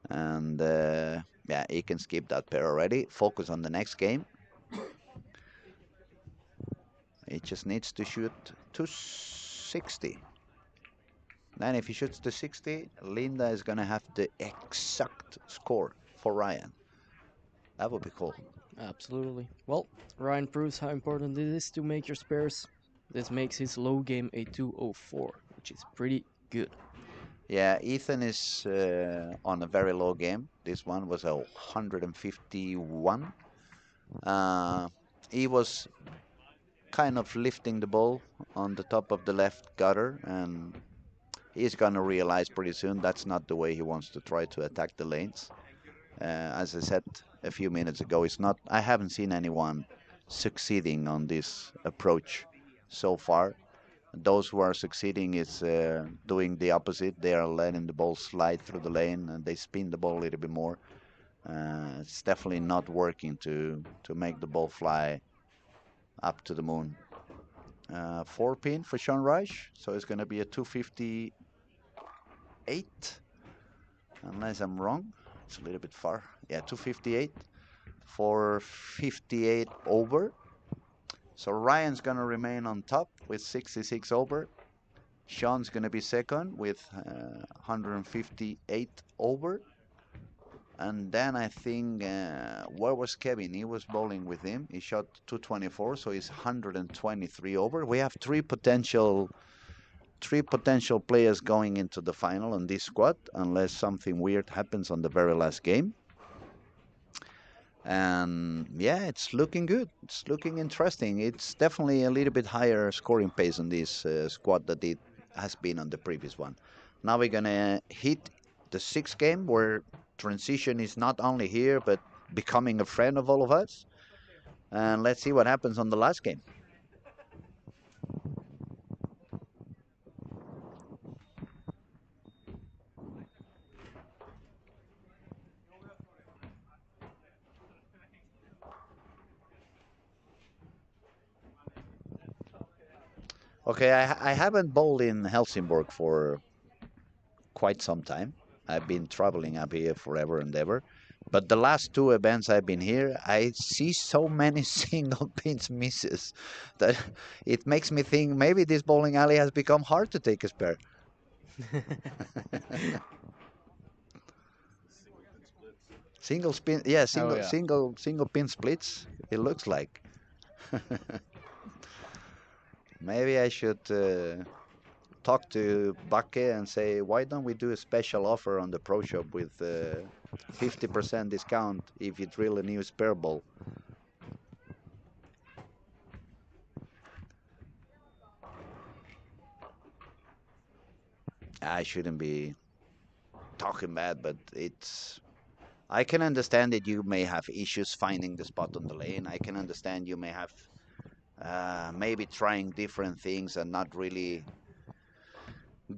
And yeah, he can skip that pair already. Focus on the next game. He just needs to shoot 260. Then if he shoots the 60, Linda is gonna have the exact score for Ryan. That would be cool. Absolutely. Well, Ryan proves how important it is to make your spares. This makes his low game a 204, which is pretty good. Yeah, Ethan is on a very low game. This one was a 151. Uh, he was kind of lifting the ball on the top of the left gutter, and he's gonna realize pretty soon that's not the way he wants to try to attack the lanes. As I said a few minutes ago, it's not. I haven't seen anyone succeeding on this approach so far. Those who are succeeding is doing the opposite. They are letting the ball slide through the lane and they spin the ball a little bit more. It's definitely not working to make the ball fly up to the moon. 4 pin for Sean Reich, so it's going to be a 258, unless I'm wrong. It's a little bit far. Yeah, 258 for 58 over. So Ryan's going to remain on top with 66 over. Sean's going to be second with 158 over. And then I think, where was Kevin? He was bowling with him. He shot 224, so he's 123 over. We have three potential players going into the final on this squad, unless something weird happens on the very last game. And yeah, it's looking good. It's looking interesting. It's definitely a little bit higher scoring pace on this squad that it has been on the previous one. Now we're gonna hit the sixth game where transition is not only here but becoming a friend of all of us. And let's see what happens on the last game. Okay, I haven't bowled in Helsingborg for quite some time. I've been traveling up here forever and ever. But the last two events I've been here, I see so many single pins misses that it makes me think maybe this bowling alley has become hard to take a spare. Single spin, yeah, Oh single yeah. single single pin splits. It looks like. Maybe I should talk to Bakke and say, why don't we do a special offer on the Pro Shop with 50% discount if you drill a new spare ball? I shouldn't be talking bad, but it's. I can understand that you may have issues finding the spot on the lane. I can understand you may have maybe trying different things and not really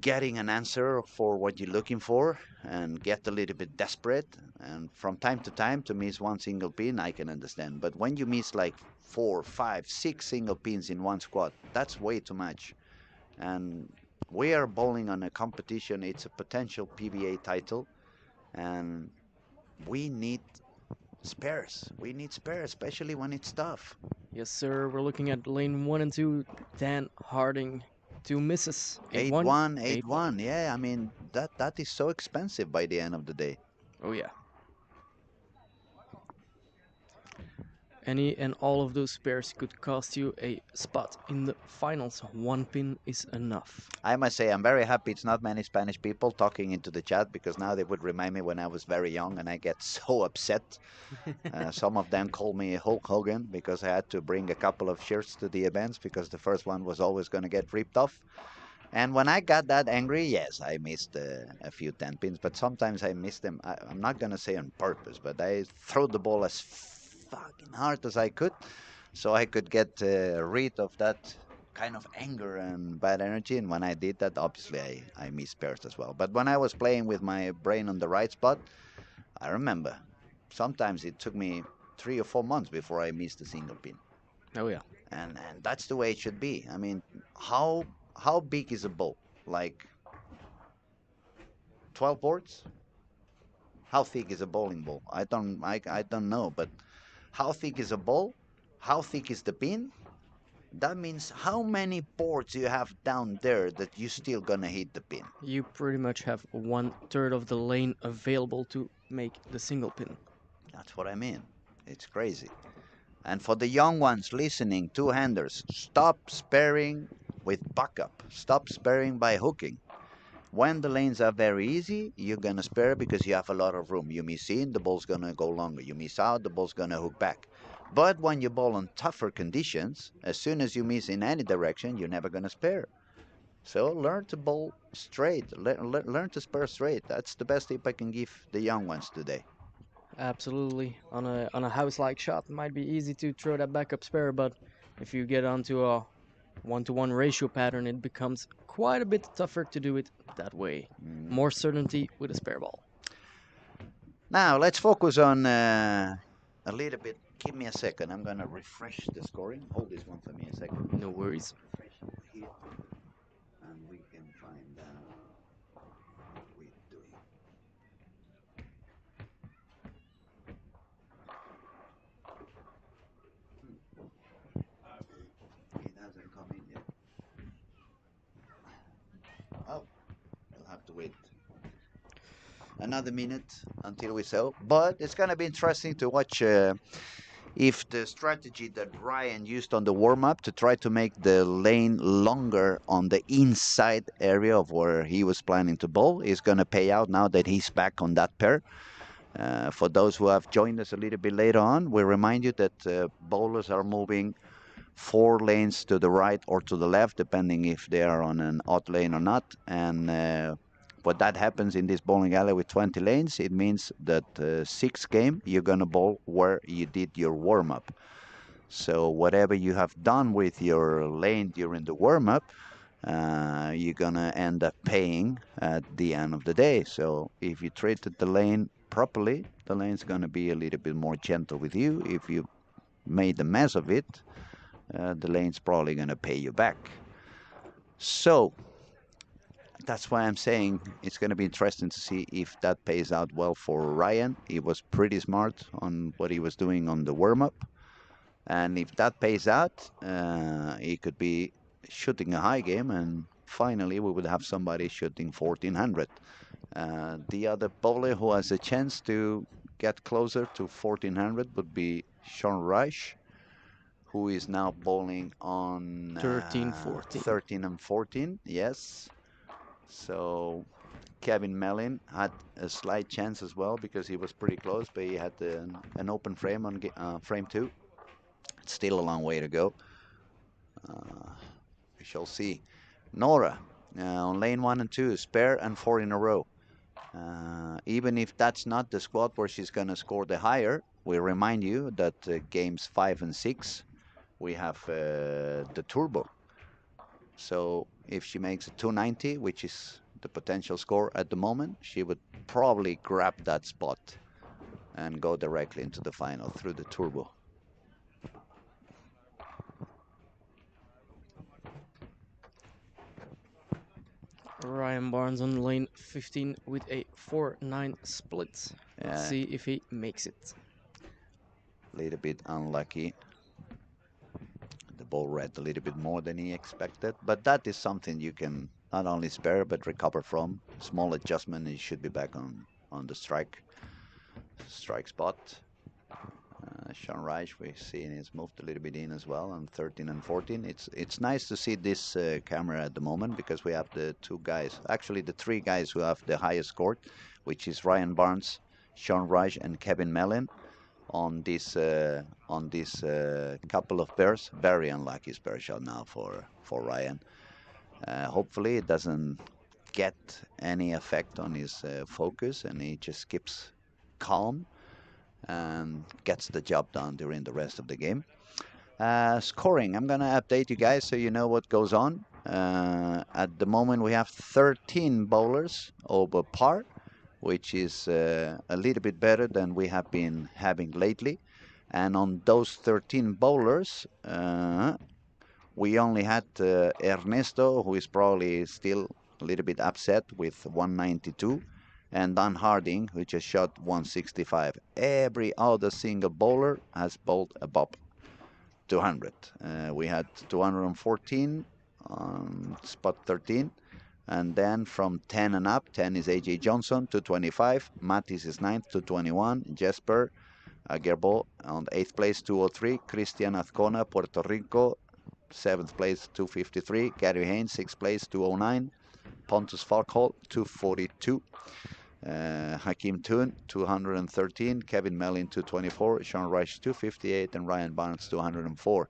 getting an answer for what you're looking for and get a little bit desperate. And from time to time, to miss one single pin, I can understand. But when you miss like 4, 5, 6 single pins in one squad, that's way too much. And we are bowling on a competition. It's a potential PBA title, and we need spares. We need spares, especially when it's tough. Yes, sir. We're looking at lane 1 and 2. Dan Harding. 2 misses. 8-1. 8-1, 8-1. 8-1. Yeah, I mean that is so expensive by the end of the day. Oh yeah. Any and all of those spares could cost you a spot in the finals. 1 pin is enough. I must say I'm very happy it's not many Spanish people talking into the chat because now they would remind me when I was very young and I get so upset. Some of them call me Hulk Hogan because I had to bring a couple of shirts to the events because the first one was always going to get ripped off. And when I got that angry, yes, I missed a few 10 pins, but sometimes I miss them. I'm not going to say on purpose, but I throw the ball as fucking hard as I could so I could get rid of that kind of anger and bad energy. And when I did that, obviously I missed pairs as well. But when I was playing with my brain on the right spot, I remember sometimes it took me 3 or 4 months before I missed a single pin. Oh yeah. And that's the way it should be. I mean, how big is a ball? Like 12 boards? How thick is a bowling ball? I don't know, but how thick is a ball? How thick is the pin? That means how many boards you have down there that you still gonna hit the pin? You pretty much have 1/3 of the lane available to make the single pin. That's what I mean. It's crazy. And for the young ones listening, two-handers, stop sparing with backup. Stop sparing by hooking. When the lanes are very easy, you're gonna spare because you have a lot of room. You miss in, the ball's gonna go longer. You miss out, the ball's gonna hook back. But when you ball on tougher conditions, as soon as you miss in any direction, you're never gonna spare. So learn to bowl straight. Learn to spare straight. That's the best tip I can give the young ones today. Absolutely. On a house-like shot, it might be easy to throw that backup spare, but if you get onto a 1-to-1 ratio pattern, it becomes quite a bit tougher to do it that way. Mm. More certainty with a spare ball. Now let's focus on a little bit. Give me a second. I'm gonna refresh the scoring. Hold this one for me a second. No worries. Refresh it here, and we can find what we're doing. It hasn't come in yet. Oh, we'll have to wait another minute until we sell. But it's gonna be interesting to watch if the strategy that Ryan used on the warm-up to try to make the lane longer on the inside area of where he was planning to bowl is going to pay out now that he's back on that pair. For those who have joined us a little bit later on, we remind you that bowlers are moving 4 lanes to the right or to the left, depending if they are on an odd lane or not. And what that happens in this bowling alley with 20 lanes, it means that sixth game you're gonna bowl where you did your warm up. So whatever you have done with your lane during the warm up, you're gonna end up paying at the end of the day. So if you treated the lane properly, the lane's gonna be a little bit more gentle with you. If you made a mess of it, the lane's probably gonna pay you back. So that's why I'm saying it's going to be interesting to see if that pays out well for Ryan. He was pretty smart on what he was doing on the warm up. And if that pays out, he could be shooting a high game. And finally, we would have somebody shooting 1400. The other bowler who has a chance to get closer to 1400 would be Sean Reich, who is now bowling on 13, 14. 13 and 14. Yes. So Kevin Mellin had a slight chance as well because he was pretty close, but he had an open frame on frame 2. It's still a long way to go. We shall see. Nora on lane 1 and 2, spare and 4 in a row. Even if that's not the squad where she's going to score the higher, we remind you that games 5 and 6, we have the turbo. So if she makes a 290, which is the potential score at the moment, she would probably grab that spot and go directly into the final through the turbo. Ryan Barnes on lane 15 with a 4-9 split. Let's see if he makes it. A little bit unlucky. The ball read a little bit more than he expected, but that is something you can not only spare but recover from. Small adjustment, and you should be back on the strike spot. Sean Reich, we're seeing he's moved a little bit in as well on 13 and 14. It's nice to see this camera at the moment because we have the two guys, actually the three guys who have the highest score, which is Ryan Barnes, Sean Reich, and Kevin Mellin on this couple of pairs. Very unlucky spare shot now for Ryan. Hopefully it doesn't get any effect on his focus and he just keeps calm and gets the job done during the rest of the game. Scoring, I'm going to update you guys so you know what goes on. At the moment, we have 13 bowlers over par, which is a little bit better than we have been having lately. And on those 13 bowlers, we only had Ernesto, who is probably still a little bit upset with 192, and Don Harding, who just shot 165. Every other single bowler has bowled above 200. We had 214 on spot 13. And then from 10 and up, 10 is AJ Johnson, 225. Mattis is ninth, 221. Jesper Gerbo on 8th place, 203. Cristian Azcona, Puerto Rico, 7th place, 253. Gary Haynes, 6th place, 209. Pontus Falkhol, 242. Hakim Toon, 213. Kevin Mellin, 224. Sean Rush, 258. And Ryan Barnes, 204.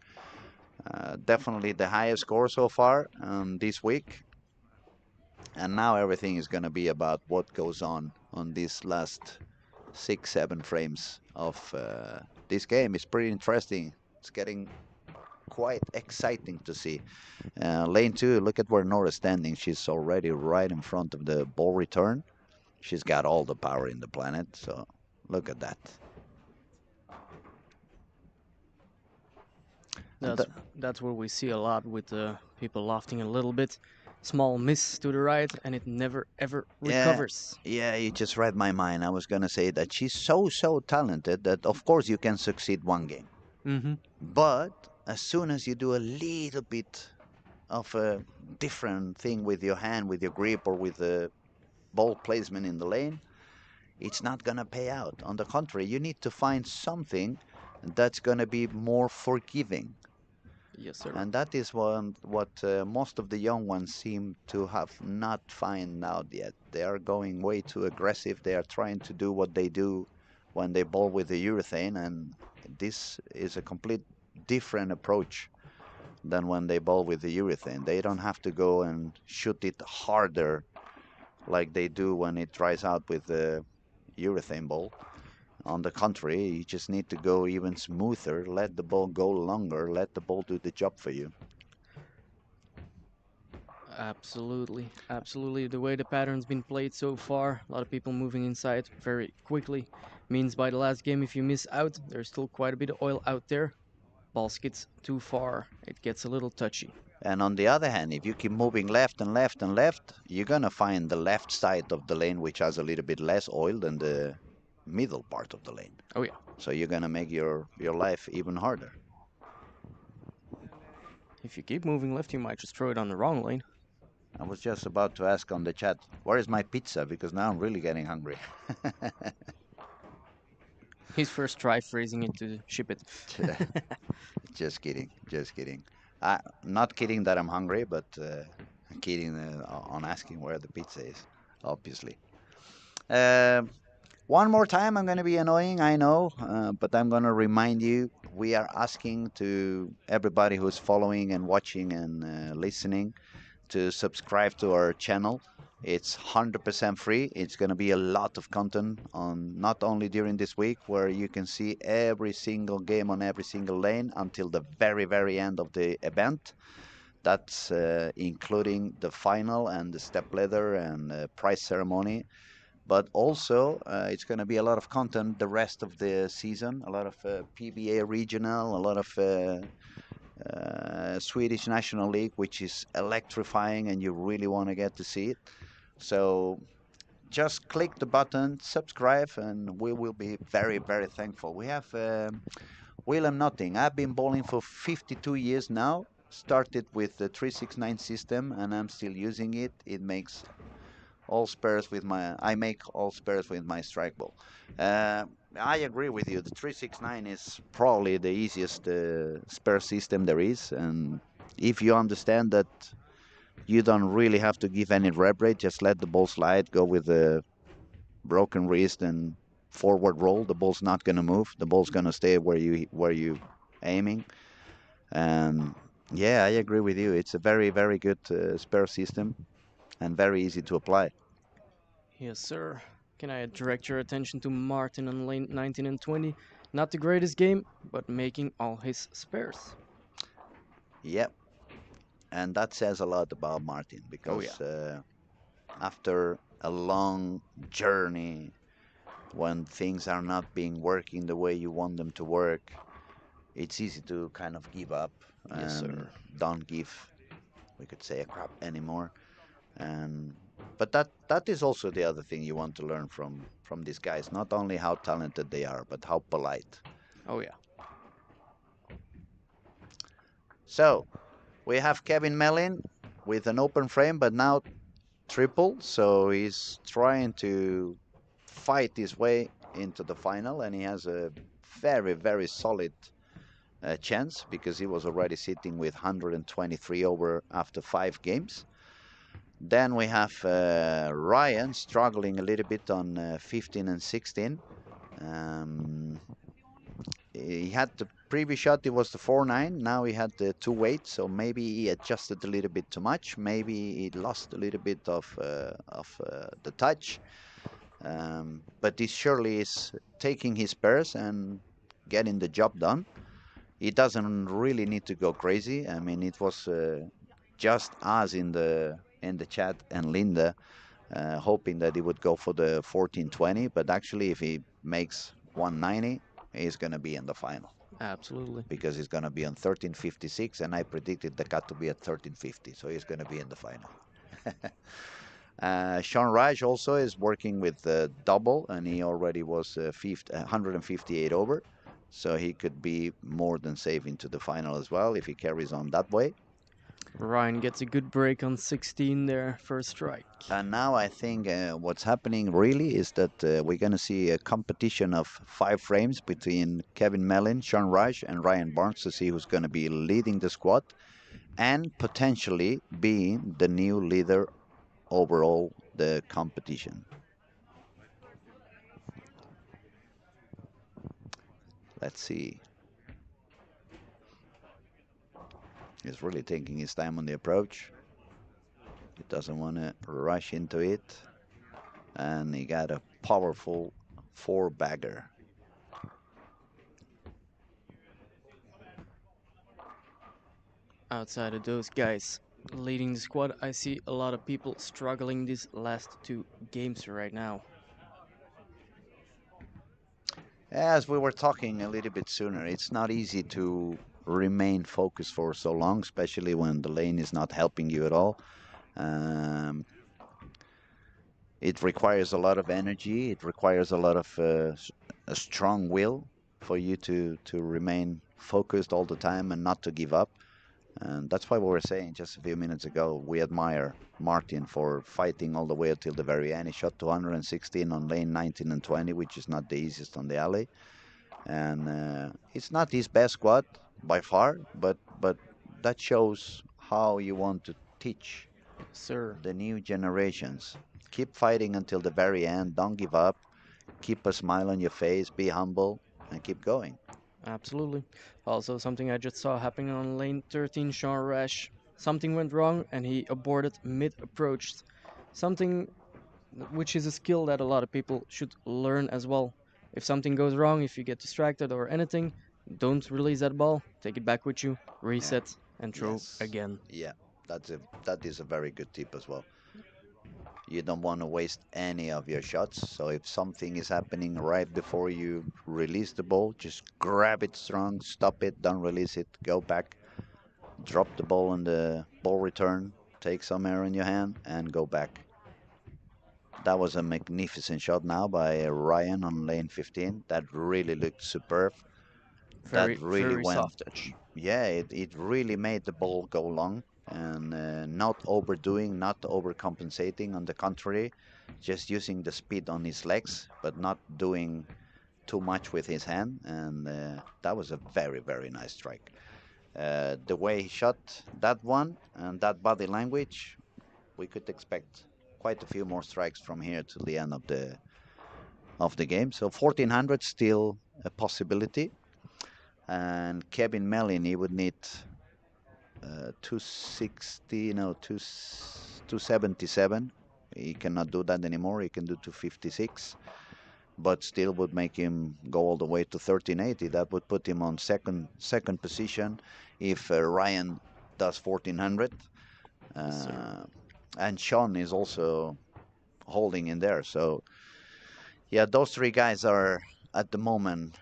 Definitely the highest score so far this week. And now everything is going to be about what goes on these last 6, 7 frames of this game. It's pretty interesting. It's getting quite exciting to see. Lane 2, look at where Nora's standing. She's already right in front of the ball return. She's got all the power in the planet, so look at that. And That's that's what we see a lot with people lofting a little bit. Small miss to the right, and it never ever yeah, recovers. yeah, you just read my mind. I was gonna say that she's so talented that of course you can succeed one game. Mm-hmm. But as soon as you do a little bit of a different thing with your hand, with your grip, or with the ball placement in the lane, it's not going to pay out. On the contrary, you need to find something that's going to be more forgiving. Yes, sir. And that is what most of the young ones seem to have not find out yet. They are going way too aggressive. They are trying to do what they do when they ball with the urethane, and this is a complete different approach than when they ball with the urethane. They don't have to go and shoot it harder like they do when it dries out with the urethane ball. On the contrary, you just need to go even smoother, let the ball go longer, let the ball do the job for you. Absolutely, absolutely. The way the pattern's been played so far, a lot of people moving inside very quickly, means by the last game, if you miss out, there's still quite a bit of oil out there. Ball skids too far, it gets a little touchy. And on the other hand, if you keep moving left and left and left, you're gonna find the left side of the lane which has a little bit less oil than the middle part of the lane. Oh yeah. So you're gonna make your life even harder. If you keep moving left, you might just throw it on the wrong lane. I was just about to ask on the chat, where is my pizza? Because now I'm really getting hungry. His first try freezing it to ship it. Just kidding, just kidding. Not kidding that I'm hungry, but kidding on asking where the pizza is, obviously. Um one more time, I'm going to be annoying, I know, but I'm going to remind you we are asking to everybody who's following and watching and listening to subscribe to our channel. It's 100% free. It's going to be a lot of content on not only during this week where you can see every single game on every single lane until the very end of the event. That's including the final and the step ladder and prize ceremony. But also, it's going to be a lot of content the rest of the season. A lot of PBA regional, a lot of Swedish National League, which is electrifying, and you really want to get to see it. So just click the button, subscribe, and we will be very thankful. We have Willem Notting. I've been bowling for 52 years now. Started with the 369 system, and I'm still using it. It makes all spares with my I make all spares with my strike ball. Uh, I agree with you. The 369 is probably the easiest spare system there is, and if you understand that you don't really have to give any rep rate, just let the ball slide, go with the broken wrist and forward roll. The ball's not going to move. The ball's going to stay where you aiming. And yeah, I agree with you. It's a very good spare system and very easy to apply. Yes, sir. Can I direct your attention to Martin on lane 19 and 20? Not the greatest game, but making all his spares. Yep, and that says a lot about Martin Oh yeah. because after a long journey, when things are not being working the way you want them to work, it's easy to kind of give up Yes, and sir. don't give, we could say, a crap anymore. And but that is also the other thing you want to learn from these guys. Not only how talented they are, but how polite. Oh yeah. So we have Kevin Mellin with an open frame, but now triple. So he's trying to fight his way into the final, and he has a very, very solid chance because he was already sitting with 123 over after 5 games. Then we have Ryan struggling a little bit on 15 and 16. Um, he had the previous shot, it was the 4-9. Now he had the two weight, so maybe he adjusted a little bit too much. Maybe he lost a little bit of the touch. But he surely is taking his pairs and getting the job done. He doesn't really need to go crazy. I mean, it was just us in the chat and Linda hoping that he would go for the 1420. But actually, if he makes 190, he's going to be in the final Absolutely. because he's going to be on 1356, and I predicted the cut to be at 1350, so he's going to be in the final. Sean Raj also is working with double, and he already was 158 over, so he could be more than safe into the final as well if he carries on that way. Ryan gets a good break on 16 there, first strike. And now I think what's happening really is that we're going to see a competition of 5 frames between Kevin Mellin, Sean Raj, and Ryan Barnes to see who's going to be leading the squad and potentially being the new leader overall the competition. Let's see. He's really taking his time on the approach. He doesn't want to rush into it. And he got a powerful 4-bagger. Outside of those guys leading the squad, I see a lot of people struggling these last two games right now. As we were talking a little bit sooner, it's not easy to remain focused for so long, especially when the lane is not helping you at all. Um, it requires a lot of energy. It requires a lot of a strong will for you to remain focused all the time and not to give up. And that's why we were saying just a few minutes ago, we admire Martin for fighting all the way until the very end. He shot 216 on lane 19 and 20, which is not the easiest on the alley. And it's not his best squad by far, but that shows how you want to teach Sir, the new generations. Keep fighting until the very end. Don't give up. Keep a smile on your face. Be humble and keep going. absolutely. Also, something I just saw happening on lane 13, Sean Rash. Something went wrong and he aborted mid-approach. Something which is a skill that a lot of people should learn as well. If something goes wrong, if you get distracted or anything, don't release that ball. Take it back with you, Yeah. reset, and throw Yes. again. Yeah. That is a very good tip as well. You don't want to waste any of your shots. So if something is happening right before you release the ball, just grab it strong, stop it, don't release it, go back, drop the ball on the ball return, take some air in your hand, and go back. That was a magnificent shot now by Ryan on lane 15. That really looked superb. That Very, really very went, soft touch. yeah, it really made the ball go long and not overdoing, not overcompensating. On the contrary, just using the speed on his legs, but not doing too much with his hand. And that was a very, very nice strike. The way he shot that one and that body language, we could expect quite a few more strikes from here to the end of the game. So 1400 still a possibility. And Kevin Mellin, he would need 260, no, 277. He cannot do that anymore. He can do 256, but still would make him go all the way to 1380. That would put him on second position if Ryan does 1400. Yes, sir. And Sean is also holding in there. So yeah, those 3 guys are at the moment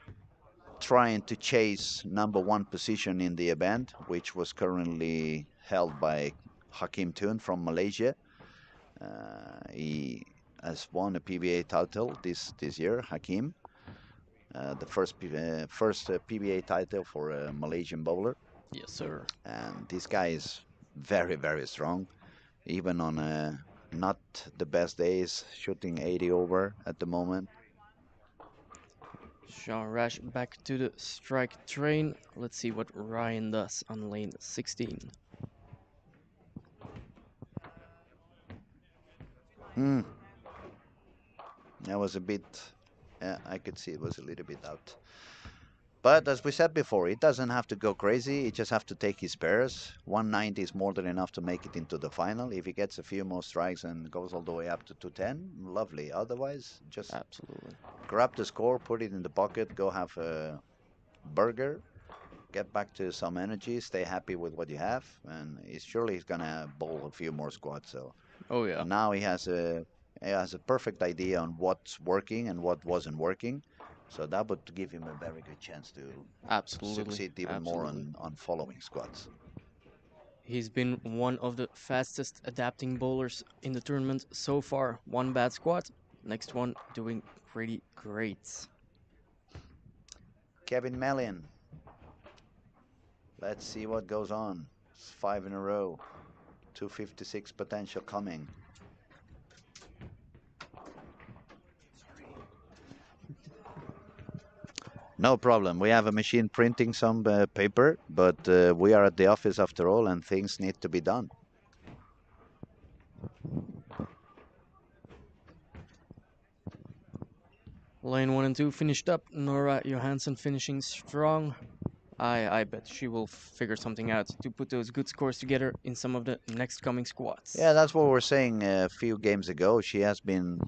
trying to chase number 1 position in the event, which was currently held by Hakim Tun from Malaysia. He has won a PBA title this year, Hakim, the first PBA title for a Malaysian bowler. Yes, sir. And this guy is very, very strong, even on not the best days, shooting 80 over at the moment. Sean Rash back to the strike train. Let's see what Ryan does on lane 16. Hmm, that was a bit, I could see it was a little bit out. But as we said before, it doesn't have to go crazy. He just have to take his spares. 190 is more than enough to make it into the final. If he gets a few more strikes and goes all the way up to 210, lovely. Otherwise, just Absolutely. grab the score, put it in the pocket, go have a burger, get back to some energy, stay happy with what you have, and he's gonna bowl a few more squats. So, Oh yeah, and now he has a perfect idea on what's working and what wasn't working. So that would give him a very good chance to absolutely, succeed even more absolutely. on following squats. He's been one of the fastest adapting bowlers in the tournament so far. One bad squat, next one doing pretty great. Kevin Mellin, let's see what goes on. It's five in a row, 256 potential coming. No problem. We have a machine printing some paper, but we are at the office after all, and things need to be done. Lane 1 and 2 finished up. Nora Johansson finishing strong. I bet she will figure something out to put those good scores together in some of the next coming Yeah, squats. that's what we were saying a few games ago. She has been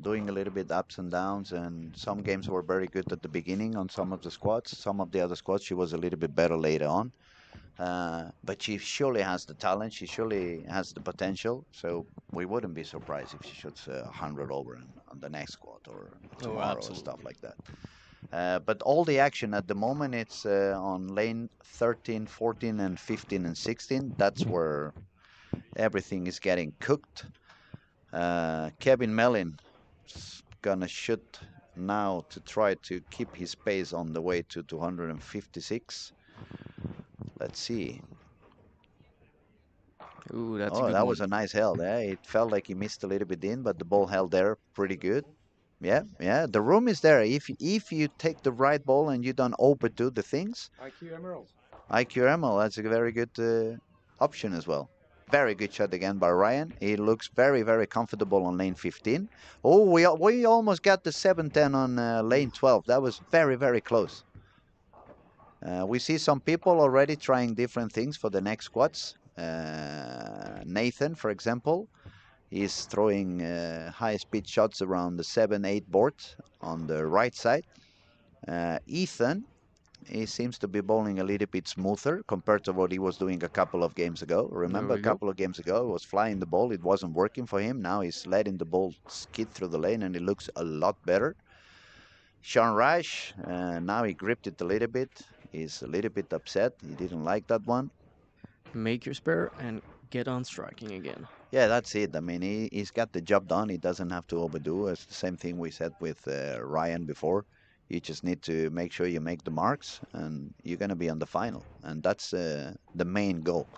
doing a little bit ups and downs, and some games were very good at the beginning on some of the squads. Some of the other squads, she was a little bit better later on. But she surely has the talent. She surely has the potential. So we wouldn't be surprised if she shoots 100 over on the next squad or Oh, tomorrow or stuff absolutely. like that. But all the action at the moment, it's on lane 13, 14, and 15 and 16. That's where everything is getting cooked. Kevin Mellin is gonna shoot now to try to keep his pace on the way to 256. Let's see. Ooh, that's a Oh, good that was one. a nice held. It felt like he missed a little bit in, but the ball held there pretty good. Yeah, yeah. The room is there. If you take the right ball and you don't overdo the things, IQ Emerald, that's a very good option as well. Very good shot again by Ryan. He looks very, very comfortable on lane 15. Oh, we almost got the 710 on lane 12. That was very, very close. We see some people already trying different things for the next squats. Nathan, for example, is throwing high-speed shots around the 7-8 board on the right side. Ethan, he seems to be bowling a little bit smoother compared to what he was doing a couple of games ago. There Remember, a we go. couple of games ago, he was flying the ball. It wasn't working for him. Now he's letting the ball skid through the lane, and it looks a lot better. Sean Rash, now he gripped it a little bit. He's a little bit upset. He didn't like that one. Make your spare and get on striking again. Yeah, that's it. I mean, he's got the job done. He doesn't have to overdo. It's the same thing we said with Ryan before. You just need to make sure you make the marks, and you're going to be on the final. And that's the main goal.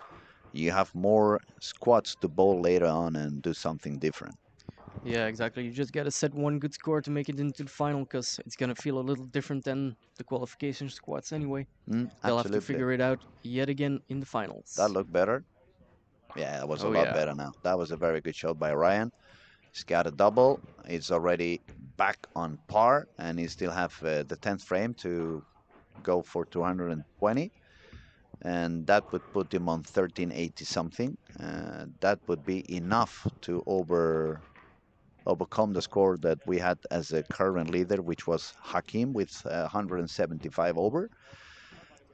You have more squats to bowl later on and do something different. Yeah, exactly. You just gotta set one good score to make it into the final, because it's gonna feel a little different than the qualification squats anyway. They'll have to Absolutely. figure it out yet again in the That finals. looked better. Yeah, that was a Oh lot yeah. better now. That was a very good shot by Ryan. He's got a double. He's already back on par, and he still have the 10th frame to go for 220, and that would put him on 1380 something. That would be enough to overcome the score that we had as a current leader, which was Hakim with 175 over,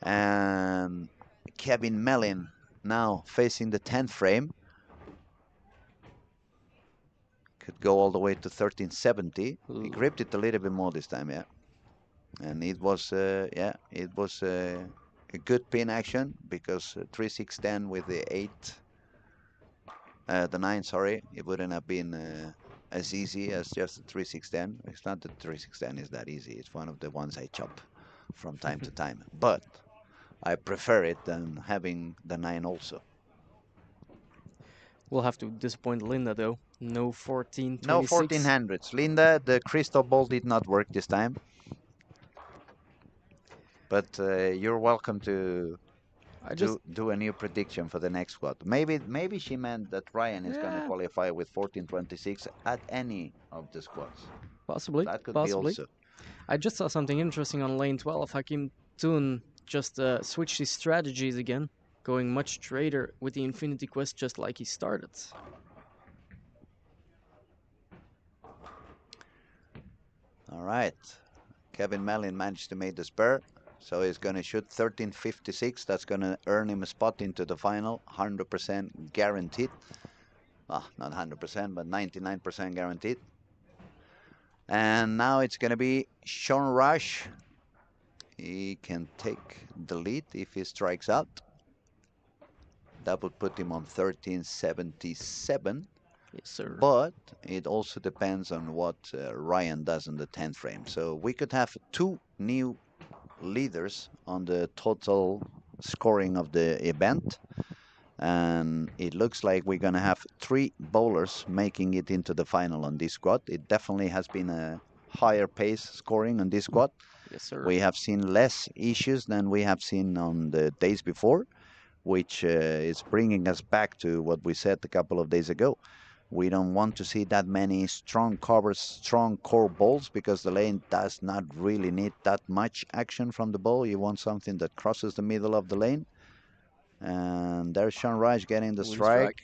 and Kevin Mellin now facing the 10th frame could go all the way to 1370. He Ooh. gripped it a little bit more this time, yeah. And it was a good pin action because 3-6-10 with the 8, the 9, sorry, it wouldn't have been as easy as just the 3-6-10. It's not that 3-6-10 is that easy. It's one of the ones I chop from time to time. But I prefer it than having the 9 also. We'll have to disappoint Linda though. No No 1426. 1400s. Linda, the crystal ball did not work this time, but you're welcome to I just do a new prediction for the next squad. Maybe she meant that Ryan is going to yeah, qualify with 1426 at any of the squads. possibly, That could be possibly. also. I just saw something interesting on lane 12. Hakim Toon just switched his strategies again, going much straighter with the Infinity Quest just like he started. All right. Kevin Mellin managed to make the spur, so he's going to shoot 1356. That's going to earn him a spot into the final, 100% guaranteed. Well, not 100%, but 99% guaranteed. And now it's going to be Sean Rush. He can take the lead if he strikes out. That would put him on 1377. Yes, sir. But it also depends on what Ryan does in the 10th frame. So we could have two new leaders on the total scoring of the event. And it looks like we're going to have three bowlers making it into the final on this squad. It definitely has been a higher pace scoring on this squad. Yes, sir. We have seen less issues than we have seen on the days before, which is bringing us back to what we said a couple of days ago. We don't want to see that many strong covers, strong core balls, because the lane does not really need that much action from the ball. You want something that crosses the middle of the lane. And there's Sean Raj getting the Blue strike.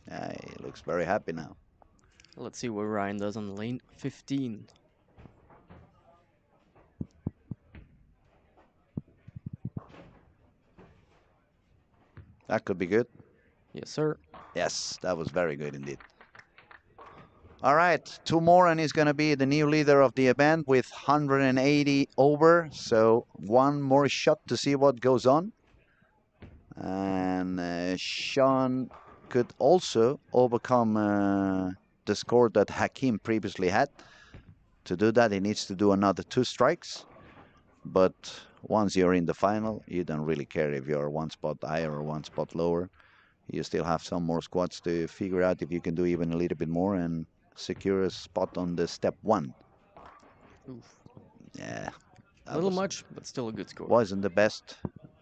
strike. He looks very happy now. Let's see what Ryan does on lane 15. That could be good. Yes, sir. Yes, that was very good indeed. All right, two more, and he's going to be the new leader of the event with 180 over. So one more shot to see what goes on. And Sean could also overcome the score that Hakim previously had. To do that, he needs to do another two strikes. But once you're in the final, you don't really care if you're one spot higher or one spot lower. You still have some more squads to figure out if you can do even a little bit more and secure a spot on the step one. Oof. Yeah, A that little much, but still a good score. wasn't the best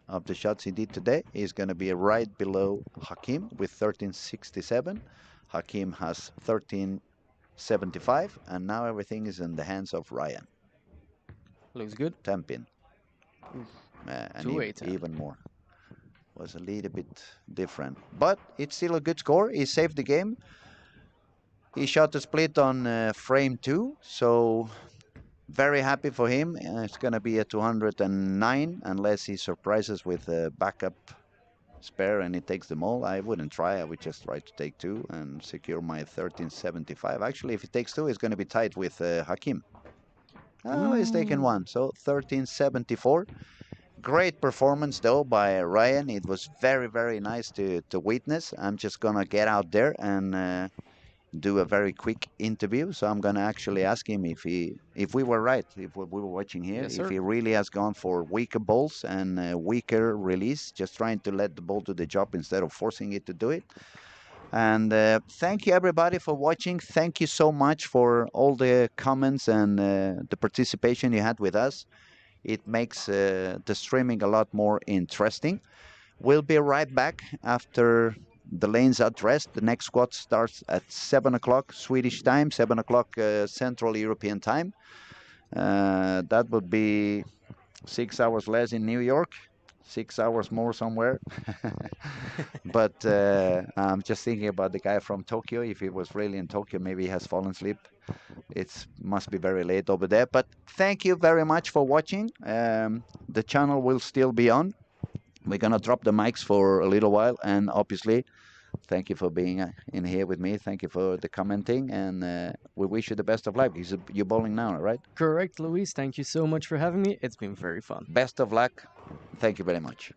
of the shots he did today. He's going to be right below Hakim with 1367. Hakim has 1375, and now everything is in the hands of Ryan. Looks good. 10 pin. Oof. And 2-8. even more. Was a little bit different, but it's still a good score. He saved the game. He shot a split on frame 2, so very happy for him. It's going to be a 209 unless he surprises with a backup spare and he takes them all. I wouldn't try. I would just try to take two and secure my 1375. Actually, if he takes two, it's going to be tight with Hakim. Oh, he's taken Ooh. one, so 1374. Great performance though by Ryan. It was very, very nice to witness. I'm just gonna get out there and do a very quick interview. So I'm gonna actually ask him if we were right, if what we were watching here, Yes, if sir. he really has gone for weaker balls and weaker release, just trying to let the ball do the job instead of forcing it to do it. And thank you everybody for watching. Thank you so much for all the comments and the participation you had with us. It makes the streaming a lot more interesting. We'll be right back after the lanes are dressed. The next squad starts at 7 o'clock Swedish time, 7 o'clock Central European time. That would be 6 hours less in New York, 6 hours more somewhere. But I'm just thinking about the guy from Tokyo. If he was really in Tokyo, maybe he has fallen asleep. It must be very late over there. But thank you very much for watching. The channel will still be on. We're going to drop the mics for a little while. And obviously, thank you for being in here with me. Thank you for the commenting. And we wish you the best of luck. You're bowling now, right? Correct, Luis. Thank you so much for having me. It's been very fun. Best of luck. Thank you very much.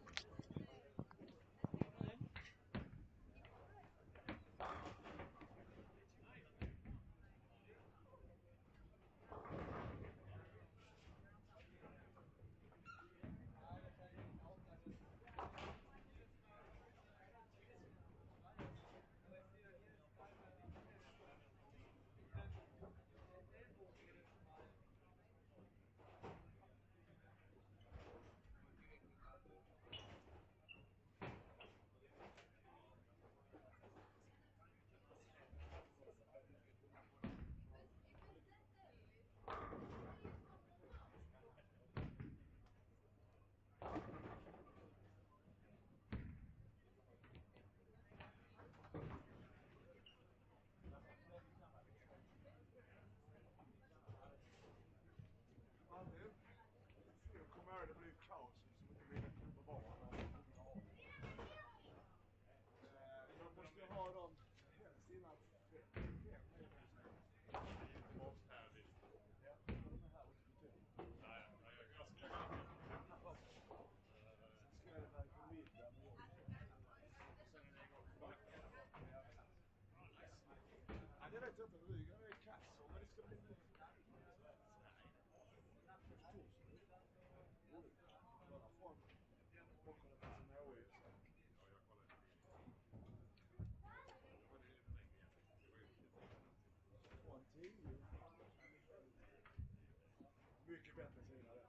Mycket bättre sida där.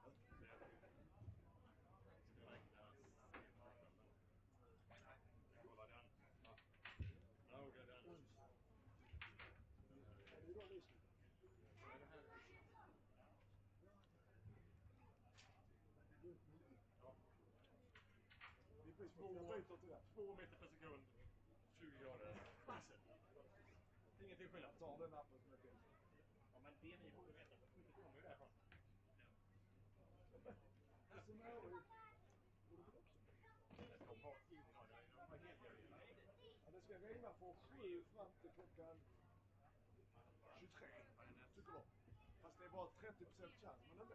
Vi byter till det. 2 meter per sekund, 20 grader. Ingenting skillnad. Ta den appen som är till. Ja, men det ni borde veta, för skjutet kommer ju därifrån. Så nu har vi... De har ingen aning. De var helt jävla. Ja, det ska regna från 7 fram till klockan 23, tycker de. Fast det är bara 30% chans, men ändå.